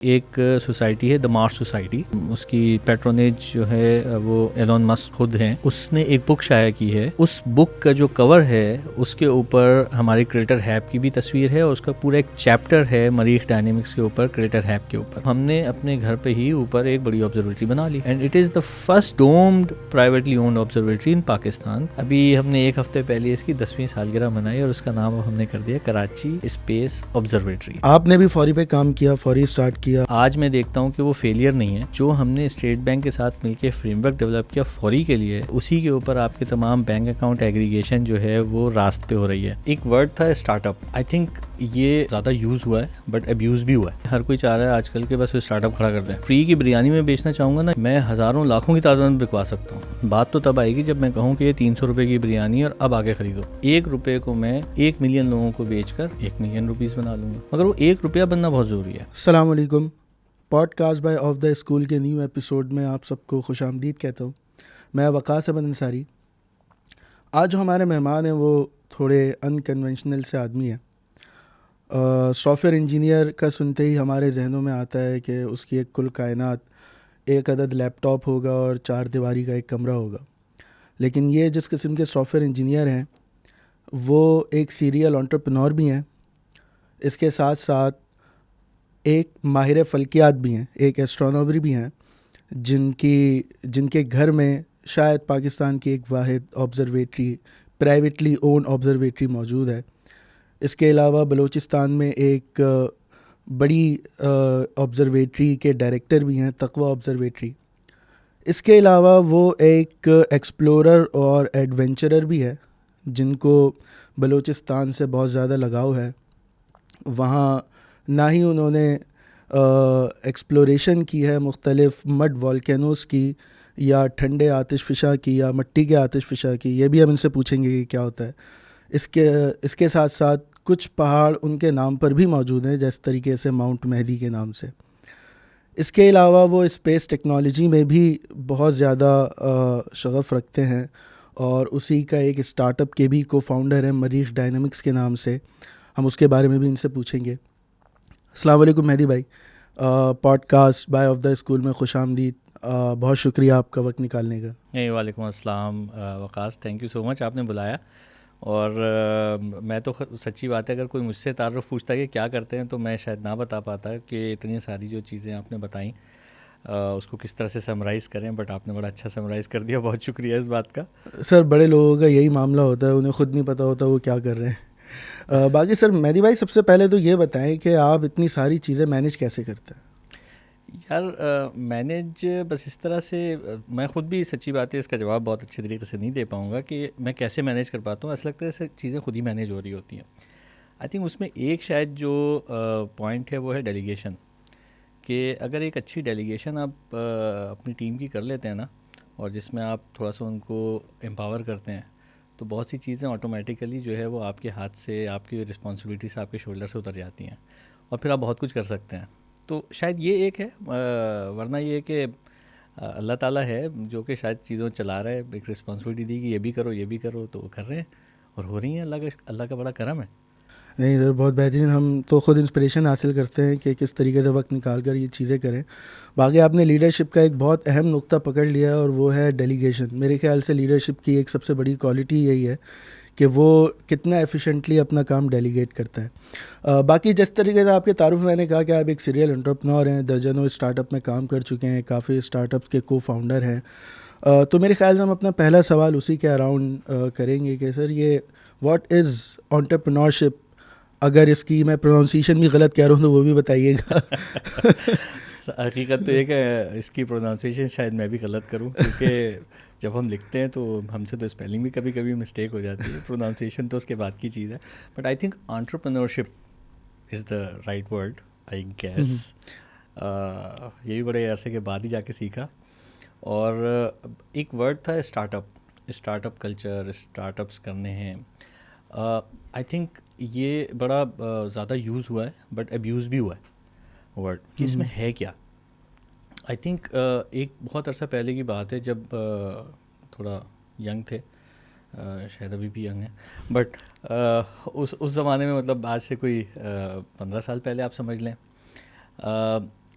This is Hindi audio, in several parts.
एक सोसाइटी है द मार्स सोसाइटी, उसकी पैट्रोनेज जो है वो एलोन मस्क खुद हैं। उसने एक बुक शाया की है। उस बुक का जो कवर है उसके ऊपर हमारे क्रिएटर हैब की भी तस्वीर है और उसका पूरा एक चैप्टर है मरीख डायनेमिक्स के ऊपर, क्रिएटर हैब के ऊपर। हमने अपने घर पे ही ऊपर एक बड़ी ऑब्जर्वेटरी बना ली and it is the first domed privately owned observatory in Pakistan. अभी हमने एक हफ्ते पहले इसकी 10वीं सालगिरह मनाई और उसका नाम हमने कर दिया कराची स्पेस ऑब्जर्वेटरी। आपने भी फौरी पे काम किया, फौरी स्टार्ट किया। आज मैं देखता हूँ कि वो फेलियर नहीं है। जो हमने स्टेट बैंक के साथ मिलकर फ्रेमवर्क डेवलप किया फौरी के लिए, उसी के ऊपर आपके तमाम बैंक अकाउंट एग्रीगेशन जो है वो रास्त पे हो रही है। एक वर्ड था स्टार्टअप, आई थिंक ये ज़्यादा यूज़ हुआ है बट अब्यूज़ भी हुआ है। हर कोई चाह रहा है आजकल के बस स्टार्टअप खड़ा कर दें। फ्री की बिरयानी में बेचना चाहूँगा ना, मैं हज़ारों लाखों की तादाद में बिकवा सकता हूँ। बात तो तब आएगी जब मैं कहूँ कि ये 300 रुपये की बिरयानी और अब आगे खरीदो। 1 रुपये को मैं 1 मिलियन लोगों को बेचकर 1 मिलियन रुपीज़ बना लूँगा, मगर वो 1 रुपया बनना बहुत ज़रूरी है। अस्सलाम वालेकुम। Podcast by of the school के न्यू एपिसोड में आप सबको खुशामदीद कहता हूँ। मैं वकास अहमद अंसारी। आज जो हमारे मेहमान हैं वो थोड़े अनकन्वेंशनल से आदमी हैं। सॉफ्टवेयर इंजीनियर का सुनते ही हमारे जहनों में आता है कि उसकी एक कुल कायनात, एक अदद लैपटॉप होगा और 4 दीवारी का एक कमरा होगा। लेकिन ये जिस किस्म के सॉफ्टवेयर इंजीनियर हैं वो एक सीरियल एंटरप्रेन्योर भी हैं, इसके साथ साथ एक माहिर फ़ल्कियात भी हैं, एक एस्ट्रोनॉमर भी हैं, जिनके घर में शायद पाकिस्तान की एक वाहिद ऑब्ज़र्वेटरी, प्राइवेटली ओन ऑब्ज़र्वेटरी मौजूद है। इसके अलावा बलूचिस्तान में एक बड़ी ऑब्ज़र्वेटरी के डायरेक्टर भी हैं, तकवा ऑब्ज़र्वेटरी। इसके अलावा वो एक एक्सप्लोरर और एडवेंचरर भी है, जिनको बलूचिस्तान से बहुत ज़्यादा लगाव है। वहाँ ना ही उन्होंने एक्सप्लोरेशन की है मुख्तलिफ़ मड वॉल्केनोज़ की या ठंडे आतिशफ़िशा की या मिट्टी के आतिशफ़िशा की, ये भी हम इनसे पूछेंगे कि क्या होता है। इसके साथ साथ कुछ पहाड़ उनके नाम पर भी मौजूद हैं, जिस तरीके से माउंट मेहदी के नाम से। इसके अलावा वो स्पेस टेक्नोलॉजी में भी बहुत ज़्यादा शगफ़ रखते हैं और उसी का एक स्टार्टअप के भी को फाउंडर हैं मरीख डायनेमिक्स के नाम से। हम उसके बारे में भी इनसे पूछेंगे। अस्सलाम वालेकुम मेहदी भाई, podcast by of the school में खुशामदीद। बहुत शुक्रिया आपका वक्त निकालने का। वालेकुम अस्सलाम Waqas, thank you so much, आपने बुलाया। और मैं तो सच्ची बात है, अगर कोई मुझसे तारुफ पूछता है कि क्या करते हैं तो मैं शायद ना बता पाता कि इतनी सारी जो चीज़ें आपने बताई उसको किस तरह से समराइज़ करें, बट आपने बड़ा अच्छा समराइज़ कर दिया, बहुत शुक्रिया इस बात का। सर, बड़े लोगों का यही मामला होता है, उन्हें ख़ुद नहीं पता होता वो क्या कर रहे हैं। बाकी सर मेहदी भाई, सबसे पहले तो ये बताएं कि आप इतनी सारी चीज़ें मैनेज कैसे करते हैं? यार मैनेज बस इस तरह से, मैं ख़ुद भी सच्ची बात है इसका जवाब बहुत अच्छे तरीके से नहीं दे पाऊँगा कि मैं कैसे मैनेज कर पाता हूँ। ऐसा लगता है ऐसे चीज़ें खुद ही मैनेज हो रही होती हैं। आई थिंक उसमें एक शायद जो पॉइंट है वो है डेलीगेशन, कि अगर एक अच्छी डेलीगेशन आप अपनी टीम की कर लेते हैं ना, और जिसमें आप थोड़ा सा उनको एम्पावर करते हैं, तो बहुत सी चीज़ें ऑटोमेटिकली जो है वो आपके हाथ से, आपकी रिस्पॉन्सिबिलिटी से, आपके शोल्डर से उतर जाती हैं और फिर आप बहुत कुछ कर सकते हैं। तो शायद ये एक है, वरना ये कि अल्लाह ताला है जो कि शायद चीज़ों चला रहा है, एक रिस्पॉन्सिबिलिटी दी कि ये भी करो तो कर रहे हैं और हो रही हैं। अल्लाह का बड़ा करम है। नहीं सर, बहुत बेहतरीन। हम तो ख़ुद इंस्पिरेशन हासिल करते हैं कि किस तरीके से वक्त निकाल कर ये चीज़ें करें। बाकी आपने लीडरशिप का एक बहुत अहम नुक्ता पकड़ लिया और वो है डेलीगेशन। मेरे ख्याल से लीडरशिप की एक सबसे बड़ी क्वालिटी यही है कि वो कितना एफिशिएंटली अपना काम डेलीगेट करता है। बाकी जिस तरीके से आपके तारुफ मैंने कहा कि आप एक सीरियल एंटरप्रेन्योर हैं, दर्जनों स्टार्टअप में काम कर चुके हैं, काफ़ी स्टार्टअप्स के को फाउंडर हैं। तो मेरे ख्याल से हम अपना पहला सवाल उसी के अराउंड करेंगे कि सर, ये व्हाट इज़ एंटरप्रेन्योरशिप। अगर इसकी मैं प्रोनाउंसिएशन भी गलत कह रहा हूँ तो वो भी बताइएगा। हकीकत तो एक है, इसकी प्रोनाउंसिएशन शायद मैं भी गलत करूँ, क्योंकि जब हम लिखते हैं तो हमसे तो स्पेलिंग भी कभी कभी मिस्टेक हो जाती है, प्रोनाउंसिएशन तो उसके बाद की चीज़ है। But I think entrepreneurship is the right word, I guess. ये भी बड़े अरसे के बाद ही जाके सीखा। और एक वर्ड था स्टार्टअप कल्चर, स्टार्टअप्स करने हैं। आई थिंक ये बड़ा ज़्यादा यूज़ हुआ है बट अब्यूज़ भी हुआ है वर्ड, कि इसमें है क्या। आई थिंक एक बहुत अरसा पहले की बात है, जब थोड़ा यंग थे, शायद अभी भी यंग है, बट उस ज़माने में, मतलब आज से कोई 15 साल पहले आप समझ लें,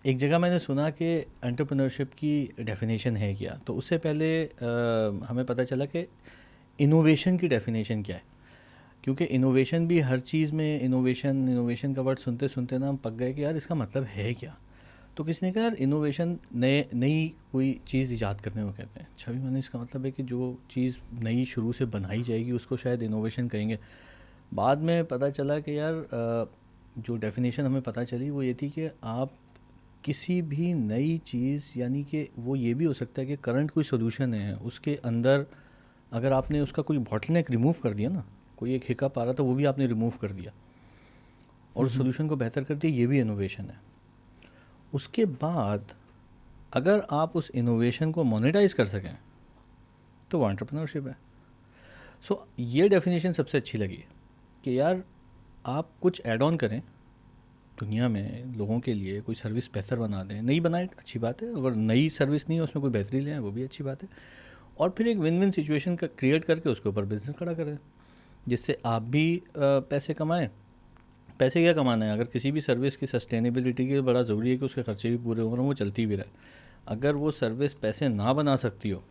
एक जगह मैंने सुना कि एंटरप्रेन्योरशिप की डेफिनेशन है क्या, तो उससे पहले हमें पता चला कि इनोवेशन की डेफिनेशन क्या है। क्योंकि इनोवेशन भी हर चीज़ में इनोवेशन इनोवेशन का वर्ड सुनते सुनते ना हम पक गए कि यार इसका मतलब है क्या। तो किसी ने कहा यार इनोवेशन नई कोई चीज़ ईजाद करने को कहते हैं। छवि मैंने इसका मतलब है कि जो चीज़ नई शुरू से बनाई जाएगी उसको शायद इनोवेशन कहेंगे। बाद में पता चला कि यार जो डेफिनेशन हमें पता चली वो ये थी कि आप किसी भी नई चीज़, यानी कि वो ये भी हो सकता है कि करंट कोई सोल्यूशन है उसके अंदर अगर आपने उसका कोई बॉटलनेक रिमूव कर दिया ना, कोई एक हिकअप आ रहा था वो भी आपने रिमूव कर दिया और सोल्यूशन को बेहतर कर दिया, ये भी इनोवेशन है। उसके बाद अगर आप उस इनोवेशन को मोनेटाइज कर सकें तो वो एंटरप्रेन्योरशिप है। सो ये डेफिनेशन सबसे अच्छी लगी कि यार आप कुछ ऐड ऑन करें दुनिया में, लोगों के लिए कोई सर्विस बेहतर बना दें। नई बनाए अच्छी बात है, अगर नई सर्विस नहीं है उसमें कोई बेहतरी ले आए वो भी अच्छी बात है। और फिर एक विन विन सिचुएशन का क्रिएट करके उसके ऊपर बिजनेस खड़ा करें जिससे आप भी पैसे कमाएं। पैसे क्या कमाना है, अगर किसी भी सर्विस की सस्टेनेबिलिटी के लिए बड़ा ज़रूरी है कि उसके खर्चे भी पूरे हो और वो चलती भी रहे। अगर वो सर्विस पैसे ना बना सकती हो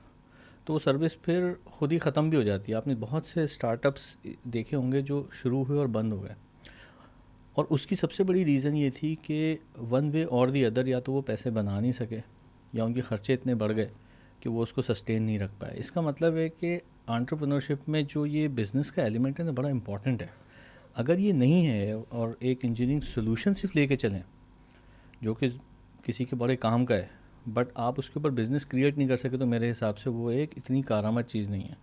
तो वो सर्विस फिर खुद ही ख़त्म भी हो जाती है। आपने बहुत से स्टार्टअप्स देखे होंगे जो शुरू हुए और बंद हो गए, और उसकी सबसे बड़ी रीज़न ये थी कि वन वे और दी अदर या तो वो पैसे बना नहीं सके या उनके खर्चे इतने बढ़ गए कि वो उसको सस्टेन नहीं रख पाए। इसका मतलब है कि एंटरप्रेन्योरशिप में जो ये बिज़नेस का एलिमेंट है ना बड़ा इंपॉर्टेंट है। अगर ये नहीं है और एक इंजीनियरिंग सोल्यूशन सिर्फ लेके चलें जो कि किसी के बड़े काम का है, बट आप उसके ऊपर बिज़नेस क्रिएट नहीं कर सके, तो मेरे हिसाब से वो एक इतनी कारआमद चीज़ नहीं है।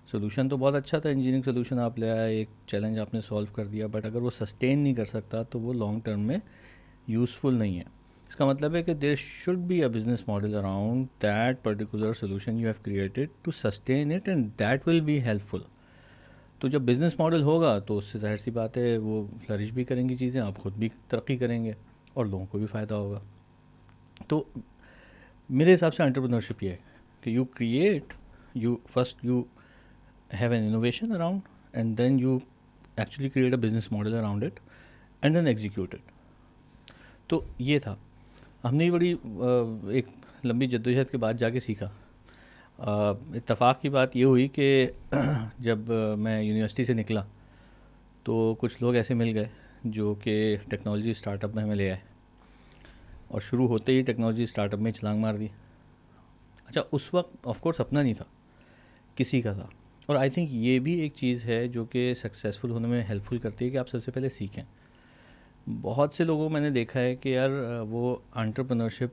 सोल्यूशन तो बहुत अच्छा था, इंजीनियरिंग सोल्यूशन आप ले आए, एक चैलेंज आपने सॉल्व कर दिया, बट अगर वो सस्टेन नहीं कर सकता तो वो लॉन्ग टर्म में यूज़फुल नहीं है। इसका मतलब है कि there should be a business model around that particular solution you have created to sustain it and that will be helpful. तो जब बिज़नेस मॉडल होगा तो उससे ज़ाहिर सी बात है वो फ्लरिश भी करेंगी चीज़ें, आप ख़ुद भी तरक्की करेंगे और लोगों को भी फ़ायदा होगा। तो मेरे हिसाब से एंटरप्रेन्योरशिप ये है कि you create, you have an innovation around and then you actually create a business model around it and then execute it. तो ये था, हमने ये बड़ी एक लंबी जद्दोजहद के बाद जाके सीखा। इत्तेफाक की बात ये हुई कि जब मैं यूनिवर्सिटी से निकला तो कुछ लोग ऐसे मिल गए जो कि टेक्नोलॉजी स्टार्टअप में हमें ले आए और शुरू होते ही टेक्नोलॉजी स्टार्टअप में छलांग मार दी। अच्छा, उस वक्त ऑफ कोर्स अपना नहीं था, किसी का था। और आई थिंक ये भी एक चीज़ है जो कि सक्सेसफुल होने में हेल्पफुल करती है कि आप सबसे पहले सीखें। बहुत से लोगों मैंने देखा है कि यार वो एंटरप्रेन्योरशिप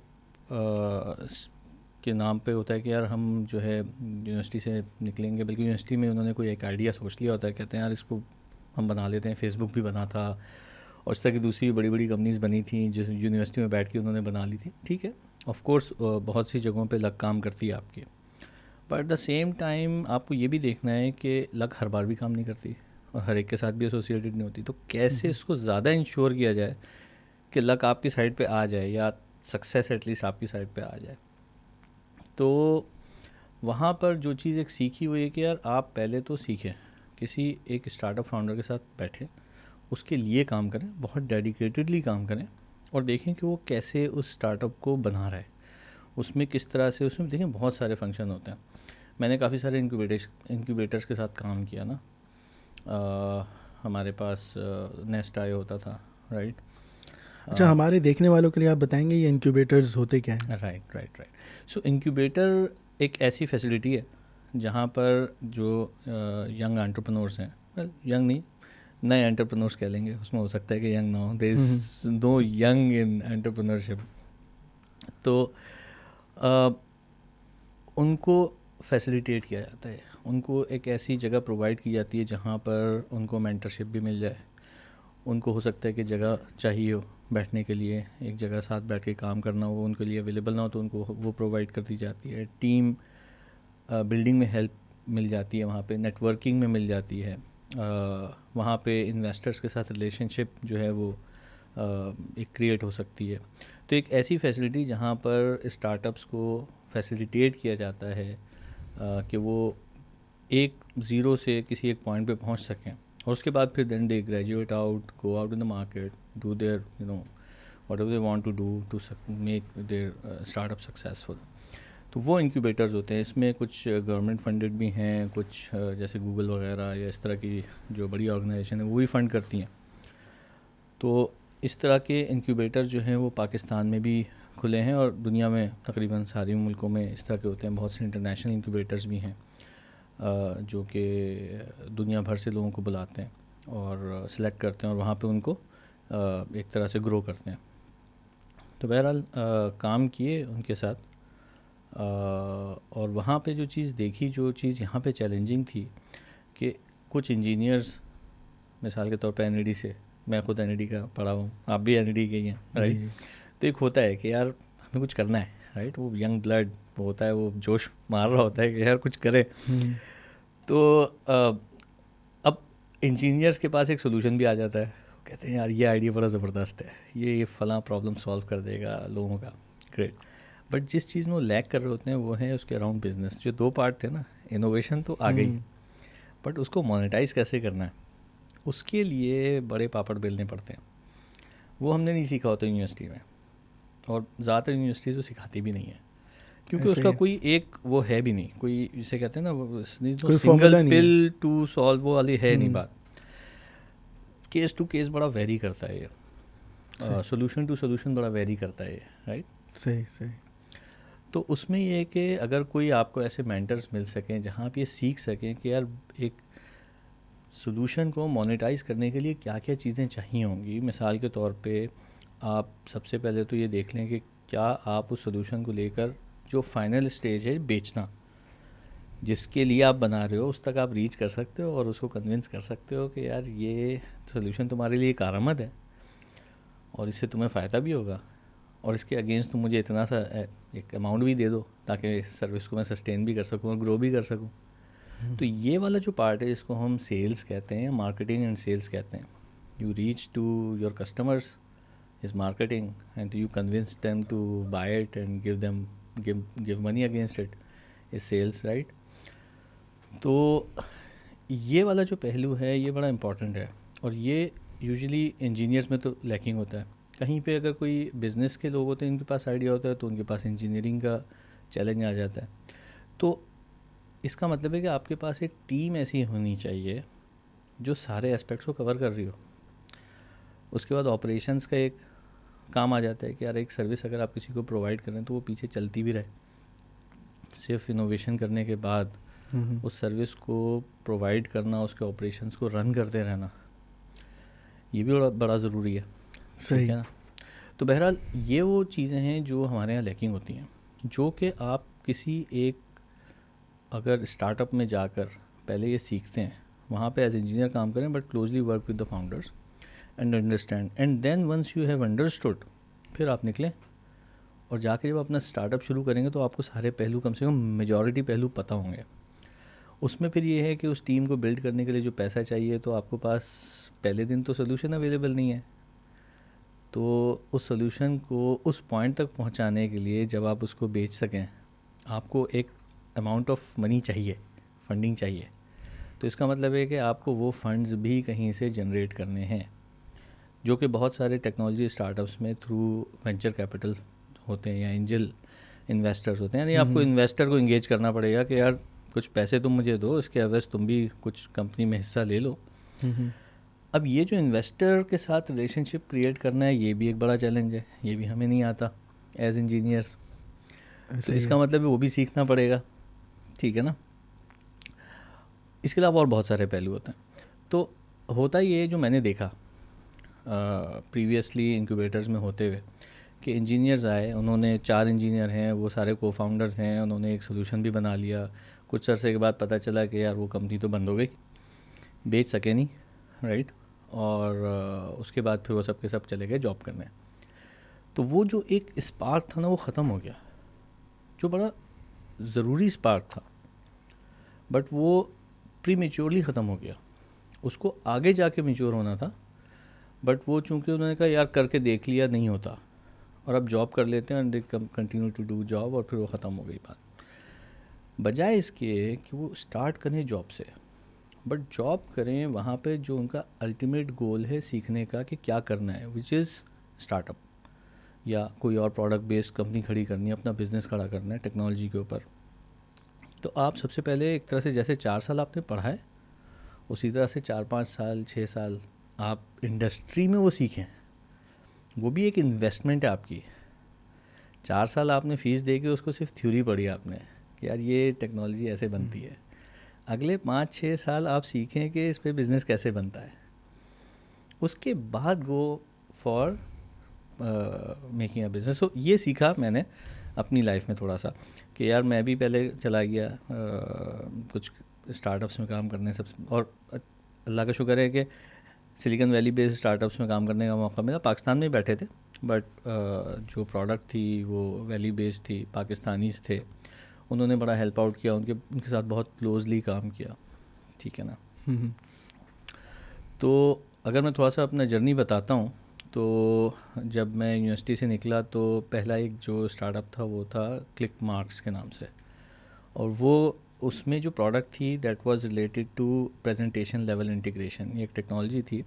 के नाम पे होता है कि यार हम जो है यूनिवर्सिटी से निकलेंगे, बल्कि यूनिवर्सिटी में उन्होंने कोई एक आइडिया सोच लिया होता है, कहते हैं यार इसको हम बना लेते हैं। फेसबुक भी बना था और इस तरह की दूसरी बड़ी बड़ी कंपनीज़ बनी थी जो यूनिवर्सिटी में बैठ के उन्होंने बना ली थी। ठीक है, ऑफ कोर्स बहुत सी जगहों पे लक काम करती है आपकी, but at the same time आपको ये भी देखना है कि लक हर बार भी काम नहीं करती और हर एक के साथ भी एसोसिएटेड नहीं होती। तो कैसे इसको ज़्यादा इंश्योर किया जाए कि लक आपकी साइड पे आ जाए या सक्सेस एटलीस्ट आपकी साइड पे आ जाए। तो वहाँ पर जो चीज़ एक सीखी हुई है कि यार आप पहले तो सीखें, किसी एक स्टार्टअप फाउंडर के साथ बैठें, उसके लिए काम करें, बहुत डेडिकेटेडली काम करें और देखें कि वो कैसे उस स्टार्टअप को बना रहा है, उसमें किस तरह से। उसमें देखें बहुत सारे फंक्शन होते हैं। मैंने काफ़ी सारे इंक्यूबेटर्स के साथ काम किया ना। हमारे पास नेस्ट आयो होता था, राइट। अच्छा, हमारे देखने वालों के लिए आप बताएंगे ये इंक्यूबेटर्स होते क्या हैं? राइट। सो इंक्यूबेटर एक ऐसी फैसिलिटी है जहाँ पर जो यंग एंटरप्रेन्योर्स हैं, वेल यंग नहीं, नए एंटरप्रेन्योर्स कह लेंगे, उसमें हो सकता है कि यंग ना हो, there is no young in entrepreneurship. तो उनको फैसिलिटेट किया जाता है, उनको एक ऐसी जगह प्रोवाइड की जाती है जहाँ पर उनको मेंटरशिप भी मिल जाए। उनको हो सकता है कि जगह चाहिए हो बैठने के लिए, एक जगह साथ बैठ के काम करना हो, उनके लिए अवेलेबल ना हो तो उनको वो प्रोवाइड कर दी जाती है। टीम बिल्डिंग में हेल्प मिल जाती है, वहाँ पे नेटवर्किंग में मिल जाती है, वहाँ पे इन्वेस्टर्स के साथ रिलेशनशिप जो है वो एक क्रिएट हो सकती है। तो एक ऐसी फैसिलिटी जहाँ पर स्टार्टअप्स को फैसिलिटेट किया जाता है कि वो एक ज़ीरो से किसी एक पॉइंट पे पहुँच सकें और उसके बाद फिर then they graduate out, go out in the market, do their whatever they want to do to make their startup successful. तो वो इंक्यूबेटर्स होते हैं। इसमें कुछ गवर्नमेंट फंडेड भी हैं, कुछ जैसे गूगल वगैरह या इस तरह की जो बड़ी ऑर्गेनाइजेशन है वो भी फंड करती हैं। तो इस तरह के इंक्यूबेटर जो हैं वो पाकिस्तान में भी खुले हैं और दुनिया में तकरीबन सारे मुल्कों में इस तरह के होते हैं। बहुत से इंटरनेशनल इंक्यूबेटर्स भी हैं जो कि दुनिया भर से लोगों को बुलाते हैं और सिलेक्ट करते हैं और वहाँ पे उनको एक तरह से ग्रो करते हैं। तो बहरहाल काम किए उनके साथ और वहाँ पे जो चीज़ देखी, जो चीज़ यहाँ पे चैलेंजिंग थी कि कुछ इंजीनियर्स, मिसाल के तौर पे एनईडी से, मैं खुद एनईडी का पढ़ा हूँ, आप भी एनईडी के ही हैं, राइट। तो एक होता है कि यार हमें कुछ करना है, राइट। वो यंग ब्लड वो होता है, वो जोश मार रहा होता है कि यार कुछ करें। तो अब इंजीनियर्स के पास एक सोल्यूशन भी आ जाता है। कहते हैं यार ये आइडिया बड़ा ज़बरदस्त है, ये फ़लाँ प्रॉब्लम सॉल्व कर देगा लोगों का, ग्रेट। बट जिस चीज़ में वो लैक कर रहे होते हैं वो है उसके अराउंड बिजनेस। जो दो पार्ट थे ना, इनोवेशन तो आ गई, बट उसको मोनेटाइज कैसे करना है, उसके लिए बड़े पापड़ बेलने पड़ते हैं। वो हमने नहीं सीखा होता यूनिवर्सिटी में, और ज़्यादातर यूनिवर्सिटीज़ वो सिखाती भी नहीं है, क्योंकि उसका कोई एक वो है भी नहीं, कोई जिसे कहते हैं ना सिंगल पिल टू सॉल्व, वो वाली है नहीं बात। केस टू केस बड़ा वेरी करता है ये, सोल्यूशन टू सोल्यूशन बड़ा वेरी करता है ये, राइट। सही। तो उसमें ये है कि अगर कोई आपको ऐसे मेंटर्स मिल सकें जहाँ आप ये सीख सकें कि यार एक सोल्यूशन को मोनेटाइज करने के लिए क्या क्या चीज़ें चाहिए होंगी। मिसाल के तौर पे आप सबसे पहले तो ये देख लें कि क्या आप उस सोल्यूशन को लेकर जो फाइनल स्टेज है बेचना, जिसके लिए आप बना रहे हो, उस तक आप रीच कर सकते हो और उसको कन्विंस कर सकते हो कि यार ये सोल्यूशन तुम्हारे लिए कारआमद है और इससे तुम्हें फ़ायदा भी होगा, और इसके अगेंस्ट तुम मुझे इतना सा एक अमाउंट भी दे दो ताकि इस सर्विस को मैं सस्टेन भी कर सकूँ और ग्रो भी कर सकूँ। तो ये वाला जो पार्ट है इसको हम सेल्स कहते हैं, मार्केटिंग एंड सेल्स कहते हैं। You reach to your customers is marketing and you convince them to buy it and give money against it is sales, right. तो ये वाला जो पहलू है ये बड़ा इम्पॉर्टेंट है, और ये यूजुअली इंजीनियर्स में तो लैकिंग होता है। कहीं पे अगर कोई बिज़नेस के लोग होते हैं, इनके पास आइडिया होता है, तो उनके पास इंजीनियरिंग का चैलेंज आ जाता है। तो इसका मतलब है कि आपके पास एक टीम ऐसी होनी चाहिए जो सारे एस्पेक्ट्स को कवर कर रही हो। उसके बाद ऑपरेशंस का एक काम आ जाता है कि यार एक सर्विस अगर आप किसी को प्रोवाइड करें तो वो पीछे चलती भी रहे। सिर्फ इनोवेशन करने के बाद उस सर्विस को प्रोवाइड करना, उसके ऑपरेशंस को रन करते रहना, ये भी बड़ा ज़रूरी है, सही है ना। तो बहरहाल ये वो चीज़ें हैं जो हमारे यहाँ लैकिंग होती हैं, जो कि आप किसी एक अगर स्टार्टअप में जाकर पहले ये सीखते हैं, वहाँ पे एज इंजीनियर काम करें, but closely work with the founders and understand, and then once you have understood, फिर आप निकलें और जाके जब अपना स्टार्टअप शुरू करेंगे तो आपको सारे पहलू, कम से कम मेजॉरिटी पहलू पता होंगे। उसमें फिर ये है कि उस टीम को बिल्ड करने के लिए जो पैसा चाहिए, तो आपके पास पहले दिन तो सोल्यूशन अवेलेबल नहीं है, तो उस सोल्यूशन को उस पॉइंट तक पहुंचाने के लिए जब आप उसको बेच सकें, आपको एक अमाउंट ऑफ मनी चाहिए, फंडिंग चाहिए। तो इसका मतलब है कि आपको वो फंड्स भी कहीं से जनरेट करने हैं, जो कि बहुत सारे टेक्नोलॉजी स्टार्टअप्स में थ्रू वेंचर कैपिटल होते हैं या एंजल इन्वेस्टर्स होते हैं। यानी आपको इन्वेस्टर को इंगेज करना पड़ेगा कि यार कुछ पैसे तुम मुझे दो, इसके अवैस तुम भी कुछ कंपनी में हिस्सा ले लो। अब ये जो इन्वेस्टर के साथ रिलेशनशिप क्रिएट करना है, ये भी एक बड़ा चैलेंज है, ये भी हमें नहीं आता एज इंजीनियर्स। तो इसका मतलब है वो भी सीखना पड़ेगा, ठीक है ना। इसके अलावा और बहुत सारे पहलू होते हैं। तो होता ये जो मैंने देखा प्रीवियसली इंक्यूबेटर्स में होते हुए कि इंजीनियर्स आए, उन्होंने 4 इंजीनियर हैं, वो सारे को फाउंडर्स हैं, उन्होंने एक सोल्यूशन भी बना लिया। कुछ अरसे के बाद पता चला कि यार वो कंपनी तो बंद हो गई, बेच सके नहीं, राइट। और उसके बाद फिर वो सब के सब चले गए जॉब करने। तो वो जो एक स्पार्क था ना, वो ख़त्म हो गया, जो बड़ा ज़रूरी स्पार्क था, बट वो प्री मेच्योरली ख़त्म हो गया। उसको आगे जाके मेच्योर होना था, बट वो चूँकि उन्होंने कहा यार करके देख लिया, नहीं होता, और अब जॉब कर लेते हैं and they continue to do job, और फिर वो ख़त्म हो गई बात। बजाय इसके कि वो स्टार्ट करें जॉब से, बट जॉब करें वहाँ पे जो उनका अल्टीमेट गोल है सीखने का कि क्या करना है, विच इज़ स्टार्टअप। या कोई और प्रोडक्ट बेस्ड कंपनी खड़ी करनी है, अपना बिज़नेस खड़ा करना है टेक्नोलॉजी के ऊपर, तो आप सबसे पहले एक तरह से जैसे 4 साल आपने पढ़ा है, उसी तरह से 4-5 साल 6 साल आप इंडस्ट्री में वो सीखें। वो भी एक इन्वेस्टमेंट है आपकी। 4 साल आपने फ़ीस दे के उसको सिर्फ थ्योरी पढ़ी आपने कि यार ये टेक्नोलॉजी ऐसे बनती है। अगले 5-6 साल आप सीखें कि इस पे बिज़नेस कैसे बनता है। उसके बाद go for making a business. तो ये सीखा मैंने अपनी लाइफ में थोड़ा सा कि यार मैं भी पहले चला गया कुछ स्टार्टअप्स में काम करने सब, और अल्लाह का शुक्र है कि सिलिकॉन वैली बेस्ड स्टार्टअप्स में काम करने का मौका मिला। पाकिस्तान में ही बैठे थे, बट जो प्रोडक्ट थी वो वैली बेस्ड थी, पाकिस्तानीज़ थे, उन्होंने बड़ा हेल्प आउट किया, उनके साथ बहुत क्लोजली काम किया, ठीक है ना। तो अगर मैं थोड़ा सा अपना जर्नी बताता हूँ, तो जब मैं यूनिवर्सिटी से निकला तो पहला एक जो स्टार्टअप था वो था क्लिक मार्क्स के नाम से, और वो उसमें जो प्रोडक्ट थी that was related to presentation level integration. ये एक टेक्नोलॉजी थी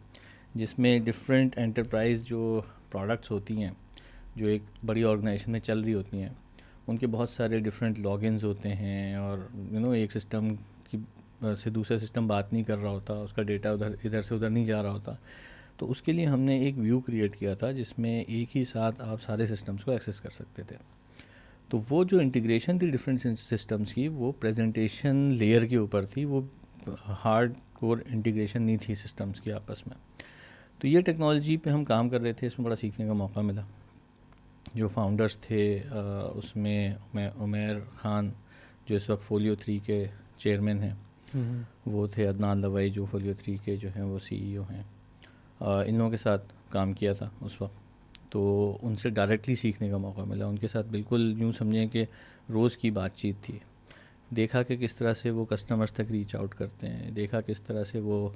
जिसमें डिफरेंट एंटरप्राइज जो प्रोडक्ट्स होती हैं, जो एक बड़ी ऑर्गेनाइजेशन में चल रही होती हैं, उनके बहुत सारे डिफरेंट लॉगिन्स होते हैं, और एक सिस्टम की से दूसरा सिस्टम बात नहीं कर रहा होता, उसका डेटा इधर से उधर नहीं जा रहा होता। तो उसके लिए हमने एक व्यू क्रिएट किया था जिसमें एक ही साथ आप सारे सिस्टम्स को एक्सेस कर सकते थे। तो वो जो इंटीग्रेशन थी डिफरेंट सिस्टम्स की, वो प्रेजेंटेशन लेयर के ऊपर थी, वो हार्ड कोर इंटीग्रेशन नहीं थी सिस्टम्स की आपस में। तो ये टेक्नोलॉजी पे हम काम कर रहे थे, इसमें बड़ा सीखने का मौका मिला। जो फाउंडर्स थे उसमें उमैर ख़ान जो इस वक्त फोलियो 3 के चेयरमैन हैं, वो थे अदनान लवाई जो फोलियो 3 के जो हैं वो CEO हैं। इन लोगों के साथ काम किया था उस वक्त, तो उनसे डायरेक्टली सीखने का मौका मिला। उनके साथ बिल्कुल यूँ समझें कि रोज़ की बातचीत थी। देखा कि किस तरह से वो कस्टमर्स तक रीच आउट करते हैं, देखा किस तरह से वो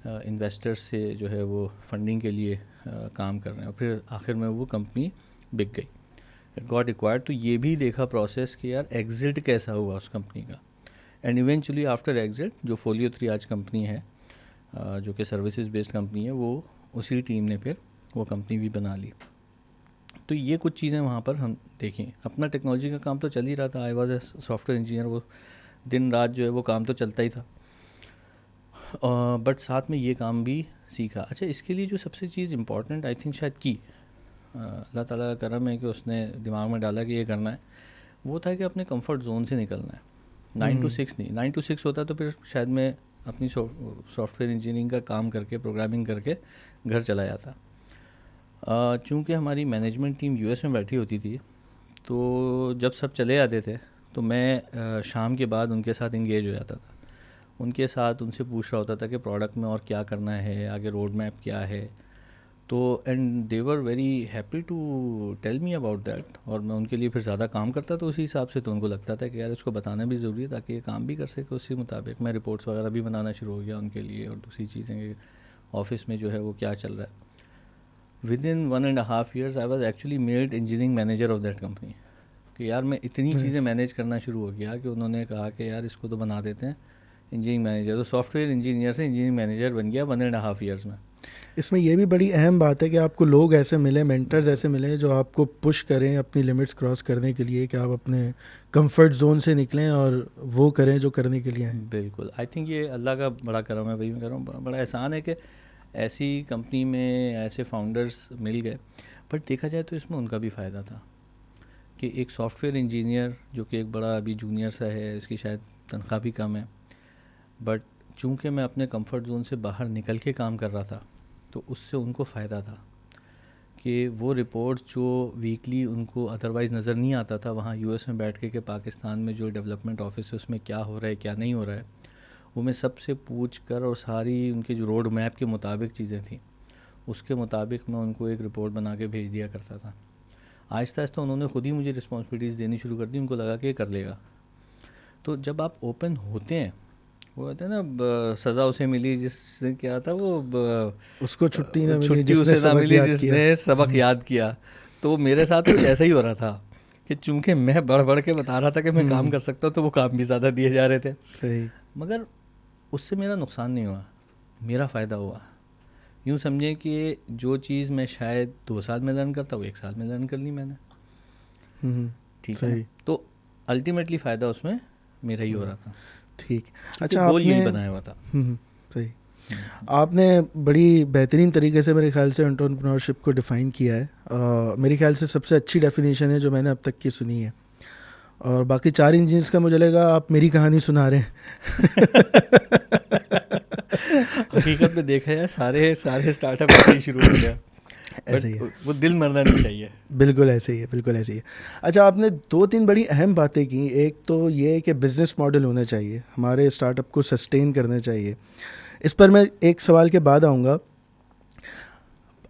इन्वेस्टर्स से जो है वो फंडिंग के लिए काम कर रहे हैं, और फिर आखिर में वो कंपनी बिक गई, इट गॉट एक्वायर्ड। तो ये भी देखा प्रोसेस कि यार एग्ज़िट कैसा हुआ उस कंपनी का, एंड इवेंचुअली आफ्टर एग्ज़िट जो फोलियो 3 आज कंपनी है, जो कि सर्विसेज बेस्ड कंपनी है, वो उसी टीम ने फिर वो कंपनी भी बना ली। तो ये कुछ चीज़ें वहाँ पर हम देखें। अपना टेक्नोलॉजी का काम तो चल ही रहा था, I was a software engineer, वो दिन रात जो है वो काम तो चलता ही था, बट साथ में ये काम भी सीखा। अच्छा, इसके लिए जो सबसे चीज़ इम्पॉर्टेंट आई थिंक शायद की अल्लाह ताला का करम है कि उसने दिमाग में डाला कि ये करना है, वो था कि अपने कंफर्ट जोन से निकलना है। 9 to 6 नहीं, 9 to 6 होता तो फिर शायद मैं अपनी सॉफ्टवेयर इंजीनियरिंग का काम करके, प्रोग्रामिंग करके घर चला जाता। चूँकि हमारी मैनेजमेंट टीम US में बैठी होती थी, तो जब सब चले जाते थे तो मैं शाम के बाद उनके साथ इंगेज हो जाता था, उनके साथ उनसे पूछ रहा होता था कि प्रोडक्ट में और क्या करना है, आगे रोड मैप क्या है। तो and they were very happy to tell me about that, और मैं उनके लिए फिर ज़्यादा काम करता तो उसी हिसाब से। तो उनको लगता था कि यार इसको बताना भी ज़रूरी है ताकि ये काम भी कर सके उसी मुताबिक। मैं रिपोर्ट्स वगैरह भी बनाना शुरू हो गया उनके लिए, और दूसरी चीज़ें ऑफिस में जो है वो क्या चल रहा है। Within 1.5 years I was actually made engineering manager of that company. कि यार मैं इतनी चीज़ें मैनेज करना शुरू हो गया कि उन्होंने कहा कि यार इसको तो बना देते हैं इंजीनियरिंग मैनेजर। तो सॉफ्टवेयर इंजीनियर से इंजीनियरिंग मैनेजर बन गया 1.5 years में। इसमें यह भी बड़ी अहम बात है कि आपको लोग ऐसे मिले, मेंटर्स ऐसे मिले जो आपको पुश करें अपनी लिमिट्स क्रॉस करने के लिए, कि आप अपने कंफर्ट जोन से निकलें और वो करें जो करने के लिए हैं। बिल्कुल, आई थिंक ये अल्लाह का बड़ा करम है, वही मैं कह रहा हूँ, बड़ा एहसान है कि ऐसी कंपनी में ऐसे फाउंडर्स मिल गए। बट देखा जाए तो इसमें उनका भी फ़ायदा था कि एक सॉफ्टवेयर इंजीनियर जो कि एक बड़ा अभी जूनियर सा है, इसकी शायद तनख्वाह भी कम है, बट चूँकि मैं अपने कंफर्ट जोन से बाहर निकल के काम कर रहा था, तो उससे उनको फ़ायदा था कि वो रिपोर्ट्स जो वीकली उनको अदरवाइज़ नज़र नहीं आता था वहाँ US में बैठ के कि पाकिस्तान में जो डेवलपमेंट ऑफिस है उसमें क्या हो रहा है क्या नहीं हो रहा है, वो मैं सबसे पूछ कर, और सारी उनके जो रोड मैप के मुताबिक चीज़ें थी उसके मुताबिक मैं उनको एक रिपोर्ट बना के भेज दिया करता था। आहिस्ता आहिस्ता उन्होंने ख़ुद ही मुझे रिस्पॉन्सिबिलिटीज़ देनी शुरू कर दी, उनको लगा कि ये कर लेगा। तो जब आप ओपन होते हैं, वो कहते हैं ना सज़ा उसे मिली जिसने क्या था वो उसको छुट्टी ना मिली छुट्टी जिसने उसे ना मिली सबक याद जिसने किया। सबक याद किया। तो मेरे साथ कुछ ऐसा ही हो रहा था कि चूंकि मैं बढ़ बढ़ के बता रहा था कि मैं काम कर सकता हूँ, तो वो काम भी ज़्यादा दिए जा रहे थे। सही। मगर उससे मेरा नुकसान नहीं हुआ, मेरा फ़ायदा हुआ। यूँ समझें कि जो चीज़ मैं शायद 2 साल में लर्न करता, वो 1 साल में लर्न कर ली मैंने। ठीक है ना? सही। तो अल्टीमेटली फ़ायदा उसमें मेरा ही हो रहा था, ठीक। क्योंकि अच्छा, गोल यही आपने बनाया हुआ था। सही। आपने बड़ी बेहतरीन तरीके से मेरे ख्याल से एंटरप्रेन्योरशिप को डिफ़ाइन किया है। मेरे ख्याल से सबसे अच्छी डेफिनेशन है जो मैंने अब तक की सुनी है। और बाकी 4 इंजीनियर्स का मुझे लगा आप मेरी कहानी सुना रहे हैं। हकीकत में देखा जाए सारे सारे स्टार्टअप ऐसे ही शुरू होते हैं, ऐसे ही बट है। वो दिल मरना नहीं चाहिए। बिल्कुल ऐसे ही है, बिल्कुल ऐसे ही है। अच्छा, आपने 2-3 बड़ी अहम बातें की। एक तो ये है कि बिज़नेस मॉडल होने चाहिए, हमारे स्टार्टअप को सस्टेन करने चाहिए। इस पर मैं एक सवाल के बाद आऊँगा।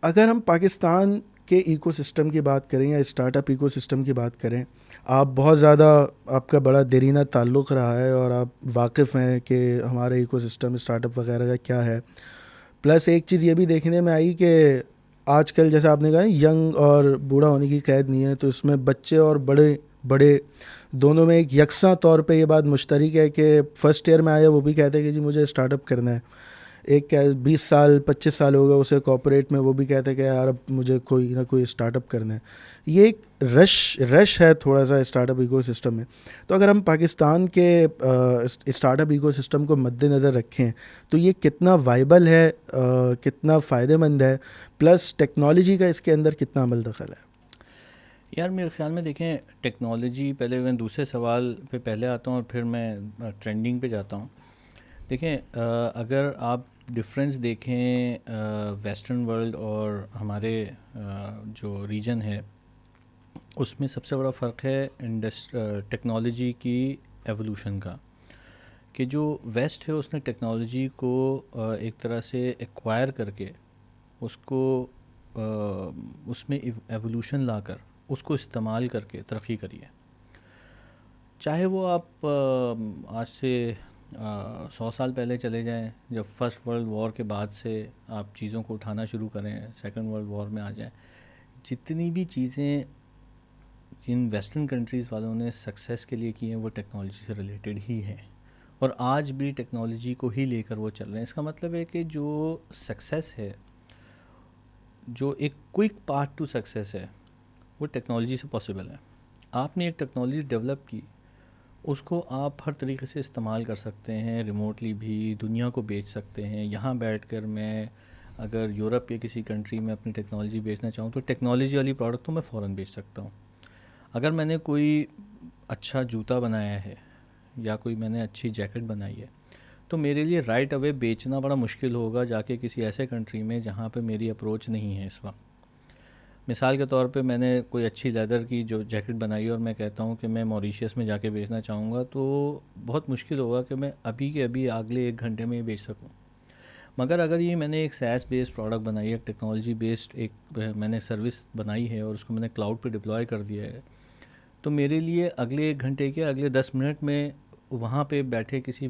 अगर हम पाकिस्तान के इकोसिस्टम की बात करें या स्टार्टअप इकोसिस्टम की बात करें, आप बहुत ज़्यादा, आपका बड़ा देरीना ताल्लुक़ रहा है और आप वाकिफ़ हैं कि हमारा इकोसिस्टम स्टार्टअप वगैरह का क्या है। प्लस एक चीज़ ये भी देखने में आई कि आजकल जैसा आपने कहा यंग और बूढ़ा होने की कैद नहीं है, तो इसमें बच्चे और बड़े बड़े दोनों में एक यकसा तौर पे ये बात मुश्तरक है कि फ़र्स्ट ईयर में आया वो भी कहते हैं कि जी मुझे स्टार्टअप करना है। एक क्या 20 साल 25 साल हो गया उसे कॉर्पोरेट में, वो भी कहते हैं कि यार अब मुझे कोई ना कोई स्टार्टअप करना है। ये एक रश है थोड़ा सा स्टार्टअप इकोसिस्टम में। तो अगर हम पाकिस्तान के स्टार्टअप इकोसिस्टम को मद्देनज़र रखें तो ये कितना वाइबल है, कितना फ़ायदेमंद है, प्लस टेक्नोलॉजी का इसके अंदर कितना अमल दखल है? यार मेरे ख्याल में देखें, टेक्नोलॉजी, पहले मैं दूसरे सवाल पे पहले आता हूँ और फिर मैं ट्रेंडिंग पे जाता हूँ। देखें, अगर आप डिफरेंस देखें वेस्टर्न वर्ल्ड और हमारे जो रीजन है, उसमें सबसे बड़ा फ़र्क है टेक्नोलॉजी की एवोल्यूशन का। कि जो वेस्ट है उसने टेक्नोलॉजी को एक तरह से एक्वायर करके उसको उसमें एवोल्यूशन लाकर उसको इस्तेमाल करके तरक्की करी है। चाहे वो आप आज से 100 साल पहले चले जाएं, जब फर्स्ट वर्ल्ड वॉर के बाद से आप चीज़ों को उठाना शुरू करें, सेकंड वर्ल्ड वॉर में आ जाएं, जितनी भी चीज़ें जिन वेस्टर्न कंट्रीज़ वालों ने सक्सेस के लिए की हैं वो टेक्नोलॉजी से रिलेटेड ही हैं, और आज भी टेक्नोलॉजी को ही लेकर वो चल रहे हैं। इसका मतलब है कि जो सक्सेस है, जो एक क्विक पाथ टू सक्सेस है, वो टेक्नोलॉजी से पॉसिबल है। आपने एक टेक्नोलॉजी डेवलप की, उसको आप हर तरीके से इस्तेमाल कर सकते हैं, रिमोटली भी दुनिया को बेच सकते हैं। यहाँ बैठकर मैं अगर यूरोप या किसी कंट्री में अपनी टेक्नोलॉजी बेचना चाहूँ तो टेक्नोलॉजी वाली प्रोडक्ट तो मैं फ़ौरन बेच सकता हूँ। अगर मैंने कोई अच्छा जूता बनाया है या कोई मैंने अच्छी जैकेट बनाई है, तो मेरे लिए राइट अवे बेचना बड़ा मुश्किल होगा जाके किसी ऐसे कंट्री में जहाँ पे मेरी अप्रोच नहीं है इस वक्त। मिसाल के तौर पे मैंने कोई अच्छी लेदर की जो जैकेट बनाई है और मैं कहता हूँ कि मैं मॉरिशियस में जाके बेचना चाहूँगा, तो बहुत मुश्किल होगा कि मैं अभी के अभी अगले 1 घंटे में ही बेच सकूँ। मगर अगर ये मैंने एक SaaS बेस्ड प्रोडक्ट बनाई है, टेक्नोलॉजी बेस्ड एक मैंने सर्विस बनाई है और उसको मैंने क्लाउड पे डिप्लॉय कर दिया है, तो मेरे लिए अगले 1 घंटे के अगले 10 मिनट में वहाँ पे बैठे किसी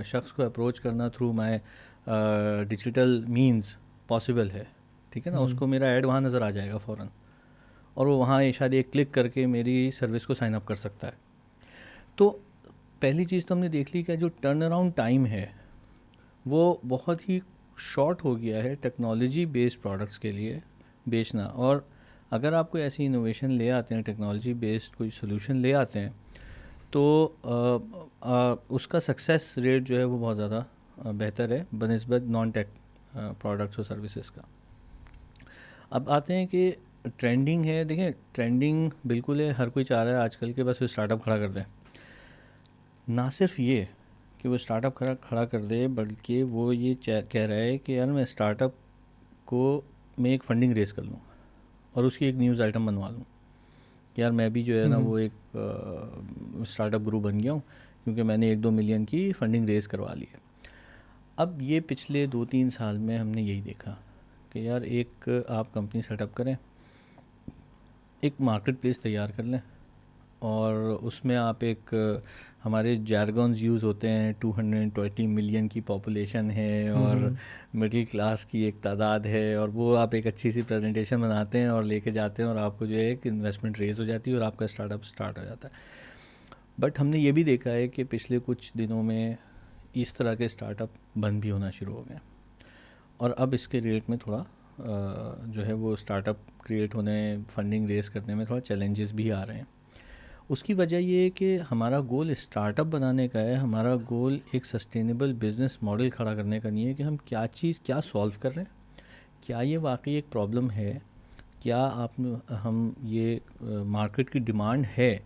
शख्स को अप्रोच करना through my digital means possible है। ठीक है ना? उसको मेरा ऐड वहाँ नज़र आ जाएगा फ़ौरन, और वो वहाँ शायद एक क्लिक करके मेरी सर्विस को साइन अप कर सकता है। तो पहली चीज़ तो हमने देख ली कि जो टर्न अराउंड टाइम है वो बहुत ही शॉर्ट हो गया है टेक्नोलॉजी बेस्ड प्रोडक्ट्स के लिए बेचना। और अगर आप कोई ऐसी इनोवेशन ले आते हैं, टेक्नोलॉजी बेस्ड कोई सोल्यूशन ले आते हैं, तो उसका सक्सेस रेट जो है वो बहुत ज़्यादा बेहतर है बनिस्बत नॉन टेक प्रोडक्ट्स और सर्विसेज का। अब आते हैं कि ट्रेंडिंग है। देखें, ट्रेंडिंग बिल्कुल है, हर कोई चाह रहा है आजकल के बस स्टार्टअप खड़ा कर दें। ना सिर्फ ये कि वो स्टार्टअप खड़ा कर दे, बल्कि वो ये कह रहा है कि यार मैं स्टार्टअप को मैं एक फंडिंग रेज़ कर लूँ और उसकी एक न्यूज़ आइटम बनवा लूँ कि यार मैं भी जो है ना वो एक स्टार्टअप गुरु बन गया हूँ क्योंकि मैंने 1-2 मिलियन की फंडिंग रेज़ करवा ली है। अब ये पिछले 2-3 साल में हमने यही देखा कि यार एक आप कंपनी सेटअप करें, एक मार्केट प्लेस तैयार कर लें, और उसमें आप एक हमारे जारगन्स यूज़ होते हैं, 220 मिलियन की पॉपुलेशन है और मिडिल क्लास की एक तादाद है, और वो आप एक अच्छी सी प्रेजेंटेशन बनाते हैं और लेके जाते हैं और आपको जो है एक इन्वेस्टमेंट रेज हो जाती है और आपका स्टार्टअप स्टार्ट हो जाता है। बट हमने ये भी देखा है कि पिछले कुछ दिनों में इस तरह के स्टार्टअप बंद भी होना शुरू हो गए, और अब इसके रेट में थोड़ा जो है वो स्टार्टअप क्रिएट होने, फंडिंग रेस करने में थोड़ा चैलेंजेस भी आ रहे हैं। उसकी वजह ये है कि हमारा गोल स्टार्टअप बनाने का है, हमारा गोल एक सस्टेनेबल बिजनेस मॉडल खड़ा करने का नहीं है कि हम क्या सॉल्व कर रहे हैं, क्या ये वाकई एक प्रॉब्लम है, क्या हम ये मार्केट की डिमांड है,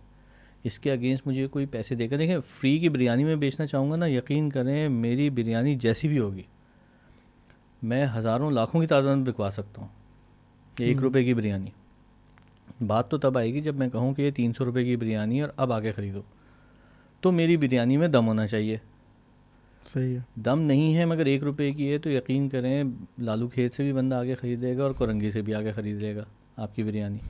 इसके अगेंस्ट मुझे कोई पैसे देगा। देखें, फ्री की बिरयानी में बेचना चाहूँगा ना, यकीन करें मेरी बिरयानी जैसी भी होगी मैं हज़ारों लाखों की तादाद में बिकवा सकता हूँ। ये 1 रुपये की बिरयानी, बात तो तब आएगी जब मैं कहूँ कि ये 300 रुपये की बिरयानी और अब आके ख़रीदो। तो मेरी बिरयानी में दम होना चाहिए। सही है। दम नहीं है मगर 1 रुपये की है तो यकीन करें लालू खेत से भी बंदा आगे ख़रीदेगा और कोरंगी से भी आगे ख़रीदेगा आपकी बिरयानी।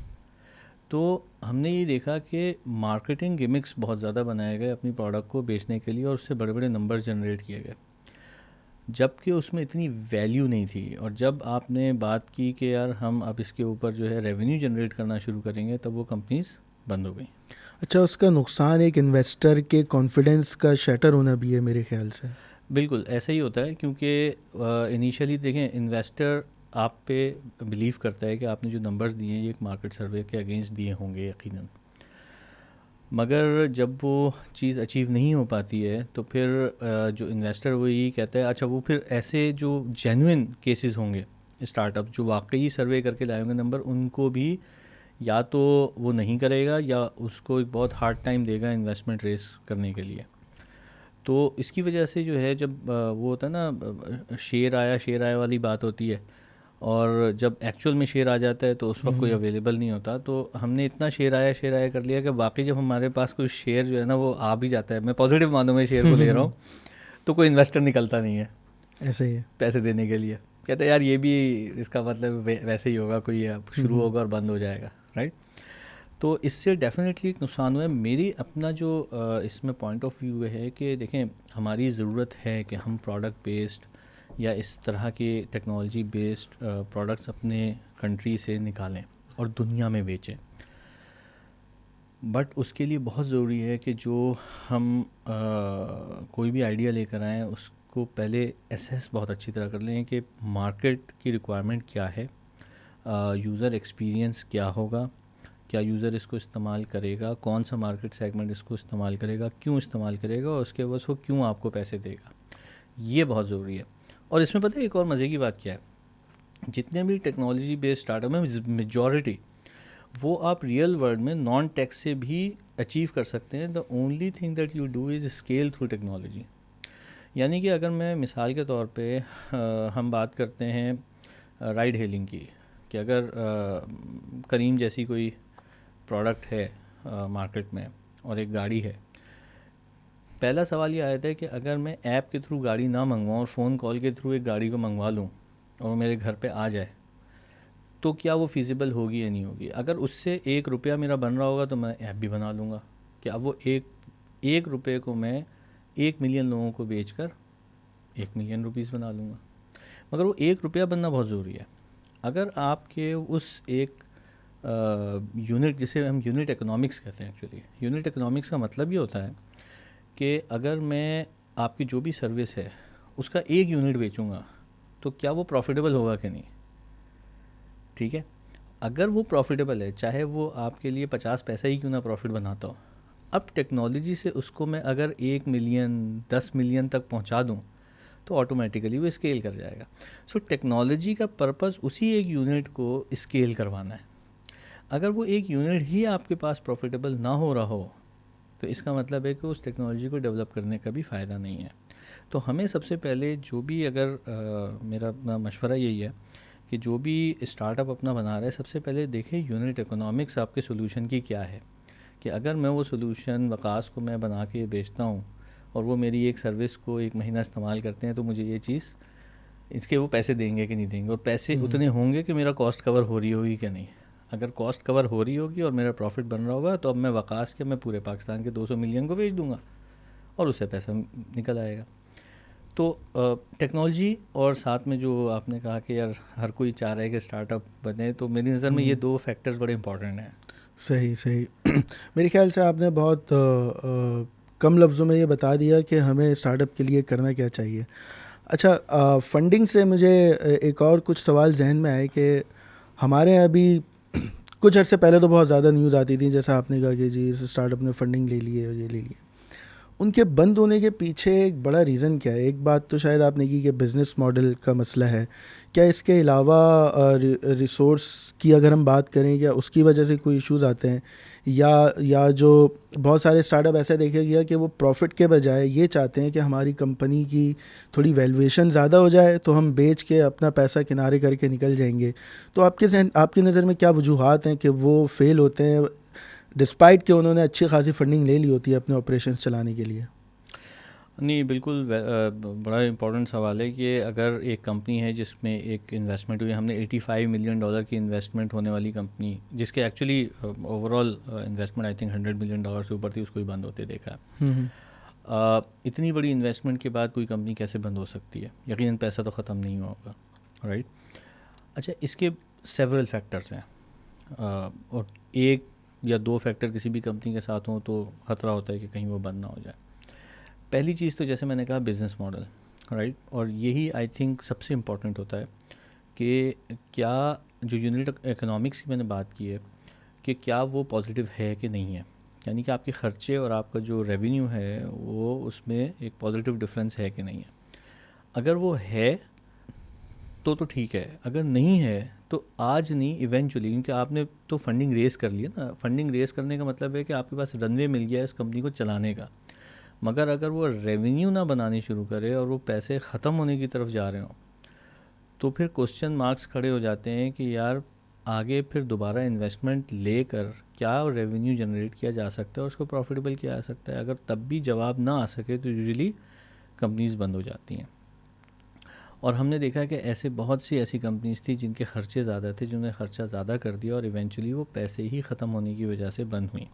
तो हमने ये देखा कि मार्केटिंग गिमिक्स बहुत ज़्यादा बनाए गए अपनी प्रोडक्ट को बेचने के लिए और उससे बड़े बड़े नंबर जनरेट किए गए, जबकि उसमें इतनी वैल्यू नहीं थी। और जब आपने बात की कि यार हम अब इसके ऊपर जो है रेवेन्यू जनरेट करना शुरू करेंगे, तब वो कंपनीज बंद हो गई। अच्छा, उसका नुकसान एक इन्वेस्टर के कॉन्फिडेंस का शटर होना भी है मेरे ख्याल से। बिल्कुल ऐसा ही होता है, क्योंकि इनिशियली देखें इन्वेस्टर आप पे बिलीव करता है कि आपने जो नंबर्स दिए हैं ये एक मार्केट सर्वे के अगेंस्ट दिए होंगे यकीनन, मगर जब वो चीज़ अचीव नहीं हो पाती है तो फिर जो इन्वेस्टर वो यही कहता है, अच्छा वो फिर ऐसे जो जेन्युइन केसेस होंगे स्टार्टअप जो वाकई सर्वे करके लाए होंगे नंबर, उनको भी या तो वो नहीं करेगा या उसको एक बहुत हार्ड टाइम देगा इन्वेस्टमेंट रेस करने के लिए। तो इसकी वजह से जो है जब वो होता है ना शेर आया वाली बात होती है, और जब एक्चुअल में शेर आ जाता है तो उस वक्त कोई अवेलेबल नहीं होता। तो हमने इतना शेर आया कर लिया कि बाकी जब हमारे पास कोई शेर जो है ना वो आ भी जाता है, मैं पॉजिटिव मानूँ में शेर को ले रहा हूँ, तो कोई इन्वेस्टर निकलता नहीं है ऐसा ही है। पैसे देने के लिए। कहते हैं यार ये भी इसका मतलब वैसे ही होगा, कोई शुरू होगा और बंद हो जाएगा, राइट। तो इससे डेफिनेटली एक नुकसान हुआ है। मेरी अपना जो इसमें पॉइंट ऑफ व्यू है कि देखें हमारी ज़रूरत है कि हम प्रोडक्ट बेस्ड या इस तरह के टेक्नोलॉजी बेस्ड प्रोडक्ट्स अपने कंट्री से निकालें और दुनिया में बेचें, बट उसके लिए बहुत ज़रूरी है कि जो हम कोई भी आइडिया लेकर आएँ उसको पहले एसेस बहुत अच्छी तरह कर लें कि मार्केट की रिक्वायरमेंट क्या है, यूज़र एक्सपीरियंस क्या होगा, क्या यूज़र इसको इस्तेमाल करेगा, कौन सा मार्केट सेगमेंट इसको इस्तेमाल करेगा, क्यों इस्तेमाल करेगा, और उसके बाद वो क्यों आपको पैसे देगा, ये बहुत ज़रूरी है। और इसमें पता है एक और मज़े की बात क्या है, जितने भी टेक्नोलॉजी बेस्ड स्टार्टअप में मेजॉरिटी वो आप रियल वर्ल्ड में नॉन टेक से भी अचीव कर सकते हैं। The only thing that you do is scale through technology. यानी कि अगर मैं मिसाल के तौर पे हम बात करते हैं राइड हेलिंग की, कि अगर करीम जैसी कोई प्रोडक्ट है मार्केट में और एक गाड़ी है, पहला सवाल ये आया था कि अगर मैं ऐप के थ्रू गाड़ी ना मंगवाऊँ और फ़ोन कॉल के थ्रू एक गाड़ी को मंगवा लूँ और वो मेरे घर पे आ जाए, तो क्या वो फिजिबल होगी या नहीं होगी। अगर उससे 1 रुपया मेरा बन रहा होगा तो मैं ऐप भी बना लूँगा कि अब वो एक रुपये को मैं 1 मिलियन लोगों को बेचकर 1 मिलियन रुपीज़ बना लूँगा। मगर वो 1 रुपया बनना बहुत ज़रूरी है। अगर आपके उस एक यूनिट, जिसे हम यूनिट इकोनॉमिक्स कहते हैं, एक्चुअली यूनिट इकोनॉमिक्स का मतलब ये होता है कि अगर मैं आपकी जो भी सर्विस है उसका 1 यूनिट बेचूंगा तो क्या वो प्रॉफिटेबल होगा कि नहीं, ठीक है। अगर वो प्रॉफिटेबल है, चाहे वो आपके लिए 50 पैसा ही क्यों ना प्रॉफिट बनाता हो, अब टेक्नोलॉजी से उसको मैं अगर 1 मिलियन 10 मिलियन तक पहुंचा दूं तो ऑटोमेटिकली वो स्केल कर जाएगा। सो टेक्नोलॉजी का पर्पस उसी 1 यूनिट को स्केल करवाना है। अगर वो 1 यूनिट ही आपके पास प्रॉफिटेबल ना हो रहा हो तो इसका मतलब है कि उस टेक्नोलॉजी को डेवलप करने का भी फ़ायदा नहीं है। तो हमें सबसे पहले जो भी अगर मेरा अपना मशवरा यही है कि जो भी स्टार्टअप अपना बना रहा है, सबसे पहले देखें यूनिट इकोनॉमिक्स आपके सोल्यूशन की क्या है, कि अगर मैं वो सोल्यूशन वकास को मैं बना के बेचता हूँ और वो मेरी एक सर्विस को 1 महीना इस्तेमाल करते हैं, तो मुझे ये चीज़ इसके वो पैसे देंगे कि नहीं देंगे, और पैसे उतने होंगे कि मेरा कॉस्ट कवर हो रही होगी कि नहीं। अगर कॉस्ट कवर हो रही होगी और मेरा प्रॉफिट बन रहा होगा तो अब मैं वकास के मैं पूरे पाकिस्तान के 200 मिलियन को बेच दूंगा और उससे पैसा निकल आएगा। तो टेक्नोलॉजी और साथ में जो आपने कहा कि यार हर कोई चाह रहा है कि स्टार्टअप बने, तो मेरी नज़र में ये 2 फैक्टर्स बड़े इंपॉर्टेंट हैं। सही सही। मेरे ख्याल से आपने बहुत कम लफ्ज़ों में ये बता दिया कि हमें स्टार्टअप के लिए करना क्या चाहिए। अच्छा, फंडिंग से मुझे एक और कुछ सवाल जहन में आए कि हमारे यहाँ अभी कुछ अर्से पहले तो बहुत ज़्यादा न्यूज़ आती थी, जैसा आपने कहा कि जी इस स्टार्टअप ने फंडिंग ले ली है और ये ले लिया। उनके बंद होने के पीछे एक बड़ा रीज़न क्या है? एक बात तो शायद आपने की कि बिज़नेस मॉडल का मसला है। क्या इसके अलावा रिसोर्स की अगर हम बात करें, क्या उसकी वजह से कोई इश्यूज़ आते हैं? या जो बहुत सारे स्टार्टअप ऐसे देखे गया कि वो प्रॉफिट के बजाय ये चाहते हैं कि हमारी कंपनी की थोड़ी वैल्यूएशन ज़्यादा हो जाए तो हम बेच के अपना पैसा किनारे करके निकल जाएंगे। तो आपकी नज़र में क्या वजूहात हैं कि वो फेल होते हैं डिस्पाइट कि उन्होंने अच्छी खासी फंडिंग ले ली होती है अपने ऑपरेशंस चलाने के लिए? नहीं, बिल्कुल बड़ा इम्पोर्टेंट सवाल है कि अगर एक कंपनी है जिसमें एक इन्वेस्टमेंट हुई, हमने $85 मिलियन की इन्वेस्टमेंट होने वाली कंपनी, जिसके actually overall investment I think $100 million से ऊपर थी, उसको भी बंद होते देखा है। इतनी बड़ी इन्वेस्टमेंट के बाद कोई कंपनी कैसे बंद हो सकती है? यकीनन पैसा तो ख़त्म नहीं हुआ होगा, राइट? अच्छा, इसके सेवरल फैक्टर्स हैं, और एक या दो फैक्टर किसी भी कंपनी के साथ हों तो ख़तरा होता है कि कहीं वो बंद ना हो जाए। पहली चीज़ तो जैसे मैंने कहा बिज़नेस मॉडल, राइट? और यही आई थिंक सबसे इम्पॉर्टेंट होता है कि क्या जो यूनिट इकोनॉमिक्स की मैंने बात की है कि क्या वो पॉजिटिव है कि नहीं है, यानी कि आपके ख़र्चे और आपका जो रेवेन्यू है वो उसमें एक पॉजिटिव डिफरेंस है कि नहीं है। अगर वो है तो ठीक है, अगर नहीं है तो आज नहीं इवेंचुअली, क्योंकि आपने तो फंडिंग रेज़ कर लिया ना। फंडिंग रेज़ करने का मतलब है कि आपके पास रनवे मिल गया है इस कंपनी को चलाने का। मगर अगर वो रेवेन्यू ना बनानी शुरू करे और वो पैसे ख़त्म होने की तरफ जा रहे हों, तो फिर क्वेश्चन मार्क्स खड़े हो जाते हैं कि यार आगे फिर दोबारा इन्वेस्टमेंट लेकर क्या रेवेन्यू जनरेट किया जा सकता है और उसको प्रॉफिटेबल किया जा सकता है। अगर तब भी जवाब ना आ सके तो यूजुअली कंपनीज़ बंद हो जाती हैं। और हमने देखा है कि ऐसे बहुत सी ऐसी कंपनीज़ थी जिनके खर्चे ज़्यादा थे, जिन्होंने ख़र्चा ज़्यादा कर दिया और इवेंचुअली वो पैसे ही ख़त्म होने की वजह से बंद हुई।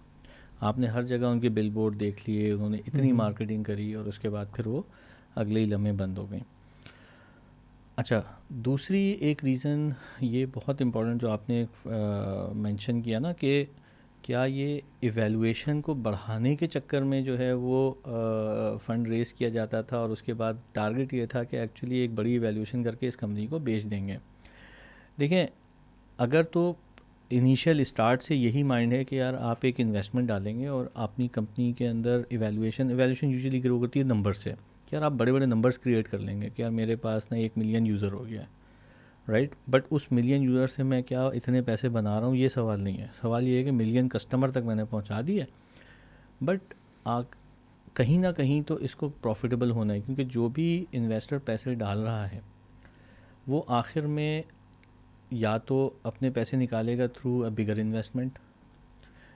आपने हर जगह उनके बिलबोर्ड देख लिए, उन्होंने इतनी मार्केटिंग करी और उसके बाद फिर वो अगले ही लम्हे बंद हो गई। अच्छा, दूसरी एक रीज़न ये बहुत इम्पोर्टेंट जो आपने मेंशन किया ना कि क्या ये इवैल्यूएशन को बढ़ाने के चक्कर में जो है वो फ़ंड रेज़ किया जाता था और उसके बाद टारगेट ये था कि एक्चुअली एक बड़ी इवैल्यूएशन करके इस कंपनी को बेच देंगे। देखें, अगर तो इनिशियल स्टार्ट से यही माइंड है कि यार आप एक इन्वेस्टमेंट डालेंगे और अपनी कंपनी के अंदर इवैल्यूएशन यूजुअली ग्रो करती है नंबर से, कि यार आप बड़े बड़े नंबर्स क्रिएट कर लेंगे कि यार मेरे पास ना 1 मिलियन यूज़र हो गया है, राइट? बट उस मिलियन यूज़र से मैं क्या इतने पैसे बना रहा हूँ, ये सवाल नहीं है। सवाल ये है कि मिलियन कस्टमर तक मैंने पहुँचा दिया, बट कहीं ना कहीं तो इसको प्रॉफिटेबल होना है, क्योंकि जो भी इन्वेस्टर पैसे डाल रहा है वो आखिर में या तो अपने पैसे निकालेगा थ्रू अ बिगर इन्वेस्टमेंट,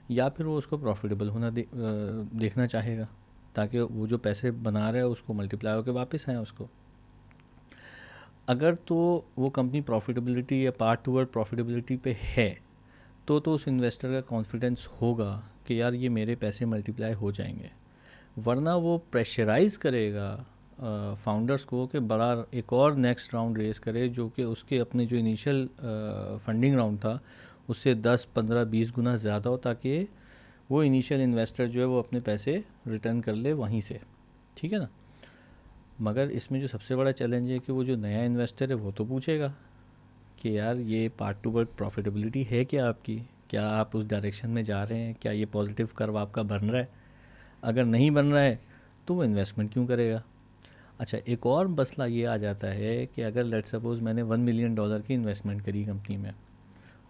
या फिर वो उसको प्रॉफिटेबल होना देखना चाहेगा, ताकि वो जो पैसे बना रहा है उसको मल्टीप्लाई होकर वापस आए उसको। अगर तो वो कंपनी प्रॉफिटेबिलिटी या पार्ट टूवर्ड प्रॉफिटेबिलिटी पे है तो उस इन्वेस्टर का कॉन्फिडेंस होगा कि यार ये मेरे पैसे मल्टीप्लाई हो जाएंगे, वरना वो प्रेशराइज़ करेगा फाउंडर्स को कि बड़ा एक और नेक्स्ट राउंड रेस करे, जो कि उसके अपने जो इनिशियल फंडिंग राउंड था उससे 10, 15, 20 गुना ज़्यादा हो, ताकि वो इनिशियल इन्वेस्टर जो है वो अपने पैसे रिटर्न कर ले वहीं से, ठीक है ना। मगर इसमें जो सबसे बड़ा चैलेंज है कि वो जो नया इन्वेस्टर है वो तो पूछेगा कि यार ये पार्ट टू पार्ट प्रॉफिटेबिलिटी है क्या आपकी, क्या आप उस डायरेक्शन में जा रहे हैं, क्या ये पॉजिटिव कर्व आपका बन रहा है? अगर नहीं बन रहा है तो वो इन्वेस्टमेंट क्यों करेगा? अच्छा, एक और मसला ये आ जाता है कि अगर लेट सपोज़ मैंने $1 मिलियन की इन्वेस्टमेंट करी कंपनी में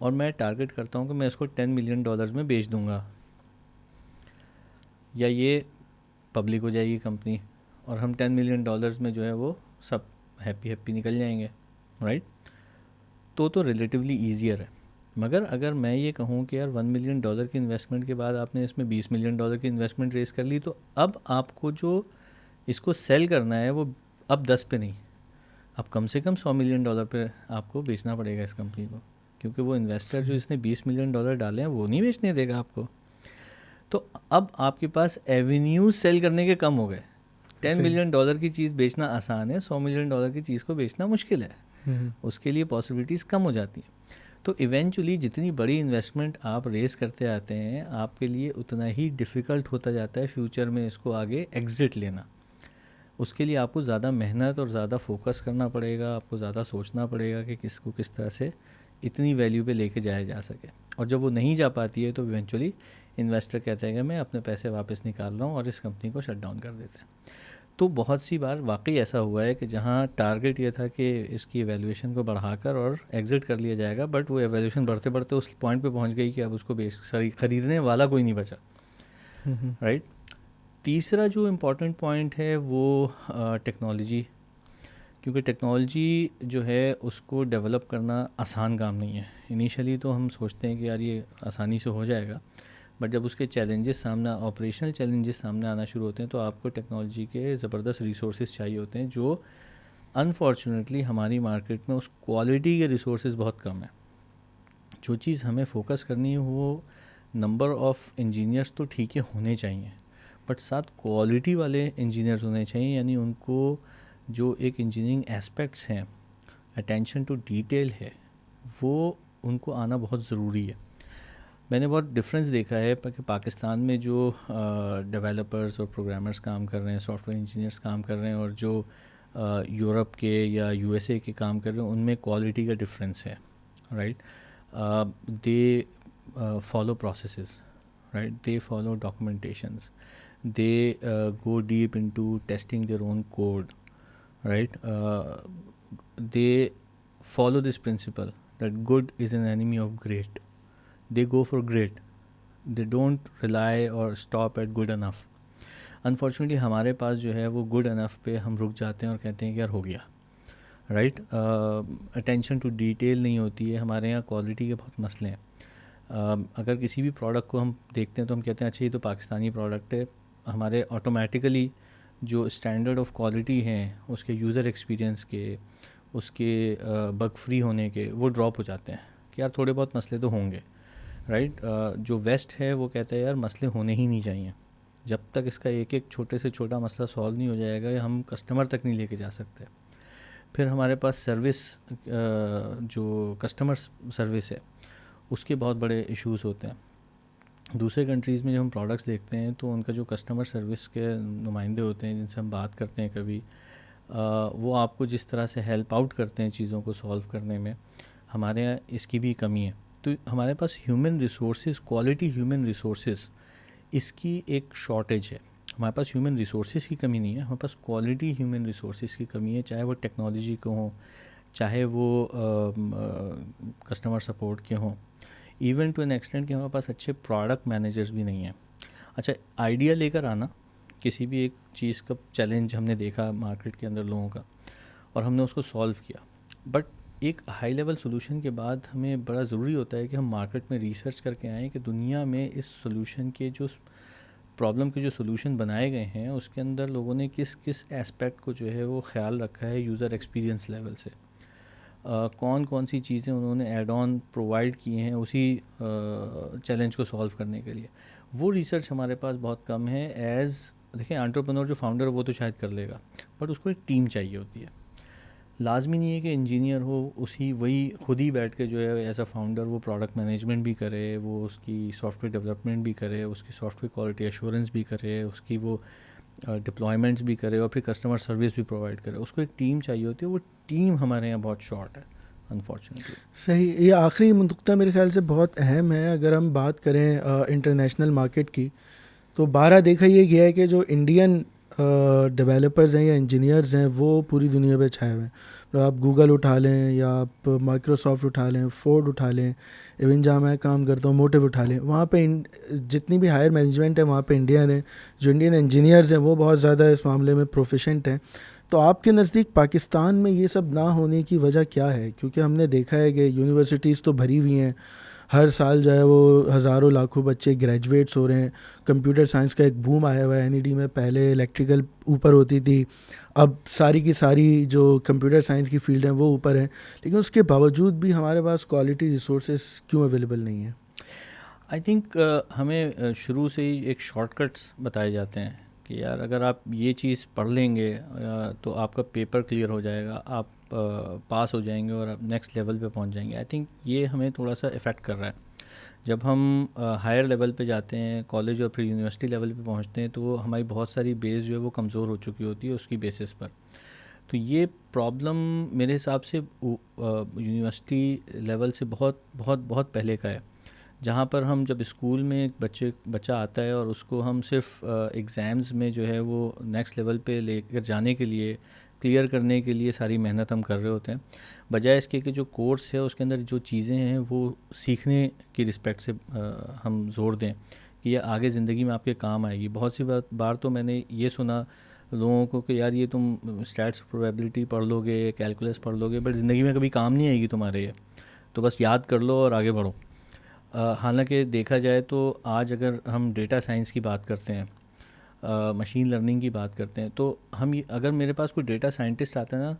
और मैं टारगेट करता हूँ कि मैं इसको $10 मिलियन में बेच दूँगा, या ये पब्लिक हो जाएगी कंपनी और हम $10 मिलियन में जो है वो सब हैप्पी निकल जाएंगे, राइट? तो रिलेटिवली ईजियर है। मगर अगर मैं ये कहूँ कि यार $1 मिलियन की इन्वेस्टमेंट के बाद आपने इसमें $20 मिलियन की इन्वेस्टमेंट रेस कर ली, तो अब आपको जो इसको सेल करना है वो अब 10 पे नहीं, अब कम से कम $100 मिलियन पे आपको बेचना पड़ेगा इस कंपनी को, क्योंकि वो इन्वेस्टर जो इसने $20 मिलियन डाले हैं वो नहीं बेचने देगा आपको। तो अब आपके पास एवेन्यूज सेल करने के कम हो गए। $10 मिलियन की चीज़ बेचना आसान है, $100 मिलियन की चीज़ को बेचना मुश्किल है, उसके लिए पॉसिबिलिटीज़ कम हो जाती हैं। तो इवेंचुअली जितनी बड़ी इन्वेस्टमेंट आप रेस करते आते हैं आपके लिए उतना ही डिफ़िकल्ट होता जाता है फ्यूचर में इसको आगे एग्ज़िट लेना। उसके लिए आपको ज़्यादा मेहनत और ज़्यादा फोकस करना पड़ेगा, आपको ज़्यादा सोचना पड़ेगा कि किसको किस तरह से इतनी वैल्यू पे लेके जाया जा सके। और जब वो नहीं जा पाती है तो इवेंचुअली इन्वेस्टर कहते हैं कि मैं अपने पैसे वापस निकाल रहा हूँ और इस कंपनी को शट डाउन कर देते हैं। तो बहुत सी बार वाकई ऐसा हुआ है कि जहाँ टारगेट ये था कि इसकी एवैल्यूएशन को बढ़ाकर और एग्ज़िट कर लिया जाएगा, बट वो एवैल्यूएशन बढ़ते बढ़ते उस पॉइंट पे पहुँच गई कि अब उसको ख़रीदने वाला कोई नहीं बचा, राइट। तीसरा जो इम्पोर्टेंट पॉइंट है वो टेक्नोलॉजी, क्योंकि टेक्नोलॉजी जो है उसको डेवलप करना आसान काम नहीं है। इनिशियली तो हम सोचते हैं कि यार ये आसानी से हो जाएगा, बट जब उसके चैलेंजेस सामने, ऑपरेशनल चैलेंजेस सामने आना शुरू होते हैं तो आपको टेक्नोलॉजी के ज़बरदस्त रिसोर्सेज चाहिए होते हैं, जो अनफॉर्चुनेटली हमारी मार्केट में उस क्वालिटी के रिसोर्सेज बहुत कम है। जो चीज़ हमें फोकस करनी है वो नंबर ऑफ़ इंजीनियर्स तो ठीक है होने चाहिए, बट साथ क्वालिटी वाले इंजीनियर्स होने चाहिए, यानी उनको जो एक इंजीनियरिंग एस्पेक्ट्स हैं, अटेंशन टू डिटेल है, वो उनको आना बहुत ज़रूरी है। मैंने बहुत डिफरेंस देखा है कि पाकिस्तान में जो डेवलपर्स और प्रोग्रामर्स काम कर रहे हैं, सॉफ्टवेयर इंजीनियर्स काम कर रहे हैं, और जो यूरोप के या यूएसए के काम कर रहे हैं, उनमें क्वालिटी का डिफरेंस है, right. They follow processes, right, they follow documentations, they go deep into testing their own code, right. They follow this principle that good is an enemy of great. They go for great, they don't rely or stop at good enough. Unfortunately हमारे पास जो है वो good enough पे हम रुक जाते हैं और कहते हैं कि यार हो गया, राइट। अटेंशन टू डिटेल नहीं होती है, हमारे यहाँ क्वालिटी के बहुत मसले हैं। अगर किसी भी प्रोडक्ट को हम देखते हैं तो हम कहते हैं अच्छा ये तो पाकिस्तानी प्रोडक्ट है, हमारे ऑटोमेटिकली जो स्टैंडर्ड ऑफ क्वालिटी हैं, उसके यूज़र एक्सपीरियंस के, उसके बग फ्री होने के, वो ड्रॉप हो जाते हैं कि यार थोड़े बहुत मसले तो होंगे, राइट। जो वेस्ट है वो कहता है यार मसले होने ही नहीं चाहिए, जब तक इसका एक एक छोटे से छोटा मसला सॉल्व नहीं हो जाएगा या हम कस्टमर तक नहीं लेके जा सकते। फिर हमारे पास सर्विस, जो कस्टमर सर्विस है, उसके बहुत बड़े इश्यूज़ होते हैं। दूसरे कंट्रीज़ में जब हम प्रोडक्ट्स देखते हैं तो उनका जो कस्टमर सर्विस के नुमाइंदे होते हैं जिनसे हम बात करते हैं कभी, वो आपको जिस तरह से हेल्प आउट करते हैं चीज़ों को सॉल्व करने में, हमारे यहाँ इसकी भी कमी है। तो हमारे पास human resources, quality human resources, इसकी एक शॉर्टेज है। हमारे पास ह्यूमन रिसोर्सेज की कमी नहीं है, हमारे पास क्वालिटी ह्यूमन रिसोर्सेज की कमी है, चाहे वो टेक्नोलॉजी के हों, चाहे वो कस्टमर सपोर्ट के हों, इवन टू एन एक्सटेंट कि हमारे पास अच्छे प्रोडक्ट मैनेजर्स भी नहीं हैं। अच्छा, आइडिया लेकर आना, किसी भी एक चीज़ का चैलेंज हमने देखा मार्केट के अंदर लोगों का और हमने उसको सॉल्व किया, बट एक हाई लेवल सोल्यूशन के बाद हमें बड़ा ज़रूरी होता है कि हम मार्केट में रिसर्च करके आएँ कि दुनिया में इस सोल्यूशन के, जो प्रॉब्लम के जो सोल्यूशन बनाए गए हैं, उसके अंदर लोगों ने किस किस एस्पेक्ट को जो है वो ख्याल रखा है यूज़र एक्सपीरियंस लेवल से, कौन कौन सी चीज़ें उन्होंने ऐड ऑन प्रोवाइड किए हैं उसी चैलेंज को सॉल्व करने के लिए। वो रिसर्च हमारे पास बहुत कम है। देखिए, एंटरप्रेन्योर जो फाउंडर वो तो शायद कर लेगा, बट उसको एक टीम चाहिए होती है। लाजमी नहीं है कि इंजीनियर हो, वही खुद ही बैठ के जो है एज अ फाउंडर वो प्रोडक्ट मैनेजमेंट भी करे, वो उसकी सॉफ्टवेयर डेवलपमेंट भी करे, उसकी सॉफ्टवेयर क्वालिटी एश्योरेंस भी करे, उसकी वो डिप्लॉयमेंट्स भी करे और फिर कस्टमर सर्विस भी प्रोवाइड करे। उसको एक टीम चाहिए होती है, वो टीम हमारे यहाँ बहुत शॉर्ट है अनफॉर्चुनेटली। सही, ये आखिरी नुक्ता मेरे ख्याल से बहुत अहम है। अगर हम बात करें इंटरनेशनल मार्केट की, तो 12 देखा ये गया है कि जो इंडियन डेवलपर्स हैं या इंजीनियर्स हैं वो पूरी दुनिया पे छाए हुए हैं। तो आप गूगल उठा लें या आप माइक्रोसॉफ्ट उठा लें, फोर्ड उठा लें, इवन जहाँ मैं काम करता हूँ मोटिव उठा लें, वहाँ पे जितनी भी हायर मैनेजमेंट है वहाँ पे इंडियन है। जो इंडियन इंजीनियर्स हैं वो बहुत ज़्यादा इस मामले में प्रोफिशेंट हैं। तो आपके नज़दीक पाकिस्तान में ये सब ना होने की वजह क्या है? क्योंकि हमने देखा है कि यूनिवर्सिटीज़ तो भरी हुई हैं, हर साल जो है वो हज़ारों लाखों बच्चे ग्रेजुएट्स हो रहे हैं। कंप्यूटर साइंस का एक बूम आया हुआ है, एनईडी में पहले इलेक्ट्रिकल ऊपर होती थी, अब सारी की सारी जो कंप्यूटर साइंस की फील्ड हैं वो ऊपर हैं, लेकिन उसके बावजूद भी हमारे पास क्वालिटी रिसोर्सेज क्यों अवेलेबल नहीं है? आई थिंक हमें शुरू से ही एक शॉर्टकट्स बताए जाते हैं कि यार अगर आप ये चीज़ पढ़ लेंगे तो आपका पेपर क्लियर हो जाएगा, आप पास हो जाएंगे और आप नेक्स्ट लेवल पे पहुंच जाएंगे। आई थिंक ये हमें थोड़ा सा इफ़ेक्ट कर रहा है। जब हम हायर लेवल पे जाते हैं, कॉलेज और फिर यूनिवर्सिटी लेवल पे पहुंचते हैं, तो हमारी बहुत सारी बेस जो है वो कमज़ोर हो चुकी होती है उसकी बेसिस पर। तो ये प्रॉब्लम मेरे हिसाब से यूनिवर्सिटी लेवल से बहुत बहुत बहुत पहले का है, जहाँ पर हम जब स्कूल में एक बच्चा आता है और उसको हम सिर्फ एग्ज़ाम्स में जो है वो नेक्स्ट लेवल पे लेकर जाने के लिए, क्लियर करने के लिए सारी मेहनत हम कर रहे होते हैं, बजाय इसके कि जो कोर्स है उसके अंदर जो चीज़ें हैं वो सीखने की रिस्पेक्ट से हम जोर दें कि ये आगे ज़िंदगी में आपके काम आएगी। बहुत सी बार तो मैंने ये सुना लोगों को कि यार ये तुम स्टैट्स प्रोबेबिलिटी पढ़ लोगे, कैलकुलस पढ़ लोगे, बट ज़िंदगी में कभी काम नहीं आएगी तुम्हारे, ये तो बस याद कर लो और आगे बढ़ो। हालांकि देखा जाए तो आज अगर हम डेटा साइंस की बात करते हैं, मशीन लर्निंग की बात करते हैं, तो अगर मेरे पास कोई डेटा साइंटिस्ट आता है ना,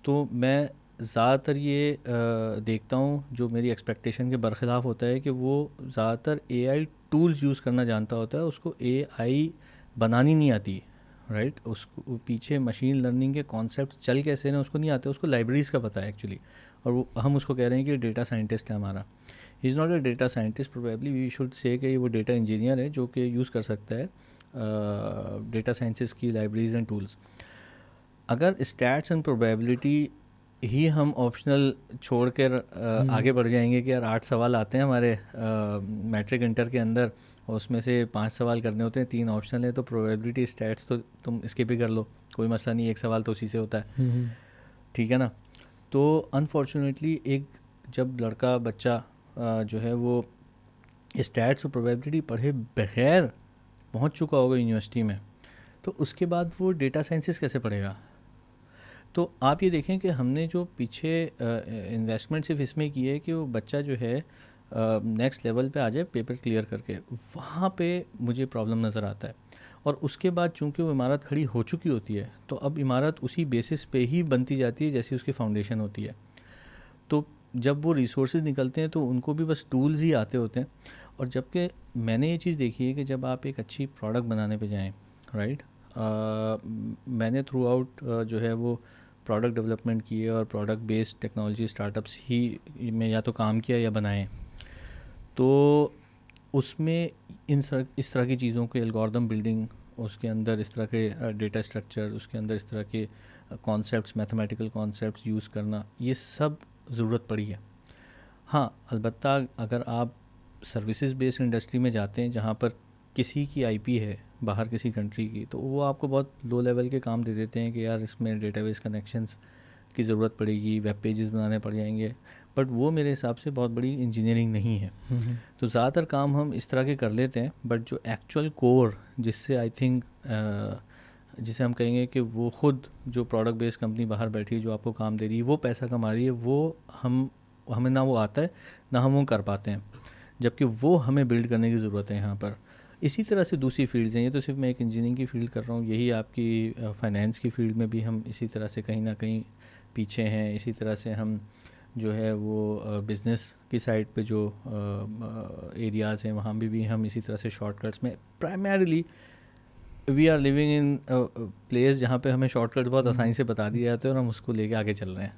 तो मैं ज़्यादातर ये देखता हूँ जो मेरी एक्सपेक्टेशन के बरखिलाफ़ होता है कि वो ज़्यादातर एआई टूल्स यूज़ करना जानता होता है, उसको एआई बनानी नहीं आती, राइट। उसको पीछे मशीन लर्निंग के कॉन्सेप्ट चल कैसे हैं उसको नहीं आते, उसको लाइब्रेरीज़ का पता है एक्चुअली, और हम उसको कह रहे हैं कि डेटा साइंटिस्ट है हमारा। He is not a data scientist, probably we should say कि वो डेटा इंजीनियर है जो कि यूज़ कर सकता है डेटा साइंसेस की लाइब्रेरीज एंड टूल्स। अगर स्टैट्स एंड प्रोबेबिलिटी ही हम ऑप्शनल छोड़ कर आगे बढ़ जाएंगे कि यार 8 सवाल आते हैं हमारे मैट्रिक इंटर के अंदर, और उसमें से 5 सवाल करने होते हैं, 3 ऑप्शनल है, तो प्रोबेबिलिटी स्टैट्स तो तुम स्किप ही कर लो, कोई मसला नहीं, एक सवाल तो उसी से होता है, ठीक है ना। तो अनफॉर्चुनेटली एक जब लड़का बच्चा जो है वो स्टैट्स और प्रोबेबिलिटी पढ़े बगैर पहुंच चुका होगा यूनिवर्सिटी में, तो उसके बाद वो डेटा साइंसेस कैसे पढ़ेगा। तो आप ये देखें कि हमने जो पीछे इन्वेस्टमेंट सिर्फ इसमें की है कि वो बच्चा जो है नेक्स्ट लेवल पे आ जाए पेपर क्लियर करके, वहाँ पे मुझे प्रॉब्लम नज़र आता है। और उसके बाद चूंकि वो इमारत खड़ी हो चुकी होती है, तो अब इमारत उसी बेसिस पे ही बनती जाती है जैसी उसकी फाउंडेशन होती है। तो जब वो रिसोर्सेज निकलते हैं तो उनको भी बस टूल्स ही आते होते हैं। और जबकि मैंने ये चीज़ देखी है कि जब आप एक अच्छी प्रोडक्ट बनाने पे जाएं, राइट, मैंने थ्रू आउट जो है वो प्रोडक्ट डेवलपमेंट किए और प्रोडक्ट बेस्ड टेक्नोलॉजी स्टार्टअप्स ही में या तो काम किया या बनाए, तो उसमें इस तरह की चीज़ों के एल्गोरिथम बिल्डिंग, उसके अंदर इस तरह के डेटा स्ट्रक्चर, उसके अंदर इस तरह के कॉन्सेप्ट्स, मैथमेटिकल कॉन्सेप्ट्स यूज़ करना, ये सब ज़रूरत पड़ी है। हाँ, अलबत्ता अगर आप सर्विसेज बेस्ड इंडस्ट्री में जाते हैं जहाँ पर किसी की आईपी है बाहर किसी कंट्री की, तो वो आपको बहुत लो लेवल के काम दे देते हैं कि यार इसमें डेटाबेस कनेक्शंस की ज़रूरत पड़ेगी, वेब पेजेस बनाने पड़ जाएंगे, बट वो मेरे हिसाब से बहुत बड़ी इंजीनियरिंग नहीं है। तो ज़्यादातर काम हम इस तरह के कर लेते हैं, बट जो एक्चुअल कोर जिससे आई थिंक जिसे हम कहेंगे कि वो खुद जो प्रोडक्ट बेस्ड कंपनी बाहर बैठी है जो आपको काम दे रही है, वो पैसा कमा रही है, वो हमें ना वो आता है ना हम वो कर पाते हैं, जबकि वो हमें बिल्ड करने की ज़रूरत है यहाँ पर। इसी तरह से दूसरी फील्ड्स हैं, ये तो सिर्फ मैं एक इंजीनियरिंग की फील्ड कर रहा हूँ, यही आपकी फाइनेंस की फील्ड में भी हम इसी तरह से कहीं ना कहीं पीछे हैं। इसी तरह से हम जो है वो बिज़नेस की साइड पे जो एरियाज़ हैं वहाँ भी हम इसी तरह से शॉर्टकट्स में, primarily we are living in place जहाँ पे हमें शॉर्टकट्स बहुत आसानी से बता दिए जाते हैं और हम उसको लेके आगे चल रहे हैं।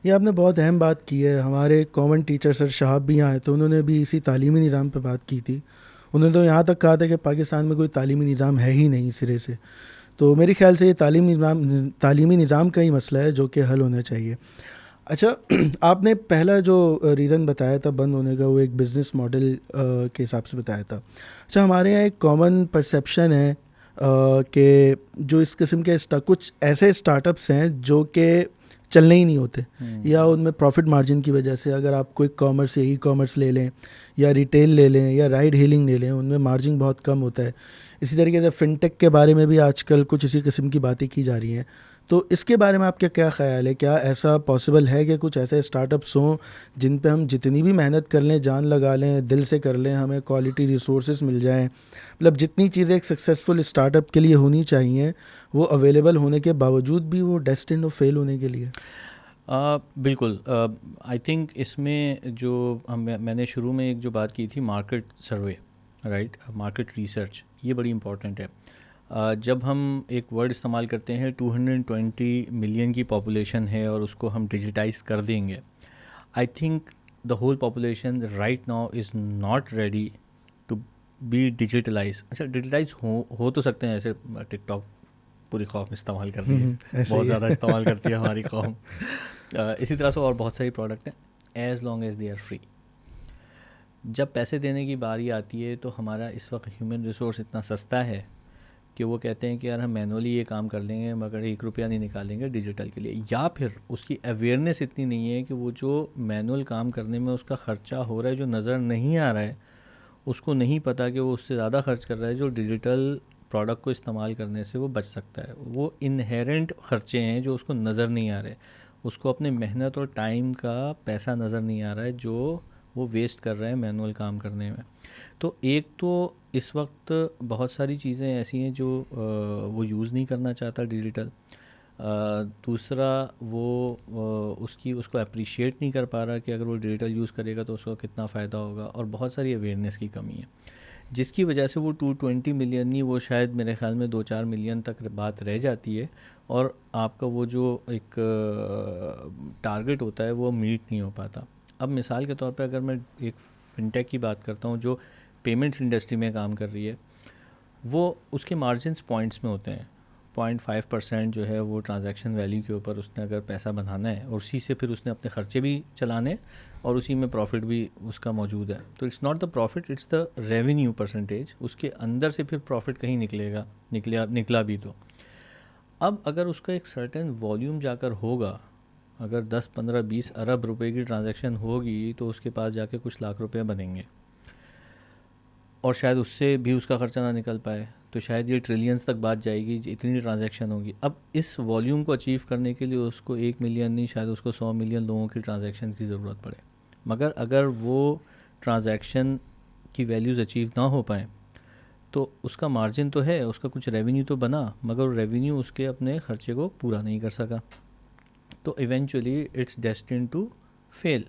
ये आपने बहुत अहम बात की है। हमारे कॉमन टीचर सर शहाब भी आए तो उन्होंने भी इसी तालीमी निज़ाम पे बात की थी। उन्होंने तो यहाँ तक कहा था कि पाकिस्तान में कोई तालीमी निज़ाम है ही नहीं सिरे से। तो मेरे ख्याल से ये तालीमी निज़ाम का ही मसला है जो कि हल होना चाहिए। अच्छा, आपने पहला जो रीज़न बताया था बंद होने का, वो एक बिज़नेस मॉडल के हिसाब से बताया था। अच्छा, हमारे यहाँ एक कॉमन परसेप्शन है कि जो इस किस्म के कुछ ऐसे स्टार्टअप्स हैं जो कि चलने ही नहीं होते, या उनमें प्रॉफिट मार्जिन की वजह से, अगर आप कोई कॉमर्स या ई कॉमर्स ले लें या रिटेल ले लें या राइड हीलिंग ले लें, उनमें मार्जिन बहुत कम होता है। इसी तरीके से फिनटेक के बारे में भी आजकल कुछ इसी किस्म की बातें की जा रही हैं। तो इसके बारे में आपका क्या ख्याल है? क्या ऐसा पॉसिबल है कि कुछ ऐसे स्टार्टअप्स हों जिन पे हम जितनी भी मेहनत कर लें, जान लगा लें, दिल से कर लें, हमें क्वालिटी रिसोर्सेज मिल जाएं, मतलब जितनी चीज़ें एक सक्सेसफुल स्टार्टअप के लिए होनी चाहिए वो अवेलेबल होने के बावजूद भी वो डेस्टिन्ड फेल होने के लिए? बिल्कुल। आई थिंक इसमें जो मैंने शुरू में एक जो बात की थी, मार्केट सर्वे, राइट, मार्केट रिसर्च, ये बड़ी इंपॉर्टेंट है। जब हम एक वर्ड इस्तेमाल करते हैं 220 मिलियन की पॉपुलेशन है और उसको हम डिजिटाइज कर देंगे, I think the whole population right now is not ready to be digitalise. अच्छा, डिजिटलाइज हो तो सकते हैं, ऐसे टिकटॉक पूरी कौम इस्तेमाल कर रही है, ऐसे बहुत ही ज़्यादा है। इस्तेमाल करती है हमारी कौम. इसी तरह से और बहुत सारी प्रोडक्ट हैं, as long as they are free. जब पैसे देने की बारी आती है तो हमारा इस वक्त ह्यूमन रिसोर्स इतना सस्ता है कि वो कहते हैं कि यार हम मैनुअली ये काम कर लेंगे मगर 1 रुपया नहीं निकालेंगे डिजिटल के लिए. या फिर उसकी अवेयरनेस इतनी नहीं है कि वो जो मैनुअल काम करने में उसका ख़र्चा हो रहा है जो नज़र नहीं आ रहा है, उसको नहीं पता कि वो उससे ज़्यादा खर्च कर रहा है जो डिजिटल प्रोडक्ट को इस्तेमाल करने से वो बच सकता है. वो इनहेरेंट ख़र्चे हैं जो उसको नज़र नहीं आ रहे, उसको अपने मेहनत और टाइम का पैसा नज़र नहीं आ रहा है जो वो वेस्ट कर रहा है मैनुअल काम करने में. तो एक तो इस वक्त बहुत सारी चीज़ें ऐसी हैं जो वो यूज़ नहीं करना चाहता डिजिटल. दूसरा वो उसको अप्रिशिएट नहीं कर पा रहा कि अगर वो डिजिटल यूज़ करेगा तो उसको कितना फ़ायदा होगा, और बहुत सारी अवेयरनेस की कमी है जिसकी वजह से वो 220 मिलियन नहीं, वो शायद मेरे ख़्याल में 2-4 मिलियन तक बात रह जाती है और आपका वो जो एक टारगेट होता है वो मीट नहीं हो पाता. अब मिसाल के तौर पे अगर मैं एक फिनटेक की बात करता हूँ जो पेमेंट्स इंडस्ट्री में काम कर रही है, वो उसके मार्जिन्स पॉइंट्स में होते हैं. 0.5% जो है वो ट्रांजैक्शन वैल्यू के ऊपर उसने अगर पैसा बनाना है और उसी से फिर उसने अपने ख़र्चे भी चलाने और उसी में प्रॉफिट भी उसका मौजूद है. तो it's not the profit, it's the revenue percentage. उसके अंदर से फिर प्रॉफिट कहीं निकला भी तो. अब अगर उसका एक सर्टेन वॉल्यूम जाकर होगा, अगर 10, 15, 20 अरब रुपए की ट्रांजैक्शन होगी तो उसके पास जाके कुछ लाख रुपए बनेंगे और शायद उससे भी उसका ख़र्चा ना निकल पाए, तो शायद ये ट्रिलियंस तक बात जाएगी, इतनी ट्रांजैक्शन होगी. अब इस वॉल्यूम को अचीव करने के लिए उसको 1 मिलियन नहीं, शायद उसको 100 मिलियन लोगों की ट्रांजैक्शन की ज़रूरत पड़े. मगर अगर वो ट्रांजैक्शन की वैल्यूज़ अचीव ना हो पाए तो उसका मार्जिन तो है, उसका कुछ रेवेन्यू तो बना, मगर रेवेन्यू उसके अपने ख़र्चे को पूरा नहीं कर सका, तो eventually it's destined to fail.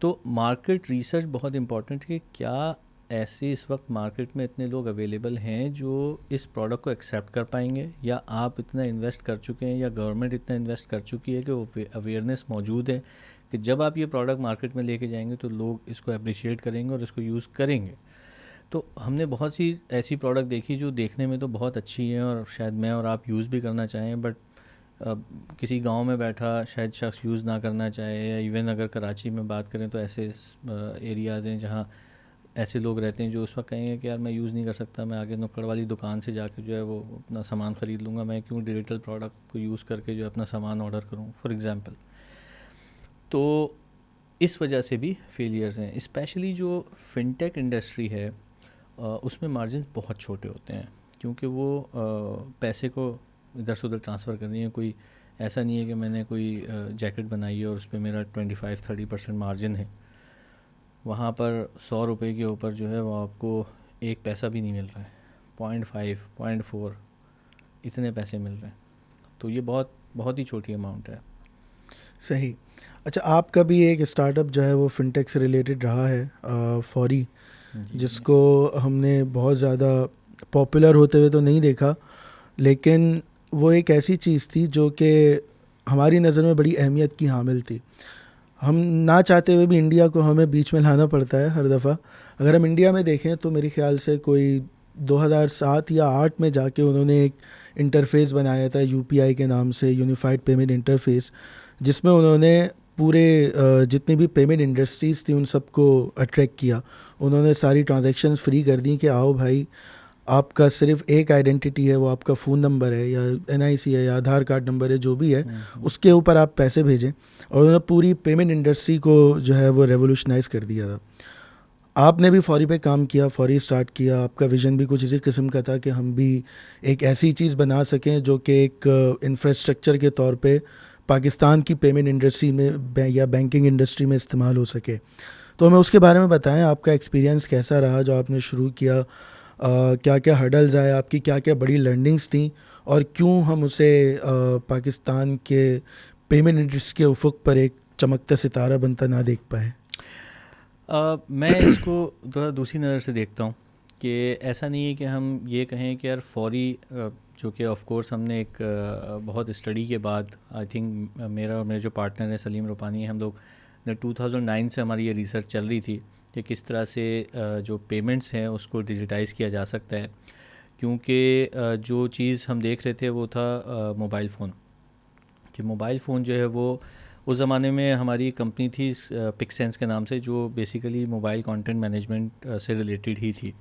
तो मार्केट रिसर्च बहुत इंपॉर्टेंट है. क्या ऐसे इस वक्त मार्केट में इतने लोग अवेलेबल हैं जो इस प्रोडक्ट को एक्सेप्ट कर पाएंगे, या आप इतना इन्वेस्ट कर चुके हैं या गवर्नमेंट इतना इन्वेस्ट कर चुकी है कि वो अवेयरनेस मौजूद है कि जब आप ये प्रोडक्ट मार्केट में लेके जाएंगे तो लोग इसको अप्रिशिएट करेंगे और इसको यूज़ करेंगे. तो हमने बहुत सी ऐसी प्रोडक्ट देखी जो देखने में तो बहुत अच्छी हैं और शायद मैं और आप यूज़ भी करना चाहें, बट किसी गांव में बैठा शायद शख्स यूज़ ना करना चाहे, या इवन अगर कराची में बात करें तो ऐसे एरियाज़ हैं जहां ऐसे लोग रहते हैं जो उस वक्त कहेंगे कि यार मैं यूज़ नहीं कर सकता, मैं आगे नुक्कड़ वाली दुकान से जाके जो है वो अपना सामान ख़रीद लूँगा, मैं क्यों डिजिटल प्रोडक्ट को यूज़ करके जो है अपना सामान ऑर्डर करूँ फॉर एग्ज़ाम्पल. तो इस वजह से भी फेलियर्स हैं. स्पेशली जो फिनटेक इंडस्ट्री है उसमें मार्जिन बहुत छोटे होते हैं क्योंकि वो पैसे को इधर से उधर ट्रांसफ़र करनी है. कोई ऐसा नहीं है कि मैंने कोई जैकेट बनाई है और उस पर मेरा 25-30% मार्जिन है. वहाँ पर 100 रुपये के ऊपर जो है वो आपको 1 पैसा भी नहीं मिल रहा है, 0.5, 0.4 इतने पैसे मिल रहे हैं. तो ये बहुत बहुत ही छोटी अमाउंट है. सही. अच्छा, आपका भी एक स्टार्टअप जो है वो फिनटेक से रिलेटेड रहा है, फौरी, जिसको हमने बहुत ज़्यादा पॉपुलर होते हुए तो नहीं देखा, लेकिन वो एक ऐसी चीज़ थी जो कि हमारी नज़र में बड़ी अहमियत की हामिल थी. हम ना चाहते हुए भी इंडिया को हमें बीच में लाना पड़ता है हर दफ़ा. अगर हम इंडिया में देखें तो मेरे ख़्याल से कोई 2007 या 8 में जाके उन्होंने एक इंटरफ़ेस बनाया था यूपीआई के नाम से, यूनिफाइड पेमेंट इंटरफ़ेस, जिसमें उन्होंने पूरे जितनी भी पेमेंट इंडस्ट्रीज़ थी उन सबको अट्रैक्ट किया. उन्होंने सारी ट्रांजैक्शंस फ्री कर दी कि आओ भाई, आपका सिर्फ एक आइडेंटिटी है, वो आपका फ़ोन नंबर है या एनआईसी है या आधार कार्ड नंबर है, जो भी है उसके ऊपर आप पैसे भेजें. और उन्होंने पूरी पेमेंट इंडस्ट्री को जो है वो रेवोल्यूशनाइज़ कर दिया था. आपने भी फौरी पे काम किया, फौरी स्टार्ट किया, आपका विज़न भी कुछ इसी किस्म का था कि हम भी एक ऐसी चीज़ बना सकें जो कि एक इंफ्रास्ट्रक्चर के तौर पे पाकिस्तान की पेमेंट इंडस्ट्री में या बैंकिंग इंडस्ट्री में इस्तेमाल हो सके. तो हमें उसके बारे में बताएं, आपका एक्सपीरियंस कैसा रहा जो आपने शुरू किया, क्या क्या हर्डल्स आए, आपकी क्या क्या बड़ी लर्निंग्स थी, और क्यों हम उसे पाकिस्तान के पेमेंट इंडस्ट्री के उफुक पर एक चमकता सितारा बनता ना देख पाए. मैं इसको थोड़ा दूसरी नज़र से देखता हूँ कि ऐसा नहीं है कि हम ये कहें कि यार फौरी, जो कि ऑफ कोर्स हमने एक बहुत स्टडी के बाद, आई थिंक मेरा और मेरे जो पार्टनर है सलीम रूपानी, हम लोग 2009 से हमारी ये रिसर्च चल रही थी कि किस तरह से जो पेमेंट्स हैं उसको डिजिटाइज़ किया जा सकता है, क्योंकि जो चीज़ हम देख रहे थे वो था मोबाइल फ़ोन, कि मोबाइल फ़ोन जो है वो उस ज़माने में हमारी कंपनी थी पिक्सेंस के नाम से, जो बेसिकली मोबाइल कंटेंट मैनेजमेंट से रिलेटेड ही थी।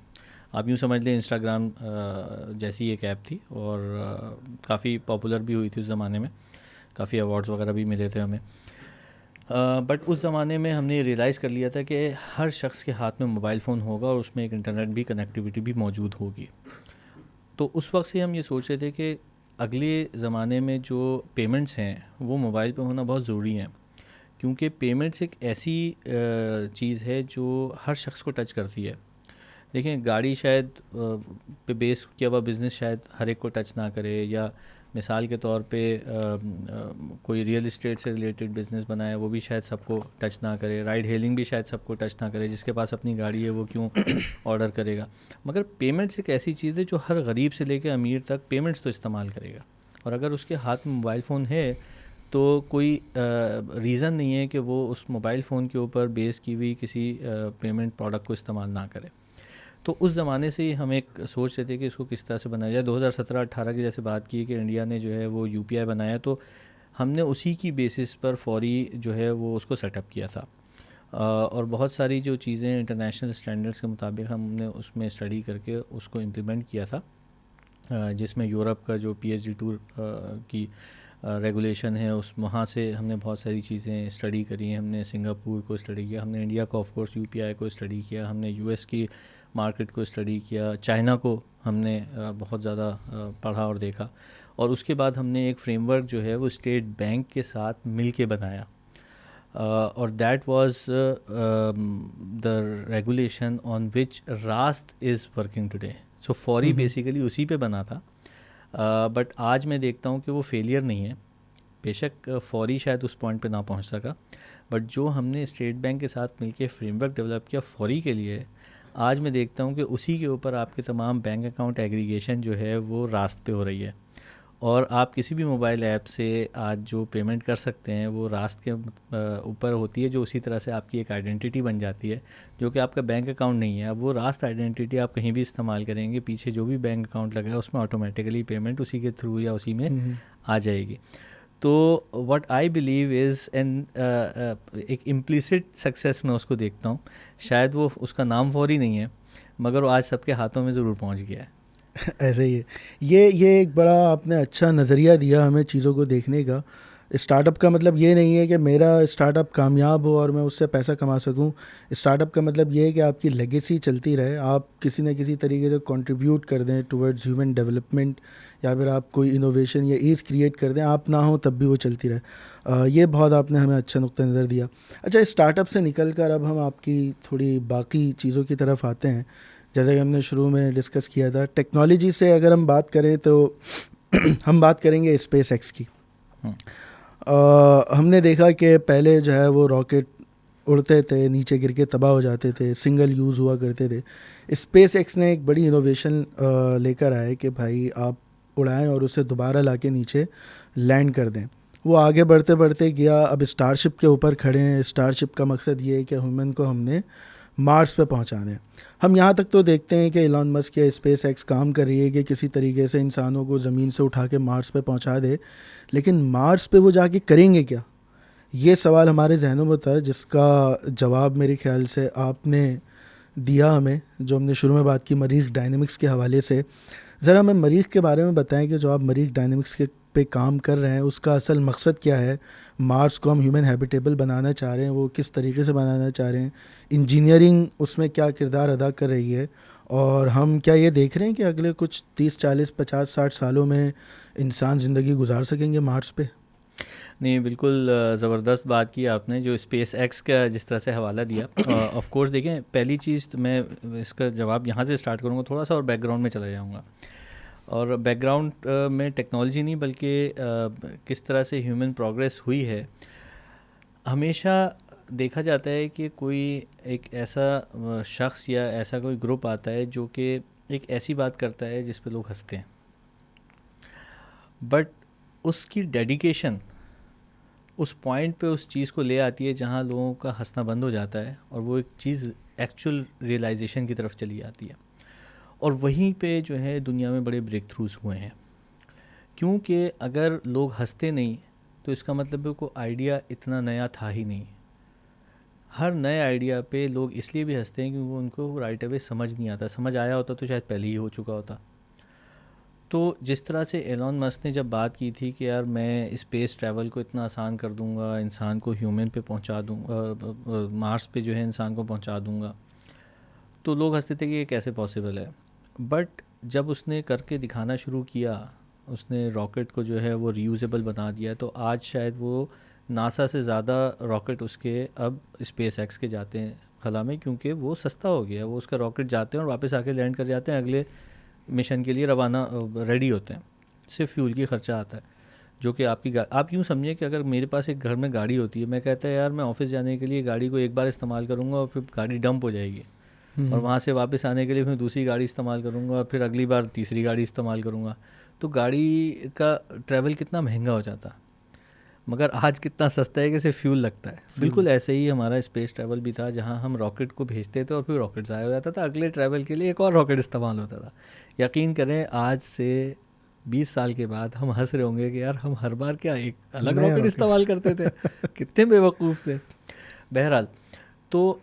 आप यूँ समझ लें इंस्टाग्राम जैसी एक ऐप थी, और काफ़ी पॉपुलर भी हुई थी उस ज़माने में, काफ़ी अवार्ड्स वगैरह भी मिले थे हमें। बट उस ज़माने में हमने रियलाइज़ कर लिया था कि हर शख्स के हाथ में मोबाइल फ़ोन होगा और उसमें एक इंटरनेट भी, कनेक्टिविटी भी मौजूद होगी। तो उस वक्त से हम ये सोच रहे थे कि अगले ज़माने में जो पेमेंट्स हैं वो मोबाइल पे होना बहुत ज़रूरी है, क्योंकि पेमेंट्स एक ऐसी चीज़ है जो हर शख्स को टच करती है। देखें, गाड़ी शायद पे बेस किया हुआ बिज़नेस शायद हर एक को टच ना करे, या मिसाल के तौर पे कोई रियल इस्टेट से रिलेटेड बिज़नेस बनाए वो भी शायद सबको टच ना करे, राइड हेलिंग भी शायद सबको टच ना करे, जिसके पास अपनी गाड़ी है वो क्यों ऑर्डर करेगा। मगर पेमेंट्स एक ऐसी चीज़ है जो हर गरीब से लेकर अमीर तक पेमेंट्स तो इस्तेमाल करेगा, और अगर उसके हाथ में मोबाइल फ़ोन है तो कोई रीज़न नहीं है कि वो उस मोबाइल फ़ोन के ऊपर बेस की हुई किसी पेमेंट प्रोडक्ट को इस्तेमाल ना करे। तो उस ज़माने से ही हम एक सोच रहे थे कि इसको किस तरह से बनाया जाए। 2017-18 की जैसे बात की कि इंडिया ने जो है वो यूपीआई बनाया, तो हमने उसी की बेसिस पर फौरी जो है वो उसको सेटअप किया था। और बहुत सारी जो चीज़ें इंटरनेशनल स्टैंडर्ड्स के मुताबिक हमने उसमें स्टडी करके उसको इम्प्लीमेंट किया था, जिसमें यूरोप का जो PSD 2 की रेगुलेशन है उस वहाँ से हमने बहुत सारी चीज़ें स्टडी करी हैं। हमने सिंगापुर को स्टडी किया, हमने इंडिया को ऑफ कोर्स यूपीआई को स्टडी किया, हमने यूएस की मार्केट को स्टडी किया, चाइना को हमने बहुत ज़्यादा पढ़ा और देखा, और उसके बाद हमने एक फ्रेमवर्क जो है वो स्टेट बैंक के साथ मिल के बनाया, और that was the regulation on which रास्ट इज़ वर्किंग टुडे। सो फौरी बेसिकली उसी पे बना था, बट आज मैं देखता हूँ कि वो फेलियर नहीं है। बेशक फौरी शायद उस पॉइंट पे ना पहुँच सका, बट जो हमने स्टेट बैंक के साथ मिलके फ्रेमवर्क डेवलप किया फौरी के लिए, आज मैं देखता हूँ कि उसी के ऊपर आपके तमाम बैंक अकाउंट एग्रीगेशन जो है वो रास्त पे हो रही है, और आप किसी भी मोबाइल ऐप से आज जो पेमेंट कर सकते हैं वो रास्त के ऊपर होती है, जो उसी तरह से आपकी एक आइडेंटिटी बन जाती है, जो कि आपका बैंक अकाउंट नहीं है। अब वो रास्त आइडेंटिटी आप कहीं भी इस्तेमाल करेंगे, पीछे जो भी बैंक अकाउंट लगा है उसमें ऑटोमेटिकली पेमेंट उसी के थ्रू या उसी में आ जाएगी। तो व्हाट आई बिलीव इज़ एक इम्प्लिसिट सक्सेस मैं उसको देखता हूँ। शायद वो उसका नाम फौरी नहीं है, मगर वो आज सबके हाथों में ज़रूर पहुँच गया है। ऐसे ही है। ये एक बड़ा आपने अच्छा नज़रिया दिया हमें चीज़ों को देखने का। स्टार्टअप का मतलब ये नहीं है कि मेरा स्टार्टअप कामयाब हो और मैं उससे पैसा कमा सकूं। स्टार्टअप का मतलब ये है कि आपकी लेगेसी चलती रहे, आप किसी न किसी तरीके से कंट्रीब्यूट कर दें टुवर्ड्स ह्यूमन डेवलपमेंट, या फिर आप कोई इनोवेशन या ईज़ क्रिएट कर दें, आप ना हो तब भी वो चलती रहे। ये बहुत आपने हमें अच्छा नुक्ता नज़र दिया। अच्छा, स्टार्टअप से निकल कर अब हम आपकी थोड़ी बाकी चीज़ों की तरफ आते हैं। जैसे कि हमने शुरू में डिस्कस किया था, टेक्नोलॉजी से अगर हम बात करें तो हम बात करेंगे स्पेस एक्स की। हमने देखा कि पहले जो है वो रॉकेट उड़ते थे, नीचे गिर के तबाह हो जाते थे, सिंगल यूज़ हुआ करते थे। स्पेस एक्स ने एक बड़ी इनोवेशन लेकर आए कि भाई आप उड़ाएं और उसे दोबारा लाके नीचे लैंड कर दें। वो आगे बढ़ते बढ़ते गया, अब स्टारशिप के ऊपर खड़े हैं। स्टारशिप का मकसद ये है कि ह्यूमन को हमने मार्स पे पहुंचाना है। हम यहाँ तक तो देखते हैं कि एलन मस्क या स्पेस एक्स काम कर रही है कि किसी तरीके से इंसानों को ज़मीन से उठा के मार्स पे पहुंचा दे, लेकिन मार्स पे वो जाके करेंगे क्या, ये सवाल हमारे जहनों में था, जिसका जवाब मेरे ख्याल से आपने दिया हमें, जो हमने शुरू में बात की मरीख डायनेमिक्स के हवाले से। ज़रा हमें मरीख के बारे में बताएं कि जो आप मरीख डायनेमिक्स के पे काम कर रहे हैं उसका असल मकसद क्या है। मार्स को हम ह्यूमन हैबिटेबल बनाना चाह रहे हैं, वो किस तरीके से बनाना चाह रहे हैं, इंजीनियरिंग उसमें क्या किरदार अदा कर रही है, और हम क्या ये देख रहे हैं कि अगले कुछ 30, 40, 50, 60 सालों में इंसान ज़िंदगी गुजार सकेंगे मार्स पे। नहीं, बिल्कुल ज़बरदस्त बात की आपने, जो स्पेस एक्स का जिस तरह से हवाला दिया। ऑफ कोर्स देखें, पहली चीज़ तो मैं इसका जवाब यहाँ से स्टार्ट करूँगा थोड़ा सा, और बैकग्राउंड में चला जाऊँगा। और बैकग्राउंड में टेक्नोलॉजी नहीं बल्कि किस तरह से ह्यूमन प्रोग्रेस हुई है। हमेशा देखा जाता है कि कोई एक ऐसा शख्स या ऐसा कोई ग्रुप आता है जो कि एक ऐसी बात करता है जिस पे लोग हंसते हैं, बट उसकी डेडिकेशन उस पॉइंट पे उस चीज़ को ले आती है जहाँ लोगों का हंसना बंद हो जाता है और वो एक चीज़ एक्चुअल रियलाइजेशन की तरफ चली जाती है। और वहीं पे जो है दुनिया में बड़े ब्रेक थ्रूज हुए हैं, क्योंकि अगर लोग हंसते नहीं तो इसका मतलब है कोई आइडिया इतना नया था ही नहीं। हर नए आइडिया पे लोग इसलिए भी हंसते हैं क्योंकि उनको राइट अवे समझ नहीं आता, समझ आया होता तो शायद पहले ही हो चुका होता। तो जिस तरह से एलॉन मस्क ने जब बात की थी कि यार मैं स्पेस ट्रैवल को इतना आसान कर दूंगा, इंसान को ह्यूमन पे पहुंचा दूंगा, मार्स पे जो है इंसान को पहुंचा दूंगा, तो लोग हंसते थे कि ये कैसे पॉसिबल है। बट जब उसने करके दिखाना शुरू किया, उसने रॉकेट को जो है वो रीयूजेबल बना दिया, तो आज शायद वो नासा से ज़्यादा रॉकेट उसके अब स्पेस एक्स के जाते हैं खला में, क्योंकि वो सस्ता हो गया। वो उसका रॉकेट जाते हैं और वापस आके लैंड कर जाते हैं, अगले मिशन के लिए रवाना रेडी होते हैं। सिर्फ फ्यूल की ख़र्चा आता है, जो कि आपकी आप यूँ समझिए कि अगर मेरे पास एक घर में गाड़ी होती है, मैं कहता है यार मैं ऑफिस जाने के लिए गाड़ी को एक बार इस्तेमाल करूँगा और फिर गाड़ी डंप हो जाएगी, और वहाँ से वापस आने के लिए फिर दूसरी गाड़ी इस्तेमाल करूँगा और फिर अगली बार तीसरी गाड़ी इस्तेमाल करूँगा, तो गाड़ी का ट्रैवल कितना महंगा हो जाता। मगर आज कितना सस्ता है कि सिर्फ फ्यूल लगता है। बिल्कुल ऐसे ही हमारा स्पेस ट्रैवल भी था, जहाँ हम रॉकेट को भेजते थे और फिर रॉकेट ज़ाया हो जाता था, अगले ट्रैवल के लिए एक और रॉकेट इस्तेमाल होता था। यकीन करें आज से 20 साल के बाद हम हंस रहे होंगे कि यार हम हर बार क्या एक अलग नया रॉकेट रॉकेट। इस्तेमाल करते थे, कितने बेवकूफ़ थे। बहरहाल, तो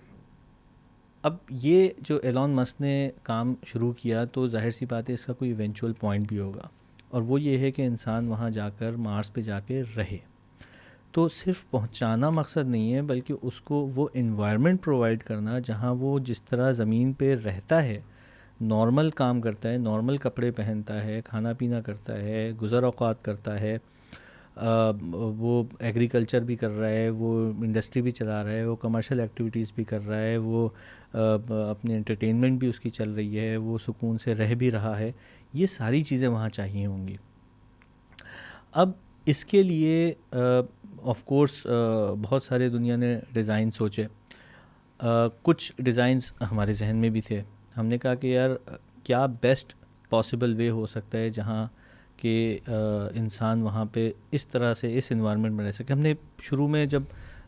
अब ये जो एलॉन मस्क ने काम शुरू किया, तो जाहिर सी बात है इसका कोई इवेंचुअल पॉइंट भी होगा, और वो ये है कि इंसान वहाँ जाकर मार्स पे जाके रहे। तो सिर्फ पहुंचाना मकसद नहीं है, बल्कि उसको वो इन्वायरमेंट प्रोवाइड करना जहां वो जिस तरह ज़मीन पे रहता है, नॉर्मल काम करता है, नॉर्मल कपड़े पहनता है, खाना पीना करता है, गुज़र औक़ात करता है, वो एग्रीकल्चर भी कर रहा है, वो इंडस्ट्री भी चला रहा है, वो कमर्शियल एक्टिविटीज़ भी कर रहा है, वो अपने एंटरटेनमेंट भी उसकी चल रही है, वो सुकून से रह भी रहा है। ये सारी चीज़ें वहाँ चाहिए होंगी। अब इसके लिए ऑफ कोर्स बहुत सारे दुनिया ने डिज़ाइन सोचे। कुछ डिज़ाइंस हमारे जहन में भी थे। हमने कहा कि यार क्या बेस्ट पॉसिबल वे हो सकता है जहाँ कि इंसान वहाँ पे इस तरह से इस इन्वायरमेंट में रह सके। हमने शुरू में जब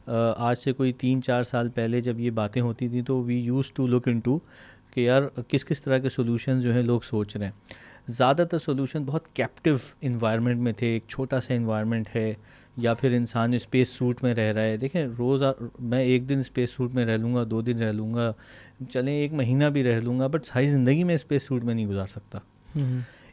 आज से कोई 3-4 साल पहले जब ये बातें होती थी, तो we use to look into कि यार किस किस तरह के सोल्यूशन जो हैं लोग सोच रहे हैं। ज़्यादातर सोल्यूशन बहुत कैप्टिव इन्वायरमेंट में थे, एक छोटा सा इन्वायरमेंट है, या फिर इंसान स्पेस सूट में रह रहा है। देखें, रोज़ मैं एक दिन स्पेस सूट में रह लूँगा, 2 दिन रह लूँगा, चलें 1 महीना भी रह लूँगा, बट सारी ज़िंदगी में स्पेस सूट में नहीं गुजार सकता।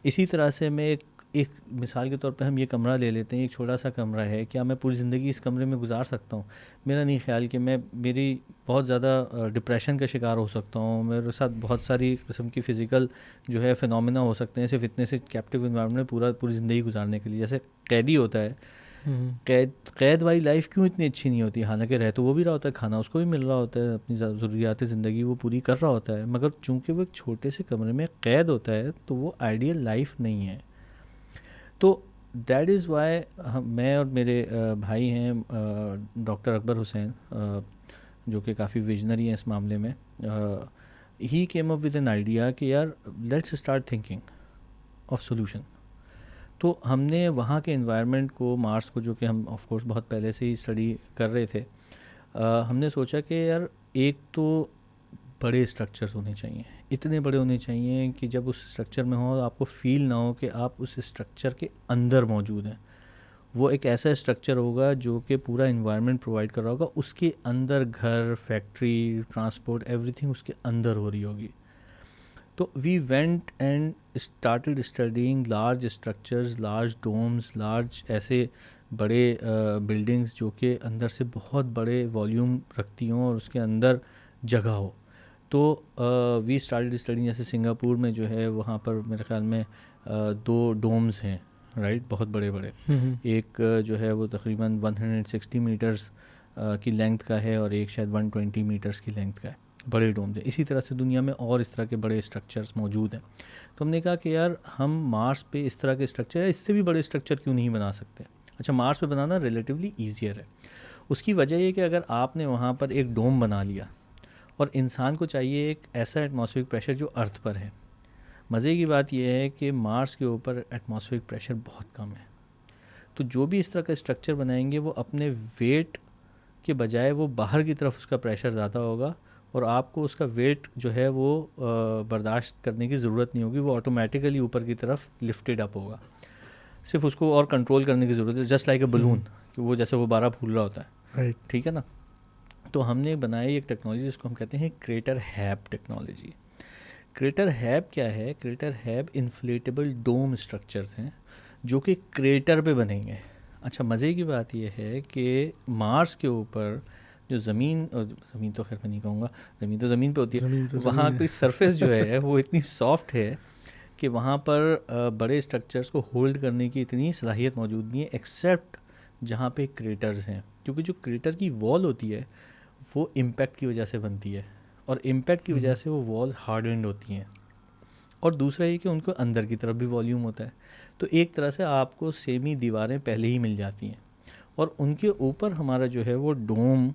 इसी तरह से मैं एक मिसाल के तौर पे हम ये कमरा ले लेते हैं, एक छोटा सा कमरा है, क्या मैं पूरी ज़िंदगी इस कमरे में गुजार सकता हूँ? मेरा नहीं ख्याल कि मेरी बहुत ज़्यादा डिप्रेशन का शिकार हो सकता हूँ, मेरे साथ बहुत सारी किस्म की फ़िज़िकल जो है फिनोमेना हो सकते हैं सिर्फ इतने से कैप्टिव इन्वायरमेंट में पूरी ज़िंदगी गुजारने के लिए। जैसे कैदी होता है, कैद वाली लाइफ क्यों इतनी अच्छी नहीं होती? हालांकि रह तो वो भी रहा होता है, खाना उसको भी मिल रहा होता है, अपनी ज़रूरियात ज़िंदगी वो पूरी कर रहा होता है, मगर चूंकि वो एक छोटे से कमरे में कैद होता है, तो वो आइडियल लाइफ नहीं है। तो दैट इज़ वाई मैं और मेरे भाई हैं डॉक्टर अकबर हुसैन, जो कि काफ़ी विजनरी हैं इस मामले में, he came up with an idea कि यार let's start thinking of solution. तो हमने वहाँ के इन्वायरमेंट को, मार्स को, जो कि हम ऑफ कोर्स बहुत पहले से ही स्टडी कर रहे थे, हमने सोचा कि यार एक तो बड़े स्ट्रक्चर्स होने चाहिए, इतने बड़े होने चाहिए कि जब उस स्ट्रक्चर में हो आपको फ़ील ना हो कि आप उस स्ट्रक्चर के अंदर मौजूद हैं। वो एक ऐसा स्ट्रक्चर होगा जो कि पूरा इन्वायरमेंट प्रोवाइड कर रहा होगा, उसके अंदर घर, फैक्ट्री, ट्रांसपोर्ट, एवरीथिंग उसके अंदर हो रही होगी। तो we went and started studying large structures, large domes, large ऐसे बड़े बिल्डिंग्स जो कि अंदर से बहुत बड़े वॉल्यूम रखती हों और उसके अंदर जगह हो। तो वी स्टार्टेड स्टडीइंग, जैसे सिंगापुर में जो है वहाँ पर मेरे ख्याल में 2 डोम्स हैं, राइट, बहुत बड़े बड़े। एक जो है वो तकरीबन 160 मीटर्स की लेंथ का है और एक शायद 120 मीटर्स की लेंथ का है, बड़े डोम्स हैं। इसी तरह से दुनिया में और इस तरह के बड़े स्ट्रक्चर्स मौजूद हैं। तो हमने कहा कि यार हम मार्स पे इस तरह के स्ट्रक्चर है, इससे भी बड़े स्ट्रक्चर क्यों नहीं बना सकते? अच्छा, मार्स पे बनाना रिलेटिवली ईजियर है। उसकी वजह ये कि अगर आपने वहाँ पर एक डोम बना लिया और इंसान को चाहिए एक ऐसा एटमॉस्फेरिक प्रेशर जो अर्थ पर है। मज़े की बात यह है कि मार्स के ऊपर एटमॉस्फेरिक प्रेशर बहुत कम है, तो जो भी इस तरह का स्ट्रक्चर बनाएंगे वो अपने वेट के बजाय वो बाहर की तरफ उसका प्रेशर ज़्यादा होगा और आपको उसका वेट जो है वो बर्दाश्त करने की ज़रूरत नहीं होगी, वो ऑटोमेटिकली ऊपर की तरफ लिफ्टेड अप होगा। सिर्फ उसको और कंट्रोल करने की ज़रूरत है, जस्ट लाइक अ बलून, कि वो जैसे गुब्बारा फूल रहा होता है, राइट। ठीक है ना। तो हमने बनाई एक टेक्नोलॉजी जिसको हम कहते हैं क्रेटर हैब टेक्नोलॉजी। क्रेटर हैब क्या है? क्रेटर हैब इन्फ्लेटेबल डोम स्ट्रक्चर्स हैं जो कि क्रेटर पे बनेंगे। अच्छा, मज़े की बात यह है कि मार्स के ऊपर जो ज़मीन तो खैर मैं नहीं कहूँगा, ज़मीन तो ज़मीन पे होती है, वहाँ की सरफेस जो है वो इतनी सॉफ्ट है कि वहाँ पर बड़े स्ट्रक्चर्स को होल्ड करने की इतनी सलाहियत मौजूद नहीं है, एक्सेप्ट जहाँ पे क्रेटर्स हैं, क्योंकि जो क्रेटर की वॉल होती है वो इम्पैक्ट की वजह से बनती है और इम्पैक्ट की वजह से वो वॉल हार्डन्ड होती हैं। और दूसरा ये कि उनको अंदर की तरफ भी वॉल्यूम होता है, तो एक तरह से आपको सेमी दीवारें पहले ही मिल जाती हैं और उनके ऊपर हमारा जो है वो डोम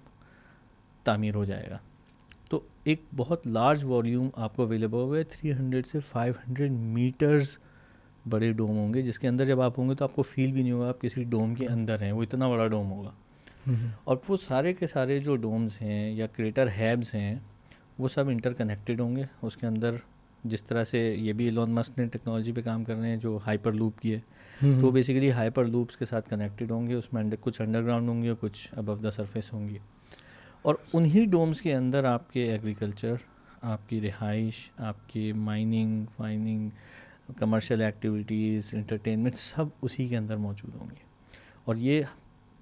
तामीर हो जाएगा। तो एक बहुत लार्ज वॉल्यूम आपको अवेलेबल होगा, 300 से 500 मीटर्स बड़े डोम होंगे, जिसके अंदर जब आप होंगे तो आपको फील भी नहीं होगा आप किसी डोम के अंदर हैं, वो इतना बड़ा डोम होगा। और वो सारे के सारे जो डोम्स हैं या क्रेटर हैब्स हैं वो सब इंटरकनेक्टेड होंगे उसके अंदर। जिस तरह से ये भी एलोन मस्क ने टेक्नोलॉजी पे काम कर रहे हैं जो हाइपर लूप की है, तो बेसिकली हाइपर लूप्स के साथ कनेक्टेड होंगे, उसमें कुछ अंडरग्राउंड होंगे और कुछ अबव द सरफेस होंगी। और उन्हीं डोम्स के अंदर आपके एग्रीकल्चर, आपकी रिहाइश, आपकी माइनिंग, कमर्शियल एक्टिविटीज़, एंटरटेनमेंट, सब उसी के अंदर मौजूद होंगे। और ये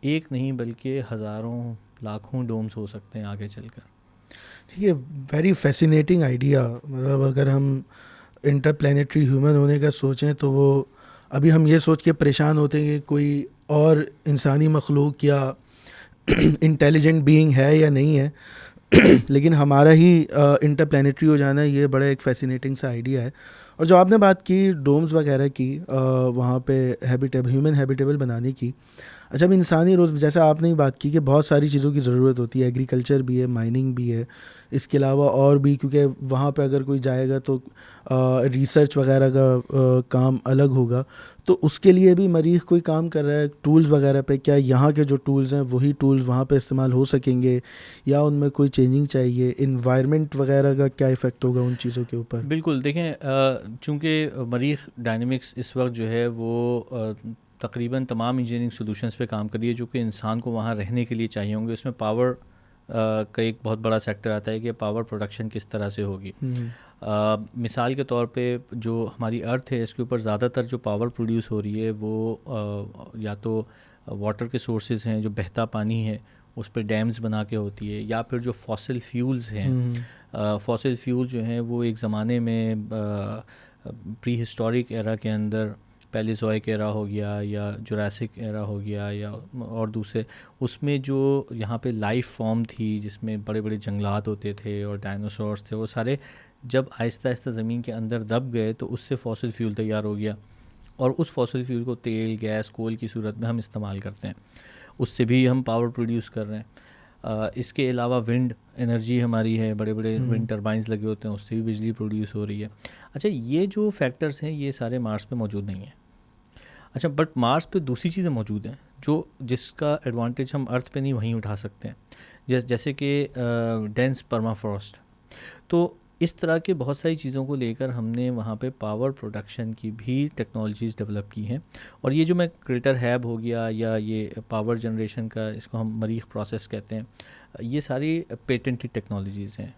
एक नहीं बल्कि हज़ारों लाखों डोम्स हो सकते हैं आगे चलकर। ठीक है, वेरी फैसिनेटिंग आइडिया। मतलब अगर हम इंटरप्लैनेटरी ह्यूमन होने का सोचें तो वो अभी हम ये सोच के परेशान होते हैं कि कोई और इंसानी मखलूक या इंटेलिजेंट बीइंग है या नहीं है लेकिन हमारा ही इंटरप्लैनेटरी हो जाना ये बड़ा एक फैसिनेटिंग सा आइडिया है। और जो आपने बात की डोम्स वगैरह की वहाँ पे ह्यूमन हैबिटेबल बनाने की, अच्छा अब इंसानी रोज़ जैसा आपने भी बात की कि बहुत सारी चीज़ों की ज़रूरत होती है, एग्रीकल्चर भी है, माइनिंग भी है, इसके अलावा और भी, क्योंकि वहाँ पे अगर कोई जाएगा तो रिसर्च वगैरह का काम अलग होगा, तो उसके लिए भी मरीज़ कोई काम कर रहा है टूल्स वगैरह पे। क्या यहाँ के जो टूल्स हैं वही टूल्स वहाँ पे इस्तेमाल हो सकेंगे या उनमें कोई चेंजिंग चाहिए? इन्वायरमेंट वगैरह का क्या इफ़ेक्ट होगा उन चीज़ों के ऊपर? बिल्कुल, देखें चूँकि मरीख डायनेमिक्स इस वक्त जो है वो तकरीबन तमाम इंजीनियरिंग सॉल्यूशंस पे काम कर रही है जो कि इंसान को वहाँ रहने के लिए चाहिए होंगे। उसमें पावर का एक बहुत बड़ा सेक्टर आता है कि पावर प्रोडक्शन किस तरह से होगी। मिसाल के तौर पे जो हमारी अर्थ है इसके ऊपर ज़्यादातर जो पावर प्रोड्यूस हो रही है वो या तो वाटर के सोर्सेज हैं, जो बहता पानी है उस पर डैम्स बना के होती है, या फिर जो फॉसिल फ्यूल्स हैं। फॉसिल फ्यूल जो हैं वो एक ज़माने में प्री हिस्टोरिक एरा के अंदर, पैलिज़ोइक एरा हो गया या जुरासिक एरा हो गया या और दूसरे, उसमें जो यहाँ पे लाइफ फॉर्म थी जिसमें बड़े बड़े जंगलात होते थे और डायनासोर्स थे, वो सारे जब आहिस्ता आहिस्ता ज़मीन के अंदर दब गए तो उससे फॉसिल फ्यूल तैयार हो गया और उस फॉसिल फ्यूल को तेल, गैस, कोल की सूरत में हम इस्तेमाल करते हैं, उससे भी हम पावर प्रोड्यूस कर रहे हैं। इसके अलावा विंड एनर्जी हमारी है, बड़े बड़े विंड टर्बाइंस लगे होते हैं, उससे भी बिजली प्रोड्यूस हो रही है। अच्छा, ये जो फैक्टर्स हैं ये सारे मार्स पे मौजूद नहीं हैं। अच्छा, बट मार्स पे दूसरी चीज़ें मौजूद हैं जो जिसका एडवांटेज हम अर्थ पे नहीं वहीं उठा सकते हैं, जैसे कि डेंस परमाफ्रॉस्ट। तो इस तरह के बहुत सारी चीज़ों को लेकर हमने वहाँ पे पावर प्रोडक्शन की भी टेक्नोलॉजीज़ डेवलप की हैं। और ये जो मैं क्रेटर हैब हो गया या ये पावर जनरेशन का, इसको हम मरीख प्रोसेस कहते हैं, ये सारी पेटेंटेड टेक्नोलॉजीज़ हैं।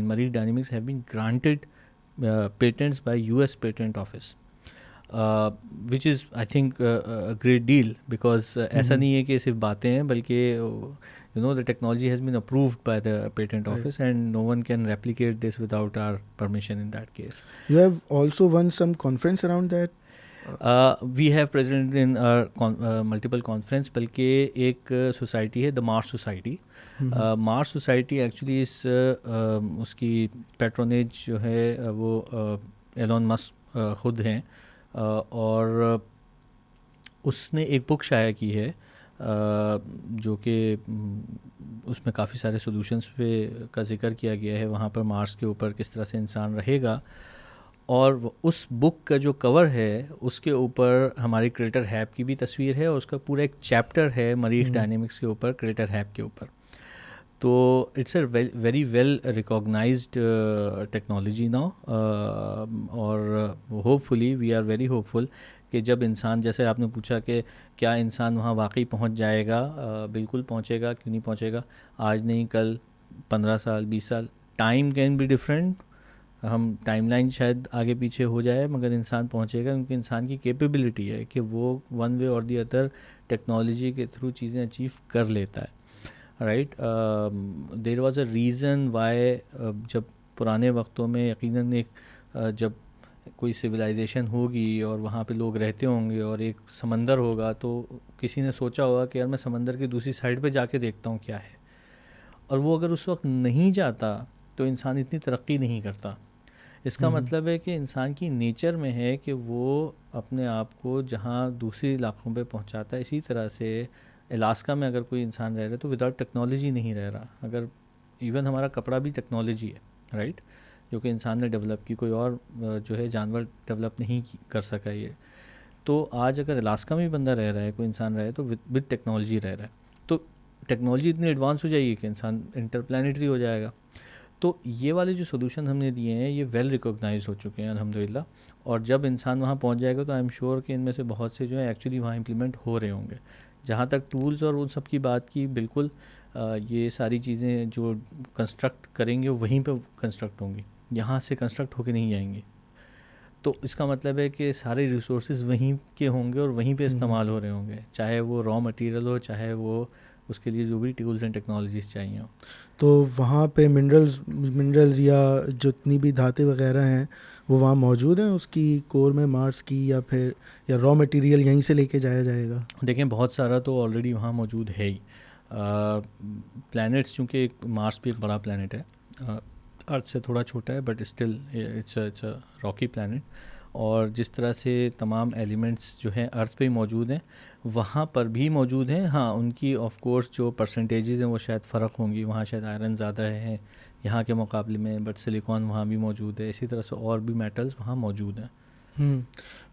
Mareekh Dynamics have been granted patents by US patent office, which is I think great deal, because ऐसा नहीं है कि सिर्फ बातें हैं, बल्कि the technology has been approved by the patent office and no one can replicate this without our permission in that case. You have also won some conference around that? We have presented in our multiple conference, बल्कि एक सोसाइटी है the Mars society. Mars society actually इस उसकी पैट्रोनेज जो है वो एलोन मस्क खुद हैं, और उसने एक बुक शाया की है जो कि उसमें काफ़ी सारे सॉल्यूशंस पे का जिक्र किया गया है, वहाँ पर मार्स के ऊपर किस तरह से इंसान रहेगा। और उस बुक का जो कवर है उसके ऊपर हमारी क्रिएटर हैब की भी तस्वीर है और उसका पूरा एक चैप्टर है मरीख डायनेमिक्स के ऊपर, क्रिएटर हैब के ऊपर। तो it's a very well recognised technology now, और hopefully we are very hopeful कि जब इंसान, जैसे आपने पूछा कि क्या इंसान वहाँ वाकई पहुँच जाएगा, बिल्कुल पहुँचेगा, क्यों नहीं पहुँचेगा, आज नहीं कल, 15 साल 20 साल, टाइम कैन बी डिफरेंट, हम टाइमलाइन शायद आगे पीछे हो जाए, मगर इंसान पहुँचेगा क्योंकि इंसान की कैपेबिलिटी है कि वो वन वे और दी अदर टेक्नोलॉजी के थ्रू चीज़ें अचीव कर लेता है, right. There was a reason why जब पुराने वक्तों में यकीनन एक जब कोई सिविलाइजेशन होगी और वहाँ पे लोग रहते होंगे और एक समंदर होगा, तो किसी ने सोचा होगा कि यार मैं समंदर की दूसरी साइड पे जाके देखता हूँ क्या है, और वो अगर उस वक्त नहीं जाता तो इंसान इतनी तरक्की नहीं करता। इसका मतलब है कि इंसान की नेचर में है कि वो अपने आप को जहाँ दूसरे इलाकों पे पहुँचाता है। इसी तरह से अलास्का में अगर कोई इंसान रह रहा है तो विदाउट टेक्नोलॉजी नहीं रह रहा। अगर इवन हमारा कपड़ा भी टेक्नोलॉजी है, राइट, जो कि इंसान ने डेवलप की, कोई और जो है जानवर डेवलप नहीं कर सका ये। तो आज अगर अलास्का में भी बंदा रह रहा है, कोई इंसान रहा है, तो विद टेक्नोलॉजी रह रहा है। तो टेक्नोलॉजी इतनी एडवांस हो जाएगी कि इंसान इंटरप्लानिटरी हो जाएगा। तो ये वाले जो सोल्यूशन हमने दिए हैं ये वेल रिकॉग्नाइज हो चुके हैं अल्हम्दुलिल्लाह, और जब इंसान वहाँ पहुँच जाएगा तो आई एम श्योर कि इनमें से बहुत से जो है एक्चुअली वहाँ इम्प्लीमेंट हो रहे होंगे। जहाँ तक टूल्स और उन सब की बात की, बिल्कुल ये सारी चीज़ें जो कंस्ट्रक्ट करेंगे वहीं पे कंस्ट्रक्ट होंगी, यहाँ से कंस्ट्रक्ट होके नहीं जाएंगी। तो इसका मतलब है कि सारे रिसोर्सेज वहीं के होंगे और वहीं पे इस्तेमाल हो रहे होंगे, चाहे वो रॉ मटेरियल हो, चाहे वो उसके लिए जो भी टूल्स एंड टेक्नोलॉजीज़ चाहिए हो। तो वहाँ पे मिनरल्स या जितनी भी धातें वगैरह हैं वो वहाँ मौजूद हैं उसकी कोर में, मार्स की, या फिर या रॉ मटेरियल यहीं से लेके जाया जाएगा? देखें, बहुत सारा तो ऑलरेडी वहाँ मौजूद है ही। प्लैनेट्स, चूँकि मार्स भी एक बड़ा प्लैनेट है, अर्थ से थोड़ा छोटा है, but still it's a Rocky planet, और जिस तरह से तमाम एलिमेंट्स जो हैं अर्थ पे ही मौजूद हैं वहाँ पर भी मौजूद हैं। हाँ, उनकी ऑफ कोर्स जो परसेंटेजेस हैं वो शायद फ़र्क होंगी, वहाँ शायद आयरन ज़्यादा है यहाँ के मुकाबले में, बट सिलिकॉन वहाँ भी मौजूद है, इसी तरह से और भी मेटल्स वहाँ मौजूद हैं।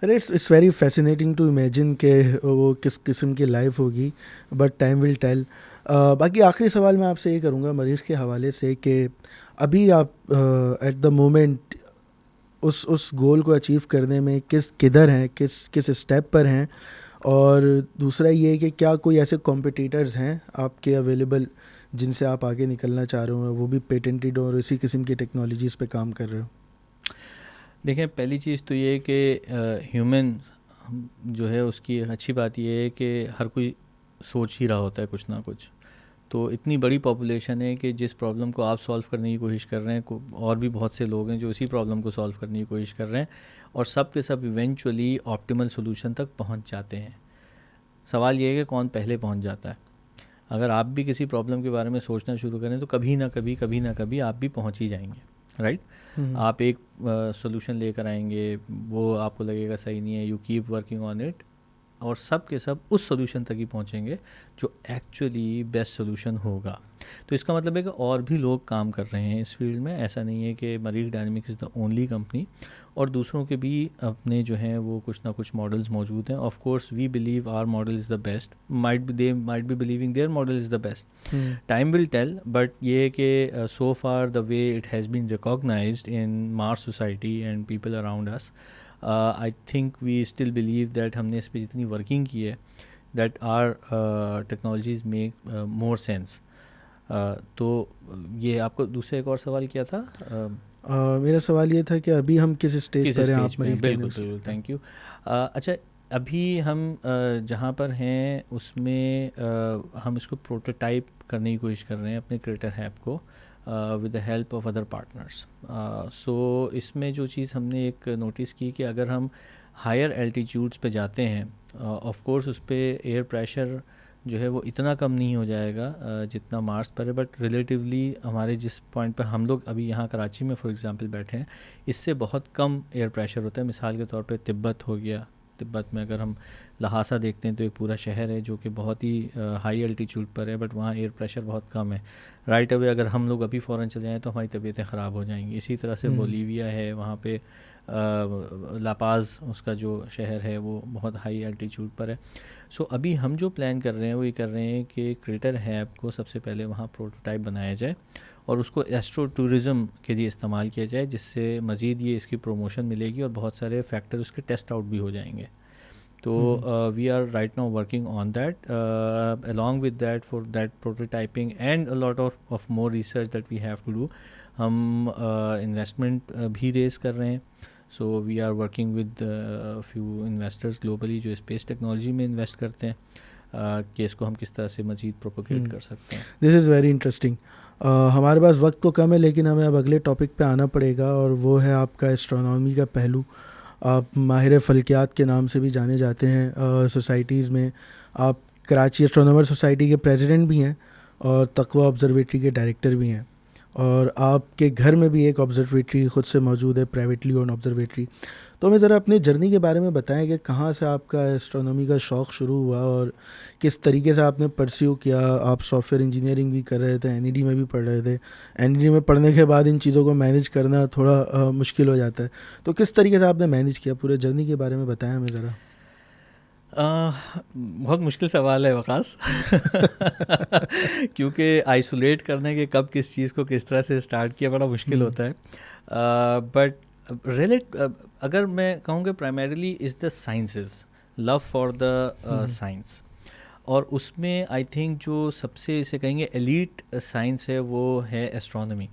अरे it's very fascinating to imagine कि वो किस किस्म की लाइफ होगी, बट टाइम विल टेल। बाकी आखिरी सवाल मैं आपसे ये करूँगा मरीज़ के हवाले से कि अभी आप एट द मोमेंट उस गोल को अचीव करने में किधर हैं, किस स्टेप पर हैं, और दूसरा ये कि क्या कोई ऐसे कॉम्पिटिटर्स हैं आपके अवेलेबल जिनसे आप आगे निकलना चाह रहे हो, वो भी पेटेंटेड और इसी किस्म की टेक्नोलॉजीज़ पे काम कर रहे हो? देखें, पहली चीज़ तो ये है कि ह्यूमन जो है उसकी अच्छी बात ये है कि हर कोई सोच ही रहा होता है कुछ ना कुछ। तो इतनी बड़ी पॉपुलेशन है कि जिस प्रॉब्लम को आप सॉल्व करने की कोशिश कर रहे हैं, और भी बहुत से लोग हैं जो इसी प्रॉब्लम को सॉल्व करने की कोशिश कर रहे हैं, और सब के सब इवेंचुअली ऑप्टिमल सोल्यूशन तक पहुंच जाते हैं। सवाल ये है कि कौन पहले पहुंच जाता है। अगर आप भी किसी प्रॉब्लम के बारे में सोचना शुरू करें तो कभी ना कभी आप भी पहुंच ही जाएंगे, राइट। आप एक सोल्यूशन लेकर आएंगे, वो आपको लगेगा सही नहीं है, you keep working on it, और सब के सब उस सोल्यूशन तक ही पहुंचेंगे जो एक्चुअली बेस्ट सोल्यूशन होगा। तो इसका मतलब है कि और भी लोग काम कर रहे हैं इस फील्ड में, ऐसा नहीं है कि Mareekh Dynamics is the only company, और दूसरों के भी अपने जो हैं वो कुछ ना कुछ मॉडल्स मौजूद हैं। Of course we believe our model is the best, they might be believing their model is the best, time will tell, but ये है कि so far the way it has been recognised in Mars society and people around us, I think we still believe that हमने इस पर जितनी वर्किंग की है that our technologies make more sense. तो ये आपको दूसरा एक और सवाल क्या था? मेरा सवाल ये था कि अभी हम किस स्टेज पर हैं आप में? मरीख बिल्कुल डायनेमिक्स? बिल्कुल, थैंक यू। अच्छा, अभी हम जहाँ पर हैं उसमें हम इसको प्रोटोटाइप करने की कोशिश कर रहे हैं अपने क्रिएटर हैब को with the help of other partners. So इसमें जो चीज़ हमने एक नोटिस की कि अगर हम हायर एल्टीट्यूड्स पे जाते हैं ऑफ कोर्स उस पर एयर प्रेशर जो है वो इतना कम नहीं हो जाएगा जितना मार्स पर है, बट रिलेटिवली हमारे जिस पॉइंट पर हम लोग अभी यहाँ कराची में फॉर एग्जांपल बैठे हैं इससे बहुत कम एयर प्रेशर होता है। मिसाल के तौर पे तिब्बत हो गया, तिब्बत में अगर हम लहासा देखते हैं तो एक पूरा शहर है जो कि बहुत ही हाई एल्टीट्यूड पर है, बट वहाँ एयर प्रेशर बहुत कम है। राइट अवे अगर हम लोग अभी फ़ौरन चले जाएँ तो हमारी तबीयतें ख़राब हो जाएंगी। इसी तरह से बोलीविया है, वहाँ पे लापाज उसका जो शहर है वो बहुत हाई एल्टीट्यूड पर है। सो अभी हम जो प्लान कर रहे हैं वो ये कर रहे हैं कि क्रेटर हैब को सबसे पहले वहाँ प्रोटोटाइप बनाया जाए और उसको एस्ट्रो टूरिज़म के लिए इस्तेमाल किया जाए, जिससे मज़ीद ये इसकी प्रमोशन मिलेगी और बहुत सारे फैक्टर उसके टेस्ट आउट भी हो जाएंगे। तो we are right now working on that, along with that for that prototyping and a lot of more research that we have to do. हम इन्वेस्टमेंट भी रेज कर रहे हैं। So we are working with few investors globally जो स्पेस टेक्नोलॉजी में इन्वेस्ट करते हैं, कि इसको हम किस तरह से मज़ीद प्रोपोगेट कर सकते हैं। This is very interesting. हमारे पास वक्त तो कम है, लेकिन हमें अब अगले टॉपिक पे आना पड़ेगा, और वो है आपका एस्ट्रोनॉमी का पहलू। आप माहिर फ़ल्कियात के नाम से भी जाने जाते हैं सोसाइटीज़ में। आप कराची एस्ट्रोनॉमर सोसाइटी के प्रेसिडेंट भी हैं और तकवा ऑब्जर्वेटरी के डायरेक्टर भी हैं, और आपके घर में भी एक ऑब्जर्वेटरी ख़ुद से मौजूद है, प्राइवेटली ओन ऑब्जर्वेटरी। तो हमें ज़रा अपनी जर्नी के बारे में बताएं कि कहाँ से आपका एस्ट्रोनॉमी का शौक़ शुरू हुआ और किस तरीके से आपने परस्यू किया। आप सॉफ्टवेयर इंजीनियरिंग भी कर रहे थे, एनईडी में भी पढ़ रहे थे। एनईडी में पढ़ने के बाद इन चीज़ों को मैनेज करना थोड़ा मुश्किल हो जाता है, तो किस तरीके से आपने मैनेज किया? पूरे जर्नी के बारे में बताएं हमें ज़रा। बहुत मुश्किल सवाल है वकास क्योंकि आइसोलेट करने के कब किस चीज़ को किस तरह से स्टार्ट किया बड़ा मुश्किल होता है। बट रिलेट अगर मैं कहूँगा primarily is the sciences, love for the science, और उसमें आई थिंक जो सबसे इसे कहेंगे एलीट साइंस है वो है एस्ट्रोनॉमी।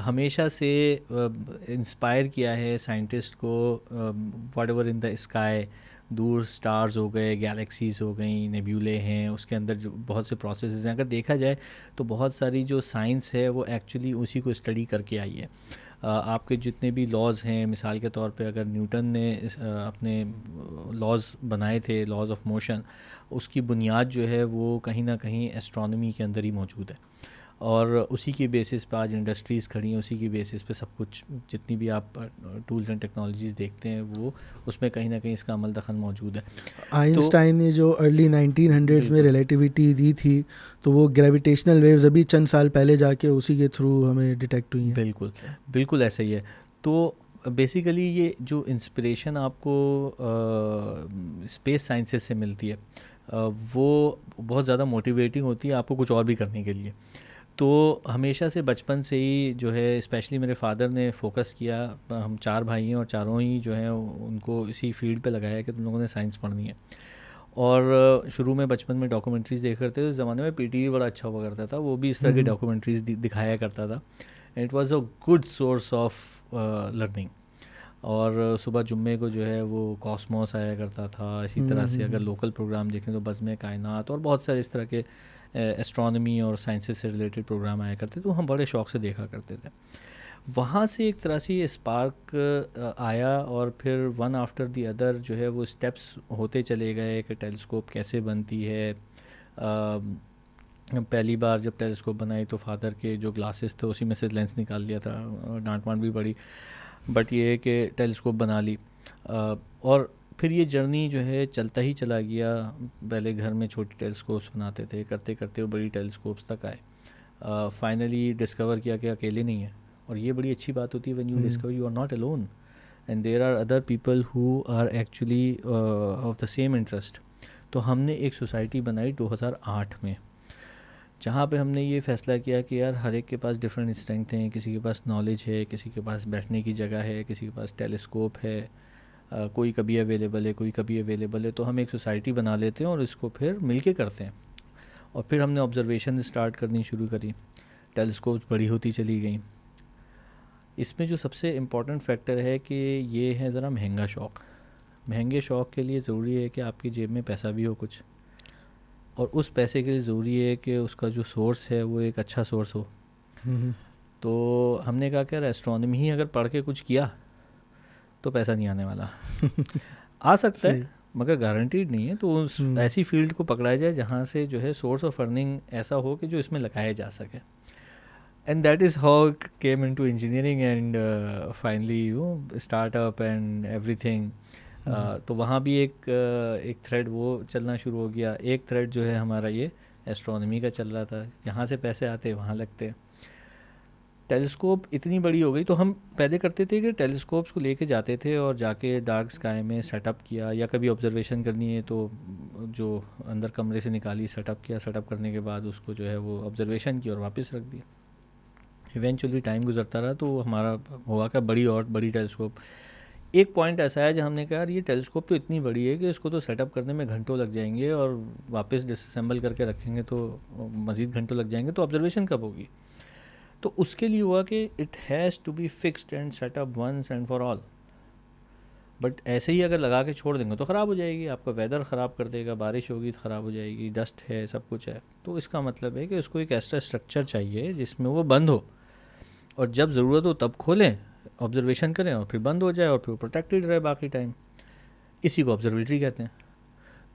हमेशा से इंस्पायर किया है साइंटिस्ट को, what ever in the sky, दूर स्टार्स हो गए, गैलेक्सीज़ हो गई, नेब्यूले हैं, उसके अंदर जो बहुत से प्रोसेसेस हैं, अगर देखा जाए तो बहुत सारी जो साइंस है वो एक्चुअली उसी को स्टडी करके आई है। आपके जितने भी लॉज हैं, मिसाल के तौर पे अगर न्यूटन ने अपने लॉज बनाए थे, लॉज ऑफ मोशन, उसकी बुनियाद जो है वो कहीं ना कहीं एस्ट्रोनॉमी के अंदर ही मौजूद है, और उसी की बेसिस पे आज इंडस्ट्रीज़ खड़ी हैं, उसी की बेसिस पे सब कुछ, जितनी भी आप टूल्स एंड टेक्नोलॉजीज़ देखते हैं वो उसमें कहीं ना कहीं इसका अमल दखल मौजूद है। आइंस्टाइन ने जो अर्ली 1900 में रिलेटिविटी दी थी, तो वो ग्रेविटेशनल वेव्स अभी चंद साल पहले जाके उसी के थ्रू हमें डिटेक्ट हुई हैं। बिल्कुल बिल्कुल ऐसा ही है। तो बेसिकली ये जो इंस्पिरेशन आपको स्पेस साइंसेस से मिलती है वो बहुत ज़्यादा मोटिवेटिंग होती है आपको कुछ और भी करने के लिए। तो हमेशा से बचपन से ही जो है, स्पेशली मेरे फादर ने फोकस किया, हम 4 भाई हैं और चारों ही जो हैं उनको इसी फील्ड पे लगाया कि तुम लोगों ने साइंस पढ़नी है। और शुरू में बचपन में डॉक्यूमेंट्रीज़ देख करते थे, उस ज़माने में पीटीवी बड़ा अच्छा हुआ करता था, वो भी इस तरह की डॉक्यूमेंट्रीज़ दिखाया करता था, and it was a good source of learning. और सुबह जुम्मे को जो है वो कॉस्मोस आया करता था, इसी तरह से अगर लोकल प्रोग्राम देखें तो बज़्म कायनात और बहुत सारे इस तरह के एस्ट्रोनॉमी और साइंसेस से रिलेटेड प्रोग्राम आया करते, तो हम बड़े शौक़ से देखा करते थे। वहाँ से एक तरह से ये स्पार्क आया, और फिर वन आफ्टर दी अदर जो है वो स्टेप्स होते चले गए कि टेलीस्कोप कैसे बनती है। पहली बार जब टेलीस्कोप बनाई तो फादर के जो ग्लासेस थे उसी में से लेंस निकाल लिया था, डांट वांट भी पड़ी, बट ये है कि टेलीस्कोप बना ली। और फिर ये जर्नी जो है चलता ही चला गया। पहले घर में छोटी टेलीस्कोप्स बनाते थे, करते करते वो बड़ी टेलीस्कोप्स तक आए। फाइनली डिस्कवर किया कि अकेले नहीं है, और ये बड़ी अच्छी बात होती है when you discover you are not alone and there are other people who are actually of the same interest. तो हमने एक सोसाइटी बनाई 2008 में, जहाँ पे हमने ये फ़ैसला किया कि यार हर एक के पास डिफरेंट स्ट्रेंथ हैं, किसी के पास नॉलेज है, किसी के पास बैठने की जगह है, किसी के पास टेलीस्कोप है, कोई कभी अवेलेबल है, कोई कभी अवेलेबल है, तो हम एक सोसाइटी बना लेते हैं और इसको फिर मिलके करते हैं। और फिर हमने ऑब्जर्वेशन स्टार्ट करनी शुरू करी, टेलीस्कोप बड़ी होती चली गई। इसमें जो सबसे इम्पॉर्टेंट फैक्टर है कि ये है ज़रा महंगा शौक़। महंगे शौक़ के लिए ज़रूरी है कि आपकी जेब में पैसा भी हो कुछ, और उस पैसे के लिए ज़रूरी है कि उसका जो सोर्स है वो एक अच्छा सोर्स हो। तो हमने कहा कि एस्ट्रोनॉमी ही अगर पढ़ के कुछ किया तो पैसा नहीं आने वाला आ सकता है मगर गारंटीड नहीं है। तो उस ऐसी फील्ड को पकड़ा जाए जहाँ से जो है सोर्स ऑफ अर्निंग ऐसा हो कि जो इसमें लगाया जा सके, and that is how came into engineering and finally you startup and everything. तो वहाँ भी एक थ्रेड वो चलना शुरू हो गया। एक थ्रेड जो है हमारा ये एस्ट्रोनॉमी का चल रहा था, यहाँ से पैसे आते वहाँ लगते। टेलीस्कोप इतनी बड़ी हो गई, तो हम पहले करते थे कि टेलीस्कोप्स को लेके जाते थे और जाके डार्क स्काई में सेटअप किया, या कभी ऑब्जर्वेशन करनी है तो जो अंदर कमरे से निकाली, सेटअप किया, सेटअप करने के बाद उसको जो है वो ऑब्जर्वेशन की और वापस रख दिया। इवेंचुअली टाइम गुजरता रहा तो हमारा हुआ क्या, बड़ी और बड़ी टेलीस्कोप। एक पॉइंट ऐसा है जहाँ हमने कहा यार ये टेलीस्कोप तो इतनी बड़ी है कि इसको तो सेटअप करने में घंटों लग जाएंगे और वापस डिसअसेंबल करके रखेंगे तो मज़ीद घंटों लग जाएंगे, तो ऑब्जर्वेशन कब होगी। तो उसके लिए हुआ कि it has to be fixed and setup once and for all. But ऐसे ही अगर लगा के छोड़ देंगे तो ख़राब हो जाएगी, आपका वेदर ख़राब कर देगा, बारिश होगी तो ख़राब हो जाएगी, डस्ट है, सब कुछ है। तो इसका मतलब है कि उसको एक ऐसा स्ट्रक्चर चाहिए जिसमें वो बंद हो, और जब ज़रूरत हो तब खोलें, ऑब्जर्वेशन करें और फिर बंद हो जाए और फिर प्रोटेक्टेड रहे बाकी टाइम। इसी को ऑब्जर्वेटरी कहते हैं।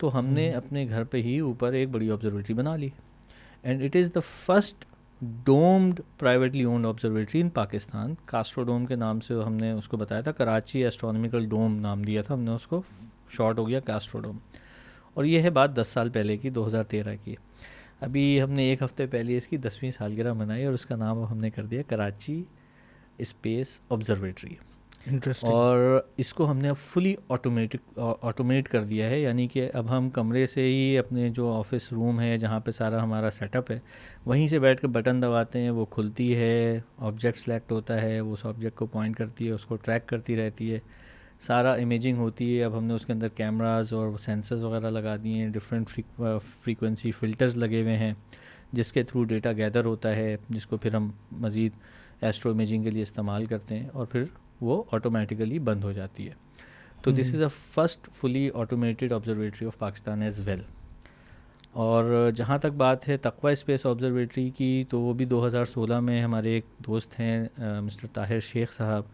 तो हमने अपने घर पे ही ऊपर एक बड़ी ऑब्जर्वेटरी बना ली, and it is the first domed privately owned observatory in Pakistan. कास्ट्रोडोम के नाम से हमने उसको बताया था, कराची एस्ट्रोनॉमिकल डोम नाम दिया था हमने उसको, शॉर्ट हो गया कास्ट्रोडोम। और ये है बात 10 साल पहले की, 2013 की। अभी हमने एक हफ़्ते पहले इसकी 10वीं सालगिरह मनाई और उसका नाम हमने कर दिया कराची स्पेस ऑब्जर्वेटरी। इंटरेस्टिंग। और इसको हमने अब फुली ऑटोमेट कर दिया है, यानी कि अब हम कमरे से ही अपने जो ऑफिस रूम है जहाँ पे सारा हमारा सेटअप है, वहीं से बैठ कर बटन दबाते हैं, वो खुलती है, ऑब्जेक्ट सेलेक्ट होता है, वो उस ऑब्जेक्ट को पॉइंट करती है, उसको ट्रैक करती रहती है, सारा इमेजिंग होती है। अब हमने उसके अंदर कैमरास और सेंसर्स वगैरह लगा दिए हैं, डिफरेंट फ्रीक्वेंसी फ़िल्टर्स लगे हुए हैं जिसके थ्रू डेटा गैदर होता है, जिसको फिर हम मज़ीद एस्ट्रो इमेजिंग के लिए इस्तेमाल करते हैं, और फिर वो ऑटोमेटिकली बंद हो जाती है। तो this is a first fully automated observatory of Pakistan as well. और जहाँ तक बात है तकवा स्पेस ऑब्जर्वेटरी की, तो वो भी 2016 में हमारे एक दोस्त हैं मिस्टर ताहिर शेख साहब,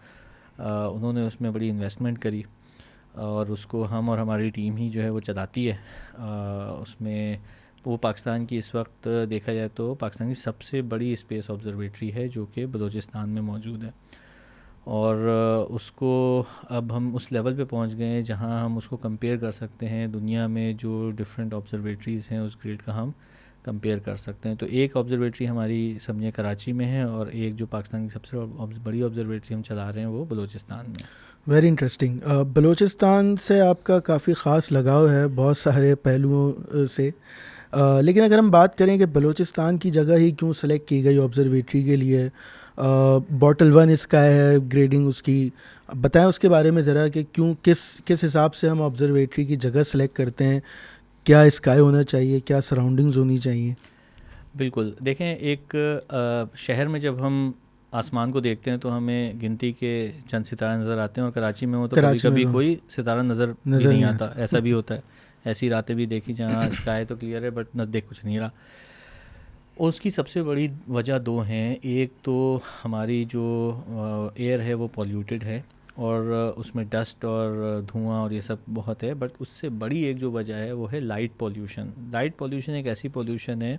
उन्होंने उसमें बड़ी इन्वेस्टमेंट करी और उसको हम और हमारी टीम ही जो है वो चलाती है। उसमें वो पाकिस्तान की इस वक्त देखा जाए तो पाकिस्तान की सबसे बड़ी स्पेस ऑब्जर्वेटरी है जो कि बलूचिस्तान में मौजूद है। और उसको अब हम उस लेवल पे पहुंच गए हैं जहां हम उसको कंपेयर कर सकते हैं दुनिया में जो डिफरेंट ऑब्जर्वेटरीज़ हैं, उस ग्रेड का हम कंपेयर कर सकते हैं। तो एक ऑब्जर्वेटरी हमारी समझे कराची में है और एक जो पाकिस्तान की सबसे बड़ी ऑब्जर्वेटरी हम चला रहे हैं वो बलूचिस्तान में। Very interesting. बलूचिस्तान से आपका काफ़ी ख़ास लगाव है बहुत सारे पहलुओं से। लेकिन अगर हम बात करें कि बलूचिस्तान की जगह ही क्यों सेलेक्ट की गई ऑब्जर्वेटरी के लिए, बॉटल 1 स्काई है ग्रेडिंग उसकी, बताएं उसके बारे में ज़रा कि क्यों, किस हिसाब से हम ऑब्जर्वेटरी की जगह सेलेक्ट करते हैं, क्या स्काई होना चाहिए, क्या सराउंडिंग्स होनी चाहिए। बिल्कुल, देखें एक शहर में जब हम आसमान को देखते हैं तो हमें गिनती के चंद सितारे नज़र आते हैं, और कराची में हो तो कभी कभी कोई सितारा नज़र भी नहीं आता, ऐसा भी होता है। ऐसी रातें भी देखी जहाँ स्काई तो क्लियर है बट न देख कुछ नहीं रहा। उसकी सबसे बड़ी वजह दो हैं। एक तो हमारी जो एयर है वो पॉल्यूटेड है और उसमें डस्ट और धुआं और ये सब बहुत है, बट उससे बड़ी एक जो वजह है वो है लाइट पॉल्यूशन। लाइट पॉल्यूशन एक ऐसी पॉल्यूशन है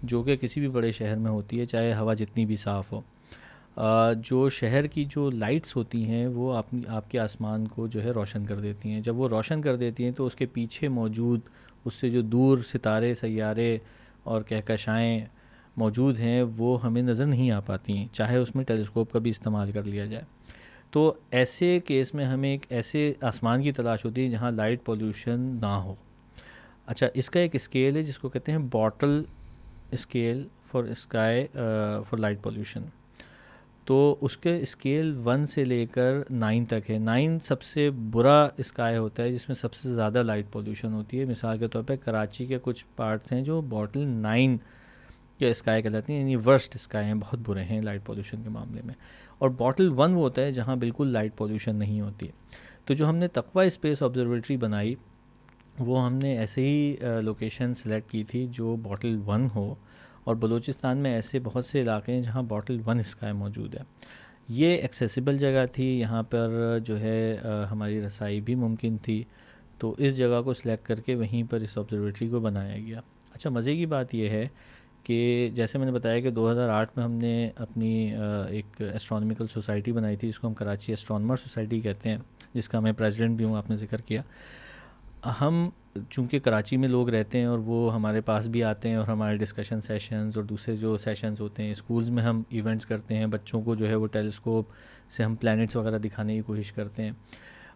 जो कि किसी भी बड़े शहर में होती है, चाहे हवा जितनी भी साफ़ हो। जो शहर की जो लाइट्स होती हैं वो आपके आसमान को जो है रोशन कर देती हैं। जब वो रोशन कर देती हैं तो उसके पीछे मौजूद, उससे जो दूर सितारे, सैयारे और कहकशाएँ मौजूद हैं वो हमें नज़र नहीं आ पाती हैं, चाहे उसमें टेलीस्कोप का भी इस्तेमाल कर लिया जाए। तो ऐसे केस में हमें एक ऐसे आसमान की तलाश होती है जहाँ लाइट पॉल्यूशन ना हो। अच्छा, इसका एक स्केल है जिसको कहते हैं bottle scale for sky for light pollution. तो उसके स्केल 1 से लेकर 9 तक है। 9 सबसे बुरा स्काई होता है जिसमें सबसे ज़्यादा लाइट पॉल्यूशन होती है। मिसाल के तौर पे कराची के कुछ पार्ट्स हैं जो बॉटल 9 के स्काई कहलाती हैं, यानी वर्स्ट स्काई हैं, बहुत बुरे हैं लाइट पॉल्यूशन के मामले में। और बॉटल 1 वो होता है जहाँ बिल्कुल लाइट पॉल्यूशन नहीं होती है। तो जो हमने तकवा स्पेस ऑब्जर्वेटरी बनाई वो हमने ऐसे ही लोकेशन सेलेक्ट की थी जो बॉटल 1 हो, और बलूचिस्तान में ऐसे बहुत से इलाके हैं जहाँ बॉटल 1 स्काई मौजूद है। ये एक्सेसिबल जगह थी, यहाँ पर जो है हमारी रसाई भी मुमकिन थी, तो इस जगह को सिलेक्ट करके वहीं पर इस ऑब्जर्वेटरी को बनाया गया। अच्छा, मज़े की बात यह है कि जैसे मैंने बताया कि 2008 में हमने अपनी एक एस्ट्रोनॉमिकल सोसाइटी बनाई थी, जिसको हम कराची एस्ट्रोनॉमर सोसाइटी कहते हैं, जिसका मैं प्रेसिडेंट भी हूँ, आपने जिक्र किया। हम चूँकि कराची में लोग रहते हैं और वो हमारे पास भी आते हैं और हमारे डिस्कशन सेशंस और दूसरे जो सेशंस होते हैं, स्कूल्स में हम इवेंट्स करते हैं, बच्चों को जो है वो टेलीस्कोप से हम प्लैनेट्स वगैरह दिखाने की कोशिश करते हैं।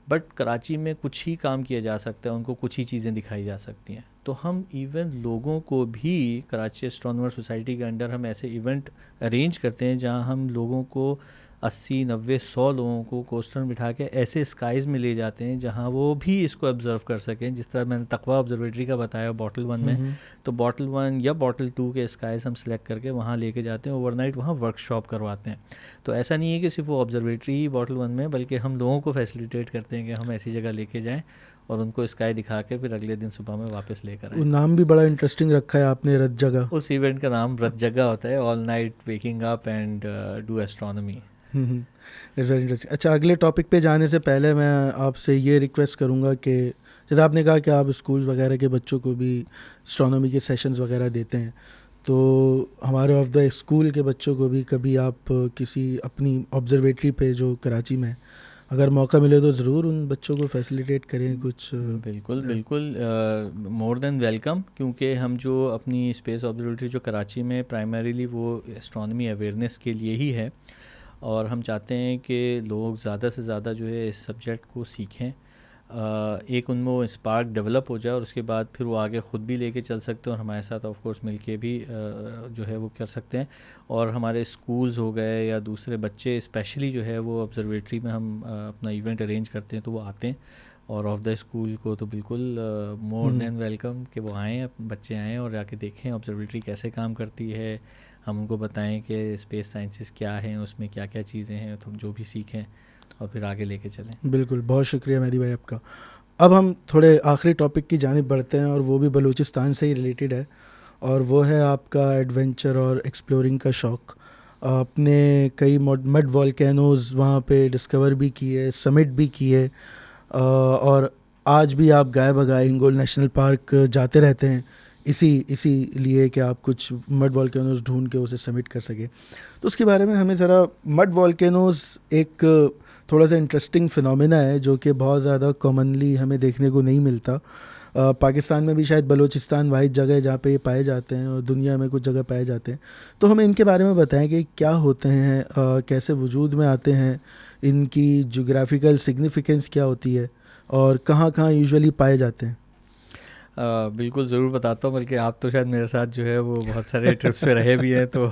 बट कराची में कुछ ही काम किया जा सकता है, उनको कुछ ही चीज़ें दिखाई जा सकती हैं। तो हम इवन लोगों को भी कराची एस्ट्रोनॉमर सोसाइटी के अंडर हम ऐसे इवेंट अरेंज करते हैं जहां हम लोगों को 80, 90, 100 लोगों को कोस्टर में बिठा के ऐसे स्काइज़ में ले जाते हैं जहां वो भी इसको ऑब्ज़र्व कर सकें। जिस तरह मैंने तकवा ऑब्जर्वेटरी का बताया बॉटल 1 में, तो बॉटल 1 या बॉटल 2 के स्काइज़ हम सेलेक्ट करके वहाँ लेके जाते हैं, ओवरनाइट वहाँ वर्कशॉप करवाते हैं। तो ऐसा नहीं है कि सिर्फ वो ऑब्जर्वेटरी ही बॉटल 1 में, बल्कि हम लोगों को फैसिलिटेट करते हैं कि हम ऐसी जगह लेके जाएँ और उनको स्काई दिखा के फिर अगले दिन सुबह में वापस लेकर आए। वो नाम भी बड़ा इंटरेस्टिंग रखा है आपने, रत जगह। उस इवेंट का नाम रत जगह होता है, all night waking up and do astronomy. It's very interesting. अच्छा, अगले टॉपिक पे जाने से पहले मैं आपसे ये रिक्वेस्ट करूँगा कि जैसे आपने कहा कि आप स्कूल वगैरह के बच्चों को भी एस्ट्रोनॉमी के सेशंस वगैरह देते हैं, तो हमारे ऑफ द स्कूल के बच्चों को भी कभी आप किसी अपनी ऑब्जर्वेटरी पे जो कराची में, अगर मौका मिले तो ज़रूर उन बच्चों को फैसिलिटेट करें कुछ। बिल्कुल बिल्कुल, मोर देन वेलकम, क्योंकि हम जो अपनी स्पेस ऑब्जर्वेटरी जो कराची में प्राइमरीली वो एस्ट्रोनॉमी अवेयरनेस के लिए ही है, और हम चाहते हैं कि लोग ज़्यादा से ज़्यादा जो है इस सब्जेक्ट को सीखें, एक उनमें वो स्पार्क डेवलप हो जाए और उसके बाद फिर वो आगे ख़ुद भी लेके चल सकते हैं और हमारे साथ ऑफ कोर्स मिलके भी जो है वो कर सकते हैं। और हमारे स्कूल्स हो गए या दूसरे बच्चे स्पेशली जो है वो ऑब्जर्वेटरी में हम अपना इवेंट अरेंज करते हैं तो वो आते हैं, और ऑफ द स्कूल को तो बिल्कुल मोर देन वेलकम कि वो आएँ, बच्चे आएँ और जाके देखें ऑब्जर्वेटरी कैसे काम करती है। हम उनको बताएं कि स्पेस साइंसेस क्या हैं, उसमें क्या क्या चीज़ें हैं, तो जो भी सीखें और फिर आगे लेके चलें। बिल्कुल, बहुत शुक्रिया मेहदी भाई आपका। अब हम थोड़े आखिरी टॉपिक की जानिब बढ़ते हैं और वो भी बलूचिस्तान से ही रिलेटेड है, और वो है आपका एडवेंचर और एक्सप्लोरिंग का शौक़। आपने कई मड वॉल्केनोज़ वहाँ पे डिस्कवर भी किए, समिट भी किए, और आज भी आप गाय बगाए हिंगोल नेशनल पार्क जाते रहते हैं इसी लिए कि आप कुछ मड वॉल्केनोज़ ढूंढ के उसे समिट कर सके। तो उसके बारे में हमें ज़रा, मड वॉल्केनोज़ एक थोड़ा सा इंटरेस्टिंग फिनोमेना है जो कि बहुत ज़्यादा कॉमनली हमें देखने को नहीं मिलता। पाकिस्तान में भी शायद बलूचिस्तान वाहिद जगह है जहाँ पे ये पाए जाते हैं, और दुनिया में कुछ जगह पाए जाते हैं। तो हमें इनके बारे में बताएं कि क्या होते हैं, कैसे वजूद में आते हैं, इनकी जोग्राफिकल सिग्निफिकेंस क्या होती है, और कहाँ कहाँ यूजुअली पाए जाते हैं। बिल्कुल ज़रूर बताता हूँ, बल्कि आप तो शायद मेरे साथ जो है वो बहुत सारे ट्रिप्स पे रहे भी हैं, तो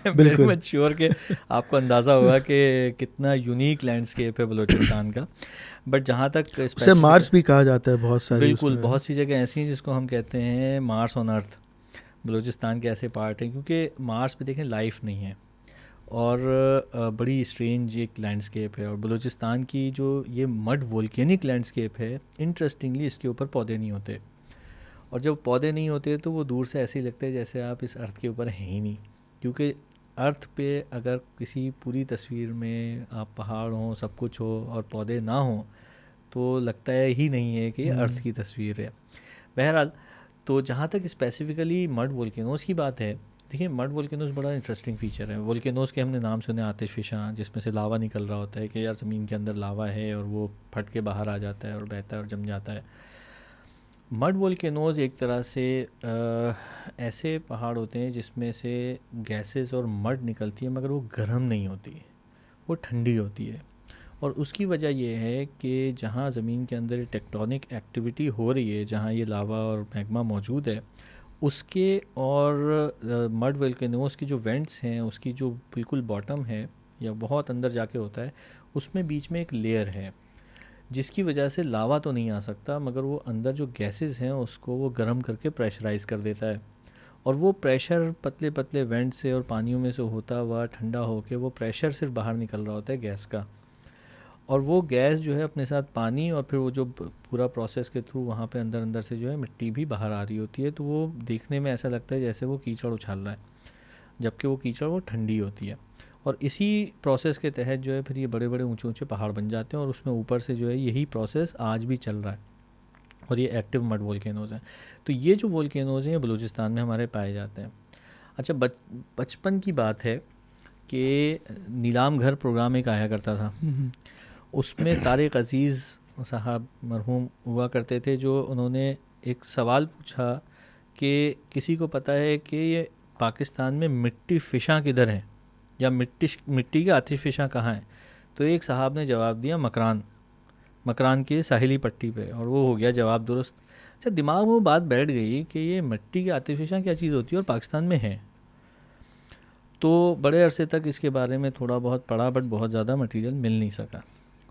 बिल्कुल मैं श्योर कि आपको अंदाज़ा होगा कि कितना यूनिक लैंडस्केप है बलूचिस्तान का। बट जहाँ तक उसे मार्स भी कहा जाता है बहुत सारी, बिल्कुल बहुत सी जगह ऐसी हैं जिसको हम कहते हैं मार्स ऑन अर्थ। बलूचिस्तान के ऐसे पार्ट हैं क्योंकि मार्स पे देखें लाइफ नहीं है, और बड़ी स्ट्रेंज एक लैंडस्केप है। और बलूचिस्तान की जो ये मड वोल्केनिक लैंडस्केप है, इंटरेस्टिंगली इसके ऊपर पौधे नहीं होते, और जब पौधे नहीं होते तो वो दूर से ऐसे ही लगते हैं जैसे आप इस अर्थ के ऊपर हैं ही नहीं। क्योंकि अर्थ पे अगर किसी पूरी तस्वीर में आप पहाड़ हों, सब कुछ हो और पौधे ना हों, तो लगता है ही नहीं है कि ये अर्थ की तस्वीर है। बहरहाल, तो जहाँ तक स्पेसिफ़िकली मड वोल्केनोज़ की बात है, देखिए मड वोल्केनोज़ बड़ा इंटरेस्टिंग फ़ीचर है। वोल्केनोज़ के हमने नाम सुने, आतिशफ़िशां, जिसमें से लावा निकल रहा होता है कि यार ज़मीन के अंदर लावा है और वो फट के बाहर आ जाता है और बहता है और जम जाता है। मड वोल्केनोज़ एक तरह से ऐसे पहाड़ होते हैं जिसमें से गैसेस और मड निकलती है, मगर वो गर्म नहीं होती, वो ठंडी होती है। और उसकी वजह यह है कि जहाँ ज़मीन के अंदर टेक्टोनिक एक्टिविटी हो रही है, जहाँ ये लावा और मैग्मा मौजूद है, उसके और मड वोल्केनोज़ की जो वेंट्स हैं, उसकी जो बिल्कुल बॉटम है या बहुत अंदर जाके होता है, उसमें बीच में एक लेयर है जिसकी वजह से लावा तो नहीं आ सकता, मगर वो अंदर जो गैसेस हैं उसको वो गर्म करके प्रेशराइज़ कर देता है। और वो प्रेशर पतले पतले वेंट से और पानियों में से होता हुआ ठंडा होकर वो प्रेशर सिर्फ बाहर निकल रहा होता है गैस का, और वो गैस जो है अपने साथ पानी और फिर वो जो पूरा प्रोसेस के थ्रू वहाँ पे अंदर अंदर से जो है मिट्टी भी बाहर आ रही होती है। तो वो देखने में ऐसा लगता है जैसे वो कीचड़ उछाल रहा है, जबकि वो कीचड़ वो ठंडी होती है। और इसी प्रोसेस के तहत जो है फिर ये बड़े बड़े ऊंचे ऊंचे पहाड़ बन जाते हैं, और उसमें ऊपर से जो है यही प्रोसेस आज भी चल रहा है, और ये एक्टिव मड वोल्केनोज़ हैं। तो ये जो वोल्केनोज़ हैं ये बलूचिस्तान में हमारे पाए जाते हैं। अच्छा, बचपन की बात है कि नीलाम घर प्रोग्राम एक आया करता था, उसमें तारिक अज़ीज़ साहब मरहूम हुआ करते थे, जो उन्होंने एक सवाल पूछा कि किसी को पता है कि ये पाकिस्तान में मिट्टी फ़िशां किधर हैं, या मिट्टी के आतिश फ़िशां कहाँ हैं? तो एक साहब ने जवाब दिया मकरान की साहिली पट्टी पे, और वो हो गया जवाब दुरुस्त। अच्छा, दिमाग में वो बात बैठ गई कि ये मिट्टी की आतिश फ़िशां क्या चीज़ होती है और पाकिस्तान में है। तो बड़े अरसे तक इसके बारे में थोड़ा बहुत पढ़ा, बट बहुत ज़्यादा मटेरियल मिल नहीं सका।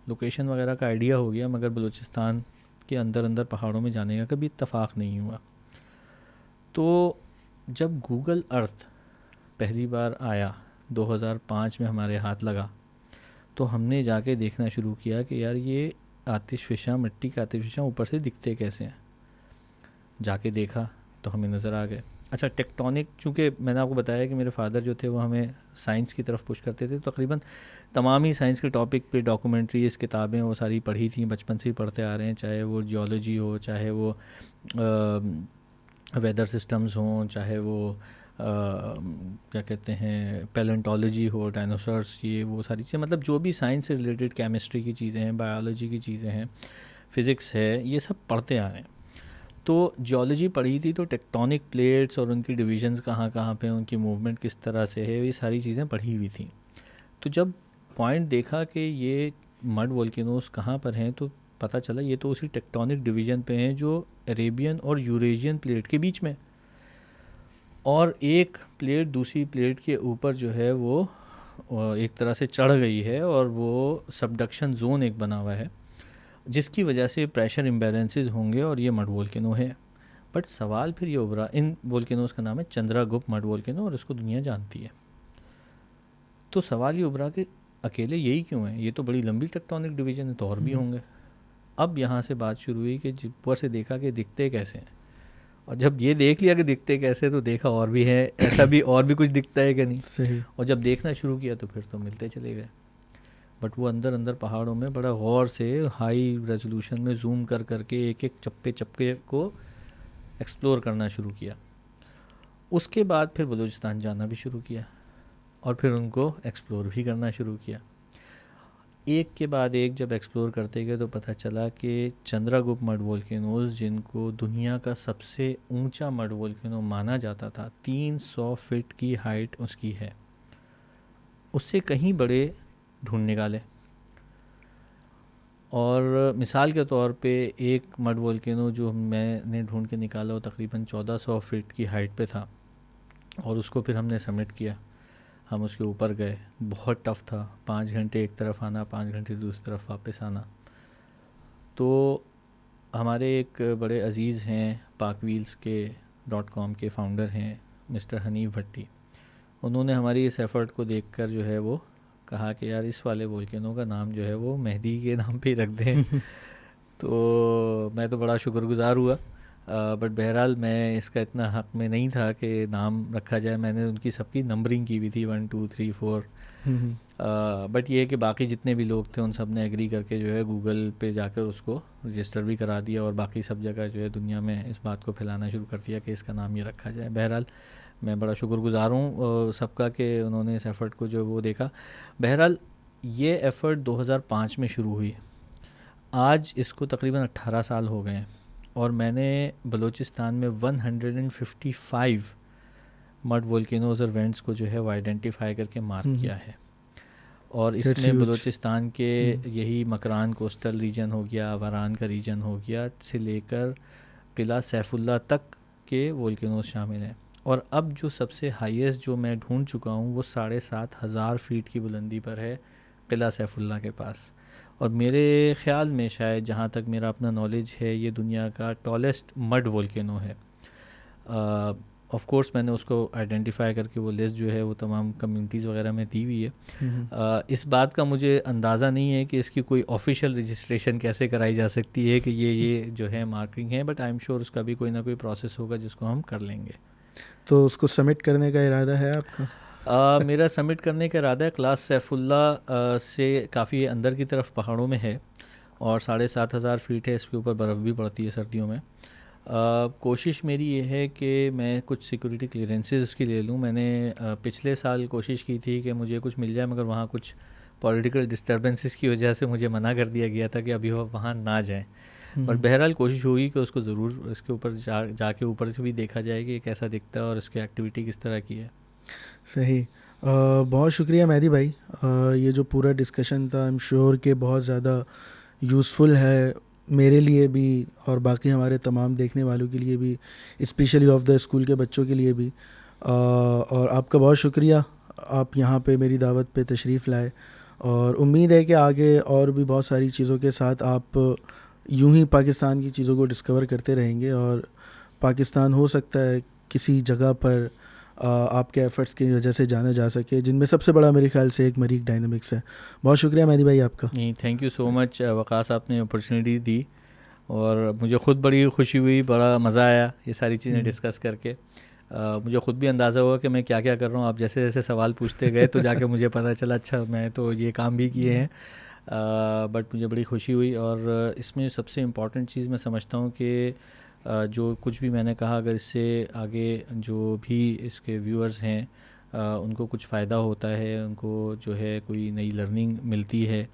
लोकेशन वगैरह का आइडिया हो गया, मगर बलूचिस्तान के अंदर अंदर पहाड़ों में जाने का कभी इत्तफाक नहीं हुआ। तो जब गूगल अर्थ पहली बार आया 2005 में हमारे हाथ लगा, तो हमने जाके देखना शुरू किया कि यार ये आतिश फ़िशां, मिट्टी के आतिश फ़िशां ऊपर से दिखते कैसे हैं। जाके देखा तो हमें नज़र आ गए। अच्छा, टेक्टोनिक, चूँकि मैंने आपको बताया कि मेरे फादर जो थे वो हमें साइंस की तरफ पुश करते थे, तो तकरीबन तमाम ही साइंस के टॉपिक पे डॉक्यूमेंट्रीज़, किताबें वो सारी पढ़ी थी, बचपन से ही पढ़ते आ रहे हैं, चाहे वो जियोलॉजी हो, चाहे वो वेदर सिस्टम्स हों, चाहे वो क्या कहते हैं पैलेंटोलॉजी हो, डायनासोर्स, ये वो सारी चीज़ें, मतलब जो भी साइंस से रिलेटेड, केमिस्ट्री की चीज़ें हैं, बायोलॉजी की चीज़ें हैं, फ़िज़िक्स है, ये सब पढ़ते आ रहे हैं। तो जियोलॉजी पढ़ी थी, तो टेक्टोनिक प्लेट्स और उनकी डिवीजन्स कहाँ कहाँ पे, उनकी मूवमेंट किस तरह से है, ये सारी चीज़ें पढ़ी हुई थी। तो जब पॉइंट देखा कि ये मड वोल्केनोस कहाँ पर हैं, तो पता चला ये तो उसी टेक्टोनिक डिवीज़न पे हैं जो अरेबियन और यूरेशियन प्लेट के बीच में, और एक प्लेट दूसरी प्लेट के ऊपर जो है वो एक तरह से चढ़ गई है, और वो सबडक्शन जोन एक बना हुआ है, जिसकी वजह से प्रेशर इम्बैलेंसेस होंगे और ये मड वोल्केनो है। बट सवाल फिर ये उभरा, इन वोल्केनोस का नाम है चंद्रागुप्त मड वोल्केनो, और इसको दुनिया जानती है। तो सवाल ये उभरा कि अकेले यही क्यों है, ये तो बड़ी लंबी टेक्टोनिक डिवीज़न है, तो और भी होंगे। अब यहाँ से बात शुरू हुई कि ऊपर से देखा कि दिखते कैसे हैं, और जब ये देख लिया कि दिखते कैसे, तो देखा और भी है, ऐसा भी और भी कुछ दिखता है कि नहीं। सही। और जब देखना शुरू किया तो फिर तो मिलते चले गए। बट वो अंदर अंदर पहाड़ों में बड़ा गौर से हाई रेजोल्यूशन में जूम कर करके एक एक चप्पे को एक्सप्लोर करना शुरू किया। उसके बाद फिर बलूचिस्तान जाना भी शुरू किया, और फिर उनको एक्सप्लोर भी करना शुरू किया। एक के बाद एक जब एक्सप्लोर करते गए तो पता चला कि चंद्रागुप्त मड वोल्केनोस, जिनको दुनिया का सबसे ऊंचा मड वोल्केनो माना जाता था, 300 फीट की हाइट उसकी है, उससे कहीं बड़े ढूंढ निकाले। और मिसाल के तौर पे एक मड वोल्केनो जो मैंने ढूंढ के निकाला वो तकरीबन 1400 फीट की हाइट पे था, और उसको फिर हमने सबमिट किया। हम उसके ऊपर गए, बहुत टफ़ था, 5 घंटे एक तरफ आना, 5 घंटे दूसरी तरफ वापस आना। तो हमारे एक बड़े अज़ीज़ हैं, पाकव्हील्स के .com के फाउंडर हैं मिस्टर हनीफ भट्टी, उन्होंने हमारी इस एफ़र्ट को देखकर जो है वो कहा कि यार इस वाले वोल्केनो का नाम जो है वो मेहदी के नाम पे ही रख दें। तो मैं तो बड़ा शुक्रगुज़ार हुआ, बट बहरहाल मैं इसका इतना हक़ में नहीं था कि नाम रखा जाए। मैंने उनकी सबकी नंबरिंग की हुई थी 1 2 3 4, बट ये है कि बाकी जितने भी लोग थे उन सब ने एग्री करके जो है गूगल पे जाकर उसको रजिस्टर भी करा दिया, और बाकी सब जगह जो है दुनिया में इस बात को फैलाना शुरू कर दिया कि इसका नाम ये रखा जाए। बहरहाल मैं बड़ा शुक्रगुज़ार हूँ सबका कि उन्होंने इस एफ़र्ट को जो वो देखा। बहरहाल ये एफ़र्ट 2005 में शुरू हुई, आज इसको तकरीबन 18 साल हो गए हैं, और मैंने बलूचिस्तान में 155 मड वोल्केनोज और वेंट्स को जो है वो आइडेंटिफाई करके मार्क किया है। और इसमें बलूचिस्तान के यही मकरान कोस्टल रीजन हो गया, वारान का रीजन हो गया, से लेकर किला सैफुल्ला तक के वोल्केनोज शामिल हैं। और अब जो सबसे हाईएस्ट जो मैं ढूंढ चुका हूँ वो 7,500 फीट की बुलंदी पर है, किला सैफुल्ला के पास। और मेरे ख़्याल में शायद, जहाँ तक मेरा अपना नॉलेज है, ये दुनिया का टॉलेस्ट मड वोल्केनो है। ऑफ़ कोर्स मैंने उसको आइडेंटिफाई करके वो लिस्ट जो है वो तमाम कम्युनिटीज़ वगैरह में दी हुई है। इस बात का मुझे अंदाज़ा नहीं है कि इसकी कोई ऑफिशियल रजिस्ट्रेशन कैसे कराई जा सकती है कि ये जो है मार्किंग है, बट आई एम श्योर उसका भी कोई ना कोई प्रोसेस होगा जिसको हम कर लेंगे। तो उसको सबमिट करने का इरादा है आपका? मेरा सबमिट करने का इरादा है। क्लास सैफुल्ला से काफ़ी अंदर की तरफ पहाड़ों में है, और 7,500 फीट है, इसके ऊपर बर्फ़ भी पड़ती है सर्दियों में। कोशिश मेरी ये है कि मैं कुछ सिक्योरिटी क्लियरेंसेस उसकी ले लूँ। मैंने पिछले साल कोशिश की थी कि मुझे कुछ मिल जाए, मगर वहाँ कुछ पॉलिटिकल डिस्टर्बेंसेस की वजह से मुझे मना कर दिया गया था कि अभी वो वहाँ ना जाएं। पर हम्म, बहरहाल कोशिश होगी कि उसको ज़रूर इसके ऊपर जाके ऊपर से भी देखा जाए कि ये कैसा दिखता है और इसकी एक्टिविटी किस तरह की है। सही। बहुत शुक्रिया मेहदी भाई। ये जो पूरा डिस्कशन था आई एम श्योर कि बहुत ज़्यादा यूज़फुल है मेरे लिए भी और बाकी हमारे तमाम देखने वालों के लिए भी, स्पेशली ऑफ द स्कूल के बच्चों के लिए भी। और आपका बहुत शुक्रिया, आप यहाँ पे मेरी दावत पे तशरीफ़ लाए, और उम्मीद है कि आगे और भी बहुत सारी चीज़ों के साथ आप यूं ही पाकिस्तान की चीज़ों को डिस्कवर करते रहेंगे, और पाकिस्तान हो सकता है किसी जगह पर आपके एफ़र्ट्स की वजह से जाना जा सके, जिनमें सबसे बड़ा मेरे ख्याल से एक मरीक डायनामिक्स है। बहुत शुक्रिया मेहदी भाई आपका। नहीं, thank you so much Waqas, आपने अपॉर्चुनिटी दी और मुझे ख़ुद बड़ी खुशी हुई, बड़ा मज़ा आया ये सारी चीज़ें डिस्कस करके। मुझे ख़ुद भी अंदाज़ा हुआ कि मैं क्या क्या कर रहा हूँ। आप जैसे जैसे सवाल पूछते गए तो जाके मुझे पता चला अच्छा मैं तो ये काम भी किए हैं। बट मुझे बड़ी खुशी हुई, और इसमें सबसे इम्पॉर्टेंट चीज़ मैं समझता हूँ कि जो कुछ भी मैंने कहा, अगर इससे आगे जो भी इसके व्यूअर्स हैं उनको कुछ फ़ायदा होता है, उनको जो है कोई नई लर्निंग मिलती है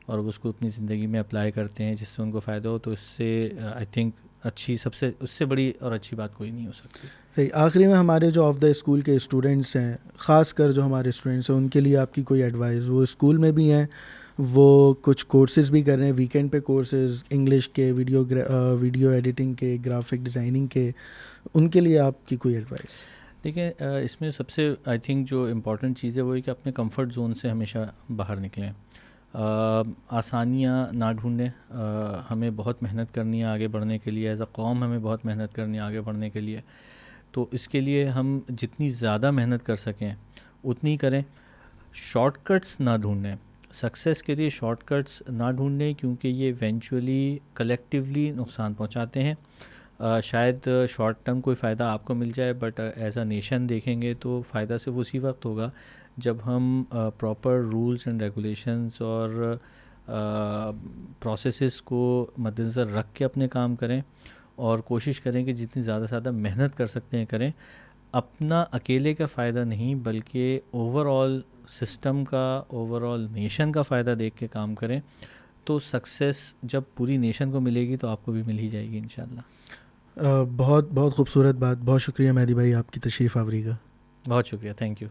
और वो उसको अपनी ज़िंदगी में अप्लाई करते हैं जिससे उनको फ़ायदा हो, तो इससे आई थिंक अच्छी, सबसे उससे बड़ी और अच्छी बात कोई नहीं हो सकती। सही। आखिरी में हमारे जो ऑफ द स्कूल के स्टूडेंट्स हैं, ख़ास कर जो हमारे स्टूडेंट्स हैं, उनके लिए आपकी कोई एडवाइस? वो स्कूल में भी हैं, वो कुछ कोर्सेज़ भी कर रहे हैं, वीकेंड पे कोर्सेज़ इंग्लिश के, वीडियो एडिटिंग के, ग्राफिक डिज़ाइनिंग के, उनके लिए आपकी कोई एडवाइस? देखिए, इसमें सबसे आई थिंक जो इम्पॉर्टेंट चीज़ है वो है कि अपने कंफर्ट जोन से हमेशा बाहर निकलें। आसानियाँ ना ढूंढें। हमें बहुत मेहनत करनी है आगे बढ़ने के लिए, एज़ अ कौम हमें बहुत मेहनत करनी है आगे बढ़ने के लिए। तो इसके लिए हम जितनी ज़्यादा मेहनत कर सकें उतनी करें। शॉर्टकट्स ना ढूंढें, सक्सेस के लिए शॉर्टकट्स ना ढूंढें, क्योंकि ये इवेंचुअली कलेक्टिवली नुकसान पहुंचाते हैं। शायद शॉर्ट टर्म कोई फ़ायदा आपको मिल जाए, बट एज अ नेशन देखेंगे तो फ़ायदा सिर्फ उसी वक्त होगा जब हम प्रॉपर रूल्स एंड रेगुलेशंस और प्रोसेसेस को मद्देनज़र रख के अपने काम करें, और कोशिश करें कि जितनी ज़्यादा से ज़्यादा मेहनत कर सकते हैं करें। अपना अकेले का फ़ायदा नहीं बल्कि ओवरऑल सिस्टम का, ओवरऑल नेशन का फ़ायदा देख के काम करें, तो सक्सेस जब पूरी नेशन को मिलेगी तो आपको भी मिल ही जाएगी इंशाल्लाह। बहुत बहुत खूबसूरत बात। बहुत शुक्रिया मेहदी भाई आपकी तशरीफ़ आवरी का। बहुत शुक्रिया, थैंक यू।